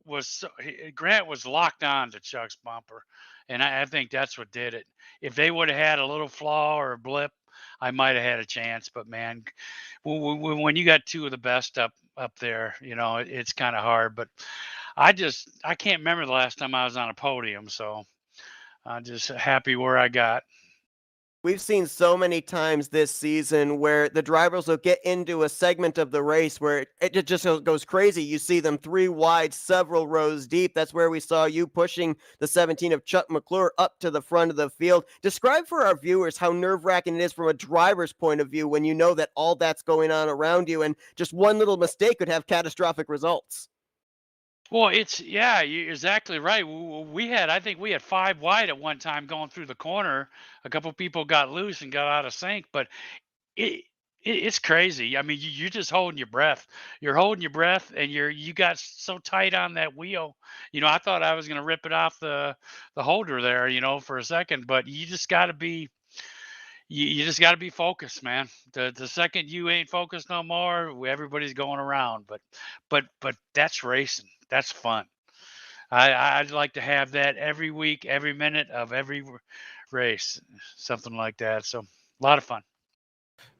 Speaker 8: was locked on to Chuck's bumper, and I think that's what did it. If they would have had a little flaw or a blip, I might have had a chance. But man, when you got two of the best up there, it's kind of hard. But I can't remember the last time I was on a podium, so I'm just happy where I got.
Speaker 1: We've seen so many times this season where the drivers will get into a segment of the race where it just goes crazy. You see them three wide, several rows deep. That's where we saw you pushing the 17 of Chuck McClure up to the front of the field. Describe for our viewers how nerve-wracking it is from a driver's point of view when you know that all that's going on around you and just one little mistake could have catastrophic results.
Speaker 8: Well, you're exactly right. I think we had 5 wide at one time going through the corner. A couple people got loose and got out of sync, but it's crazy. I mean, you're just holding your breath. You're holding your breath, and you got so tight on that wheel. I thought I was going to rip it off the holder there, for a second, but you just got to be. You just got to be focused, man. The second you ain't focused no more, everybody's going around. But that's racing. That's fun. I'd like to have that every week, every minute of every race, something like that. So a lot of fun.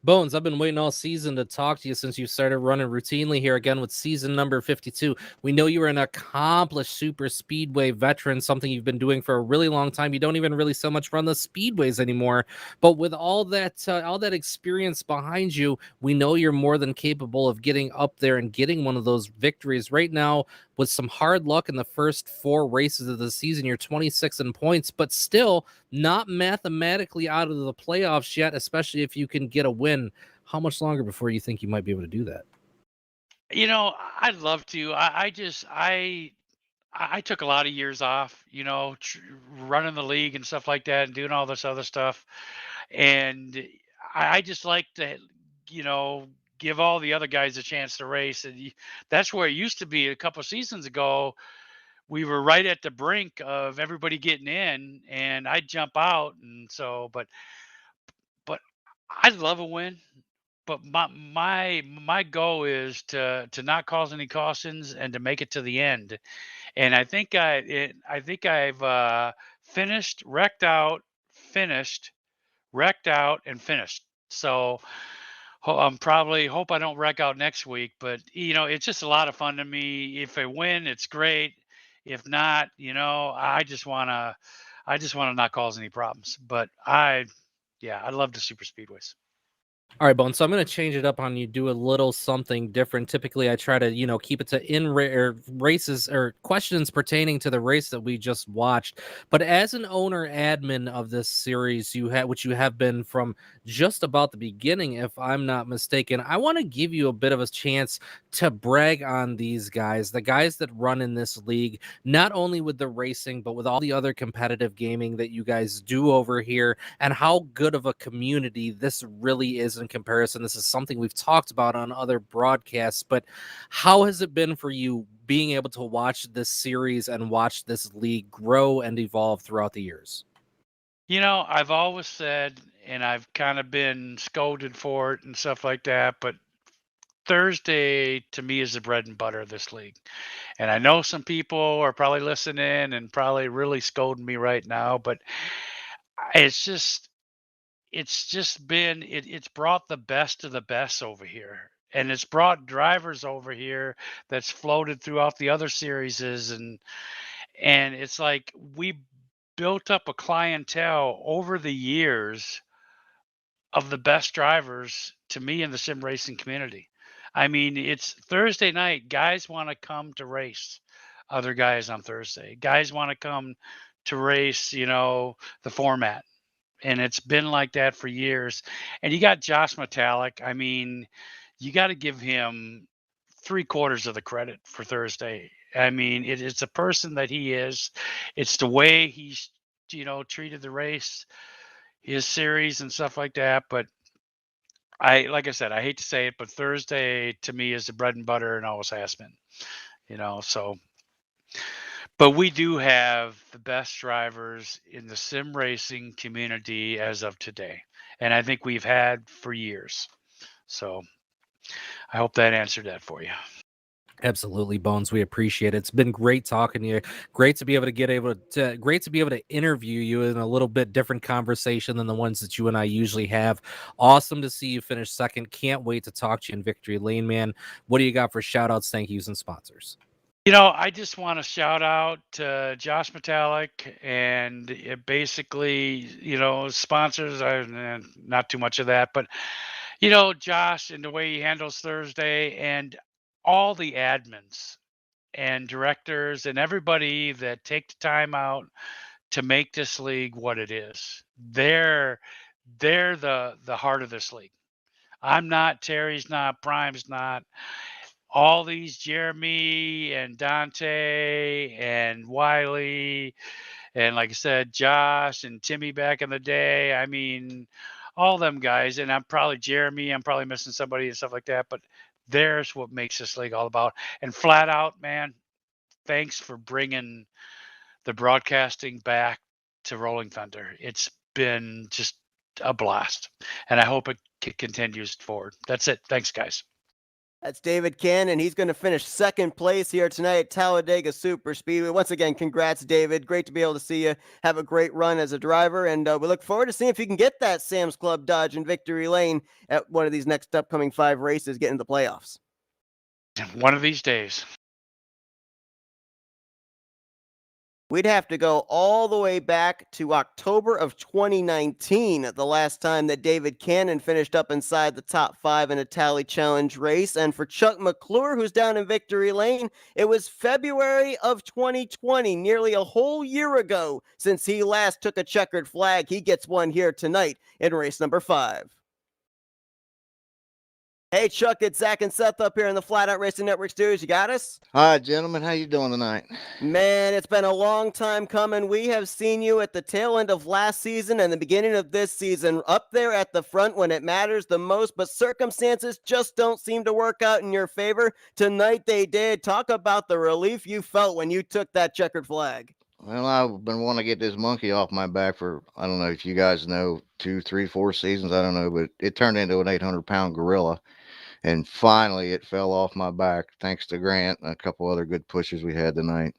Speaker 2: Bones, I've been waiting all season to talk to you since you started running routinely here again with season number 52. We know you're an accomplished super speedway veteran, something you've been doing for a really long time. You don't even really so much run the speedways anymore, but with all that experience behind you, we know you're more than capable of getting up there and getting one of those victories. Right now, with some hard luck in the first 4 races of the season, you're 26 in points, but still not mathematically out of the playoffs yet, especially if you can get a win. How much longer before you think you might be able to do that?
Speaker 8: I'd love to. I took a lot of years off, running the league and stuff like that and doing all this other stuff. And I just like to, give all the other guys a chance to race. And that's where it used to be a couple of seasons ago. We were right at the brink of everybody getting in, and I'd jump out. And so, but I'd love a win. But my goal is to not cause any cautions and to make it to the end. And I think I've finished, wrecked out, and finished. So I'm probably hope I don't wreck out next week. But it's just a lot of fun to me. If I win, it's great. If not, I just wanna not cause any problems. But I love the super speedways.
Speaker 2: All right, Bones. So I'm going to change it up on you, do a little something different. Typically, I try to, keep it to races or questions pertaining to the race that we just watched. But as an owner admin of this series, which you have been from just about the beginning, if I'm not mistaken, I want to give you a bit of a chance to brag on these guys, the guys that run in this league, not only with the racing, but with all the other competitive gaming that you guys do over here, and how good of a community this really is in comparison. This is something we've talked about on other broadcasts, but how has it been for you being able to watch this series and watch this league grow and evolve throughout the years?
Speaker 8: I've always said, and I've kind of been scolded for it and stuff like that, but Thursday to me is the bread and butter of this league. And I know some people are probably listening and probably really scolding me right now, but it's just it's brought the best of the best over here. And it's brought drivers over here that's floated throughout the other series, and it's like we built up a clientele over the years of the best drivers to me in the sim racing community. I mean, it's Thursday night. Guys want to come to race other guys on Thursday. Guys want to come to race, the format. And it's been like that for years. And you got Josh Metallic. I mean, you got to give him 3/4 of the credit for Thursday. I mean, it's a person that he is. It's the way he's, treated the race, his series and stuff like that. But like I said, I hate to say it, but Thursday to me is the bread and butter and always has been. So but we do have the best drivers in the sim racing community as of today. And I think we've had for years. So I hope that answered that for you.
Speaker 2: Absolutely, Bones. We appreciate it. It's been great talking to you. Great to be able to interview you in a little bit different conversation than the ones that you and I usually have. Awesome to see you finish second. Can't wait to talk to you in Victory Lane, man. What do you got for shout outs, thank yous, and sponsors?
Speaker 8: I just want to shout out to Josh Metallic and basically, sponsors. Not too much of that, but Josh and the way he handles Thursday and all the admins and directors and everybody that take the time out to make this league what it is. They're the heart of this league. I'm not, Terry's not, Prime's not. All these Jeremy and Dante and Wiley and, like I said, Josh and Timmy back in the day. I mean, all them guys, and I'm probably Jeremy. I'm probably missing somebody and stuff like that. But there's what makes this league all about. And flat out, man, thanks for bringing the broadcasting back to Rolling Thunder. It's been just a blast, and I hope it continues forward. That's it. Thanks, guys.
Speaker 1: That's David Cannon. He's going to finish second place here tonight at Talladega Super Speedway. Once again, congrats, David. Great to be able to see you have a great run as a driver, and we look forward to seeing if you can get that Sam's Club Dodge in Victory Lane at one of these next upcoming 5 races, get into the playoffs.
Speaker 8: One of these days.
Speaker 1: We'd have to go all the way back to October of 2019, the last time that David Cannon finished up inside the top 5 in a Tally Challenge race. And for Chuck McClure, who's down in Victory Lane, it was February of 2020, nearly a whole year ago since he last took a checkered flag. He gets one here tonight in race number 5. Hey, Chuck, it's Zach and Seth up here in the Flatout Racing Network studios. You got us?
Speaker 9: Hi, gentlemen. How you doing tonight?
Speaker 1: Man, it's been a long time coming. We have seen you at the tail end of last season and the beginning of this season, up there at the front when it matters the most, but circumstances just don't seem to work out in your favor. Tonight they did. Talk about the relief you felt when you took that checkered flag.
Speaker 9: Well, I've been wanting to get this monkey off my back for, I don't know if you guys know, 2, 3, 4 seasons. I don't know, but it turned into an 800-pound gorilla. And finally, it fell off my back, thanks to Grant and a couple other good pushes we had tonight.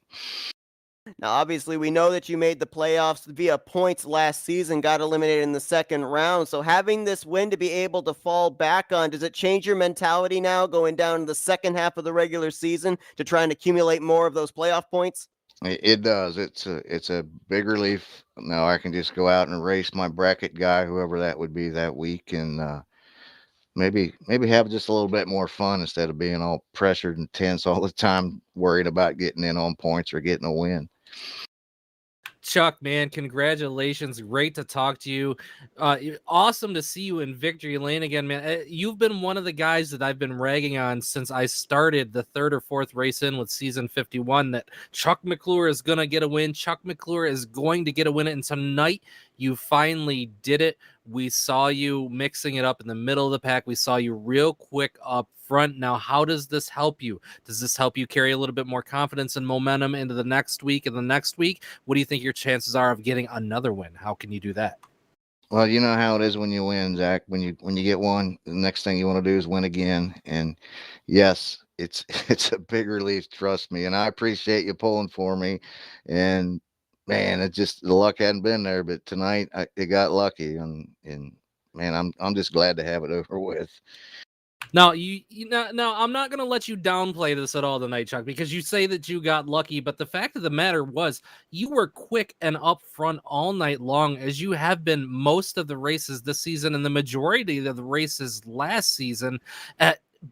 Speaker 1: Now, obviously, we know that you made the playoffs via points last season, got eliminated in the second round. So having this win to be able to fall back on, does it change your mentality now going down to the second half of the regular season to try and accumulate more of those playoff points?
Speaker 9: It does. It's a big relief. Now I can just go out and race my bracket guy, whoever that would be that week, and maybe have just a little bit more fun instead of being all pressured and tense all the time, worried about getting in on points or getting a win.
Speaker 2: Chuck, man, congratulations. Great to talk to you. Awesome to see you in Victory Lane again, man. You've been one of the guys that I've been ragging on since I started the 3rd or 4th race in with season 51, that Chuck McClure is going to get a win. Chuck McClure is going to get a win. And tonight you finally did it. We saw you mixing it up in the middle of the pack. We saw you real quick up front. Now, how does this help you? Does this help you carry a little bit more confidence and momentum into the next week and the next week? What do you think your chances are of getting another win? How can you do that?
Speaker 9: Well, you know how it is when you win, Zach. When you get one, the next thing you want to do is win again. And yes, it's a big relief, trust me. And I appreciate you pulling for me. And man, it just, the luck hadn't been there, but tonight it got lucky, and man, I'm just glad to have it over with.
Speaker 2: Now, now I'm not going to let you downplay this at all tonight, Chuck, because you say that you got lucky, but the fact of the matter was you were quick and up front all night long, as you have been most of the races this season and the majority of the races last season.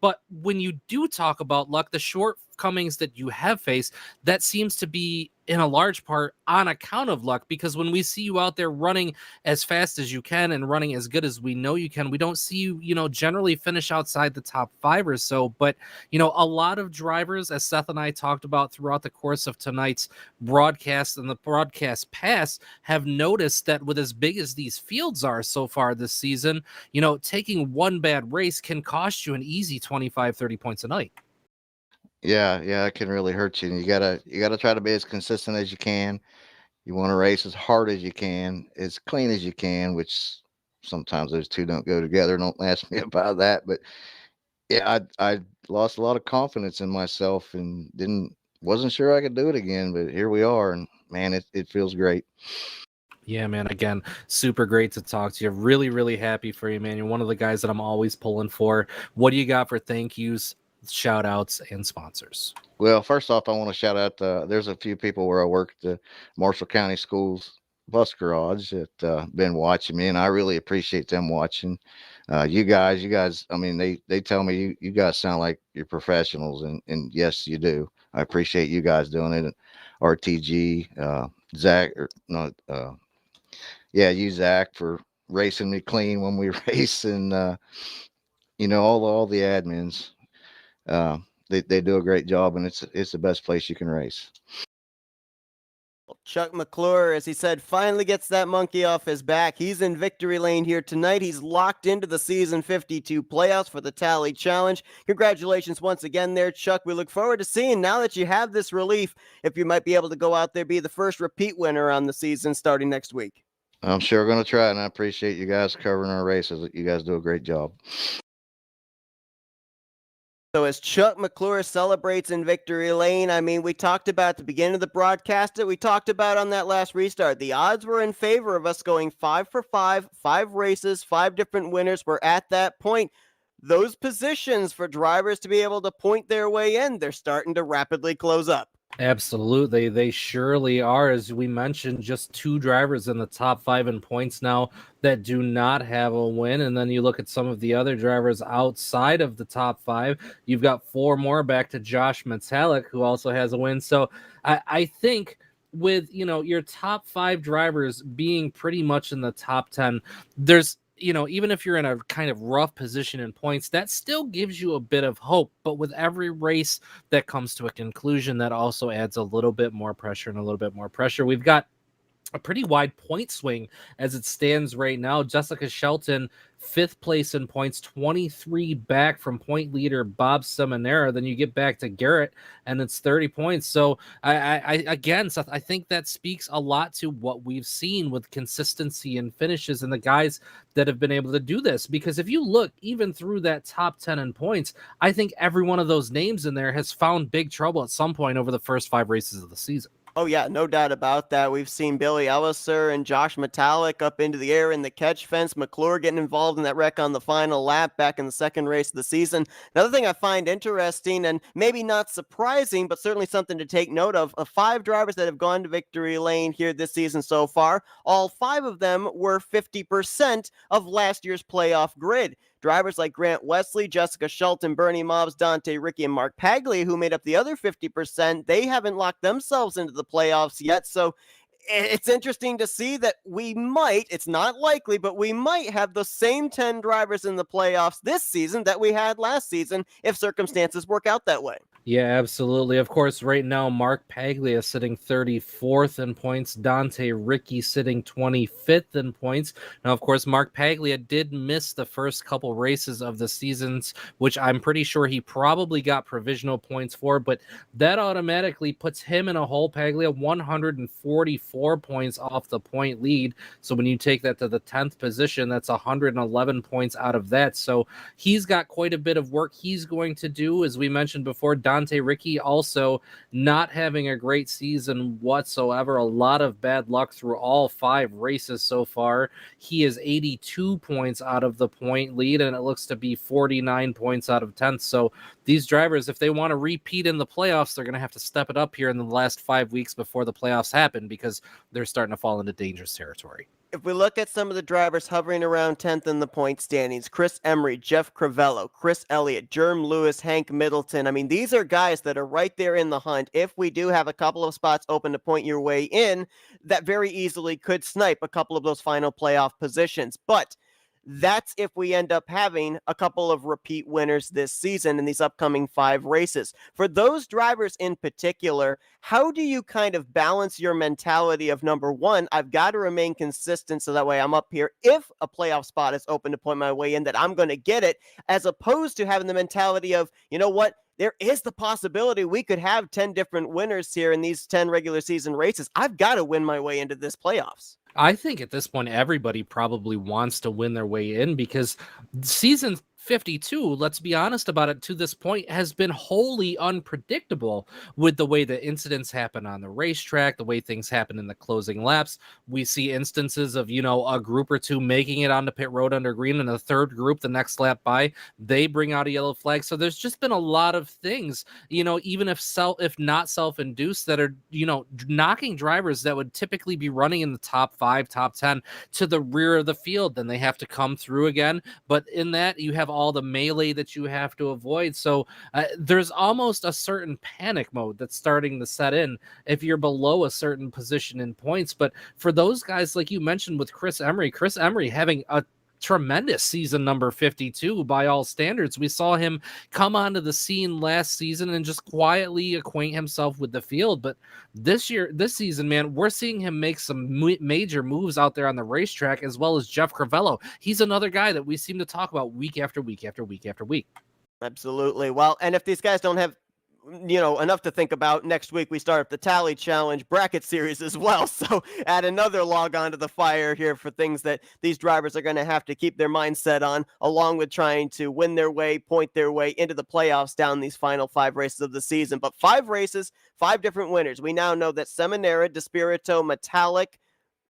Speaker 2: But when you do talk about luck, the short shortcomings that you have faced, that seems to be in a large part on account of luck, because when we see you out there running as fast as you can and running as good as we know you can, we don't see you, generally finish outside the top 5 or so. But, a lot of drivers, as Seth and I talked about throughout the course of tonight's broadcast and the broadcast pass, have noticed that with as big as these fields are so far this season, taking one bad race can cost you an easy 25, 30 points a night.
Speaker 9: Yeah, it can really hurt you. And you gotta try to be as consistent as you can. You want to race as hard as you can, as clean as you can, which sometimes those two don't go together. Don't ask me about that. But yeah, I lost a lot of confidence in myself and wasn't sure I could do it again. But here we are, and man, it feels great.
Speaker 2: Yeah, man. Again, super great to talk to you. Really, really happy for you, man. You're one of the guys that I'm always pulling for. What do you got for thank yous, shout outs, and sponsors?
Speaker 9: Well, first off, I want to shout out, there's a few people where I work at the Marshall County Schools bus garage that been watching me, and I really appreciate them watching. You guys, I mean, they tell me you guys sound like you're professionals, and yes, you do. I appreciate you guys doing it. RTG, Zach, or no, you, Zach, for racing me clean when we race, and all the admins. They do a great job, and it's the best place you can race.
Speaker 1: Chuck McClure, as he said, finally gets that monkey off his back. He's in victory lane here tonight. He's locked into the season 52 playoffs for the Tally Challenge. Congratulations once again there, Chuck. We look forward to seeing, now that you have this relief, if you might be able to go out there, be the first repeat winner on the season starting next week.
Speaker 9: I'm sure going to try, and I appreciate you guys covering our races. You guys do a great job.
Speaker 1: So as Chuck McClure celebrates in victory lane, I mean, we talked about at the beginning of the broadcast that we talked about on that last restart. The odds were in favor of us going 5 for 5, 5 races, 5 different winners. We're at that point. Those positions for drivers to be able to point their way in, they're starting to rapidly close up.
Speaker 2: Absolutely. They surely are. As we mentioned, just 2 drivers in the top 5 in points now that do not have a win. And then you look at some of the other drivers outside of the top 5. You've got 4 more back to Josh Metallic, who also has a win. So I think with, your top 5 drivers being pretty much in the top 10, there's, even if you're in a kind of rough position in points, that still gives you a bit of hope. But with every race that comes to a conclusion, that also adds a little bit more pressure and a little bit more pressure. We've got a pretty wide point swing as it stands right now. Jessica Shelton, 5th place in points, 23 back from point leader Bob Seminara. Then you get back to Garrett, and it's 30 points. So again, Seth, I think that speaks a lot to what we've seen with consistency and finishes and the guys that have been able to do this. Because if you look even through that top 10 in points, I think every one of those names in there has found big trouble at some point over the first 5 races of the season.
Speaker 1: Oh, yeah, no doubt about that. We've seen Billy Ellison and Josh Metallic up into the air in the catch fence. McClure getting involved in that wreck on the final lap back in the second race of the season. Another thing I find interesting, and maybe not surprising, but certainly something to take note of 5 drivers that have gone to victory lane here this season so far, all 5 of them were 50% of last year's playoff grid. Drivers like Grant Wesley, Jessica Shelton, Bernie Mobbs, Dante Ricky, and Mark Paglia, who made up the other 50%, they haven't locked themselves into the playoffs yet. So it's interesting to see that we might, it's not likely, but we might have the same 10 drivers in the playoffs this season that we had last season if circumstances work out that way.
Speaker 2: Yeah, absolutely. Of course, right now, Mark Paglia sitting 34th in points. Dante Ricky sitting 25th in points. Now, of course, Mark Paglia did miss the first couple races of the seasons, which I'm pretty sure he probably got provisional points for, but that automatically puts him in a hole. Paglia 144 points off the point lead. So when you take that to the 10th position, that's 111 points out of that. So he's got quite a bit of work he's going to do. As we mentioned before, Dante Ricky also not having a great season whatsoever. A lot of bad luck through all 5 races so far. He is 82 points out of the point lead, and it looks to be 49 points out of 10th. So these drivers, if they want to repeat in the playoffs, they're going to have to step it up here in the last 5 weeks before the playoffs happen, because they're starting to fall into dangerous territory.
Speaker 1: if we look at some of the drivers hovering around 10th in the point standings, Chris Emery, Jeff Crivello, Chris Elliott, Jerm Lewis, Hank Middleton. I mean, these are guys that are right there in the hunt. If we do have a couple of spots open to point your way in, that very easily could snipe a couple of those final playoff positions. But that's if we end up having a couple of repeat winners this season in these upcoming 5 races. For those drivers in particular, how do you kind of balance your mentality of, number one, I've got to remain consistent so that way I'm up here if a playoff spot is open to point my way in, that I'm going to get it, as opposed to having the mentality of, you know what, there is the possibility we could have 10 different winners here in these 10 regular season races. I've got to win my way into this playoffs.
Speaker 2: I think at this point, everybody probably wants to win their way in, because season 52, let's be honest about it, to this point has been wholly unpredictable with the way that incidents happen on the racetrack, the way things happen in the closing laps. We see instances of, a group or two making it onto pit road under green, and a third group the next lap by, they bring out a yellow flag. So there's just been a lot of things, even if not self-induced, that are, knocking drivers that would typically be running in the top 5, top 10 to the rear of the field. Then they have to come through again. But in that, you have all the melee that you have to avoid. So there's almost a certain panic mode that's starting to set in if you're below a certain position in points. But for those guys, like you mentioned with Chris Emery having a tremendous season number 52 by all standards. We saw him come onto the scene last season and just quietly acquaint himself with the field. But this season, man, we're seeing him make some major moves out there on the racetrack, as well as Jeff Crivello. He's another guy that we seem to talk about week after week after week after week.
Speaker 1: Absolutely. Well, and if these guys don't have enough to think about, next week we start up the Tally Challenge bracket series as well. So add another log onto the fire here for things that these drivers are going to have to keep their mindset on, along with trying to win their way, point their way into the playoffs down these final 5 races of the season. But 5 races, 5 different winners. We now know that Seminara, Despirito, Metallic,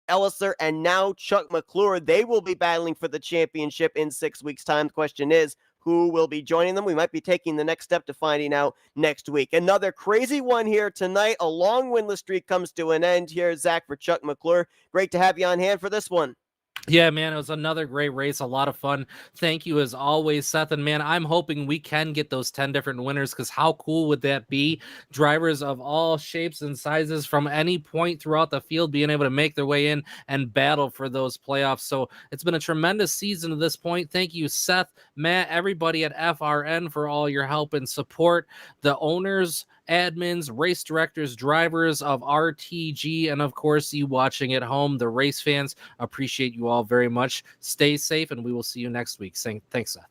Speaker 1: Ellison, and now Chuck McClure, they will be battling for the championship in 6 weeks' time. The question is, who will be joining them? We might be taking the next step to finding out next week. Another crazy one here tonight. A long winless streak comes to an end here, Zach, for Chuck McClure. Great to have you on hand for this one.
Speaker 2: Yeah, man, it was another great race, a lot of fun. Thank you as always, Seth. And man, I'm hoping we can get those 10 different winners, because how cool would that be? Drivers of all shapes and sizes from any point throughout the field being able to make their way in and battle for those playoffs. So it's been a tremendous season to this point. Thank you, Seth, Matt, everybody at FRN for all your help and support. The owners, admins, race directors, drivers of RTG, and of course you watching at home, the race fans. Appreciate you all very much. Stay safe, and we will see you next week. Thanks, Seth.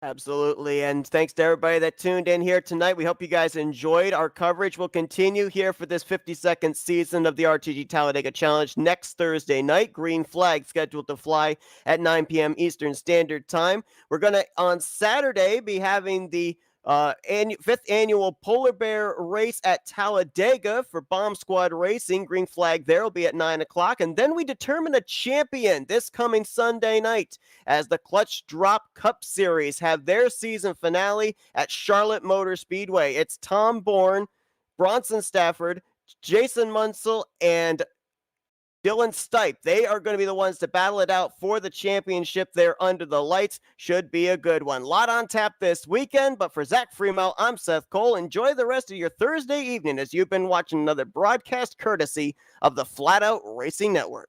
Speaker 1: Absolutely, and thanks to everybody that tuned in here tonight. We hope you guys enjoyed our coverage. We'll continue here for this 52nd season of the RTG Talladega Challenge next Thursday night. Green flag scheduled to fly at 9 p.m. Eastern Standard Time. We're going to, on Saturday, be having the 5th annual Polar Bear race at Talladega for Bomb Squad Racing. Green flag there will be at 9 o'clock. And then we determine a champion this coming Sunday night as the Clutch Drop Cup Series have their season finale at Charlotte Motor Speedway. It's Tom Bourne, Bronson Stafford, Jason Munsell, and Dylan Stipe. They are going to be the ones to battle it out for the championship there under the lights. Should be a good one. Lot on tap this weekend, but for Zach Fremel, I'm Seth Cole. Enjoy the rest of your Thursday evening as you've been watching another broadcast courtesy of the Flatout Racing Network.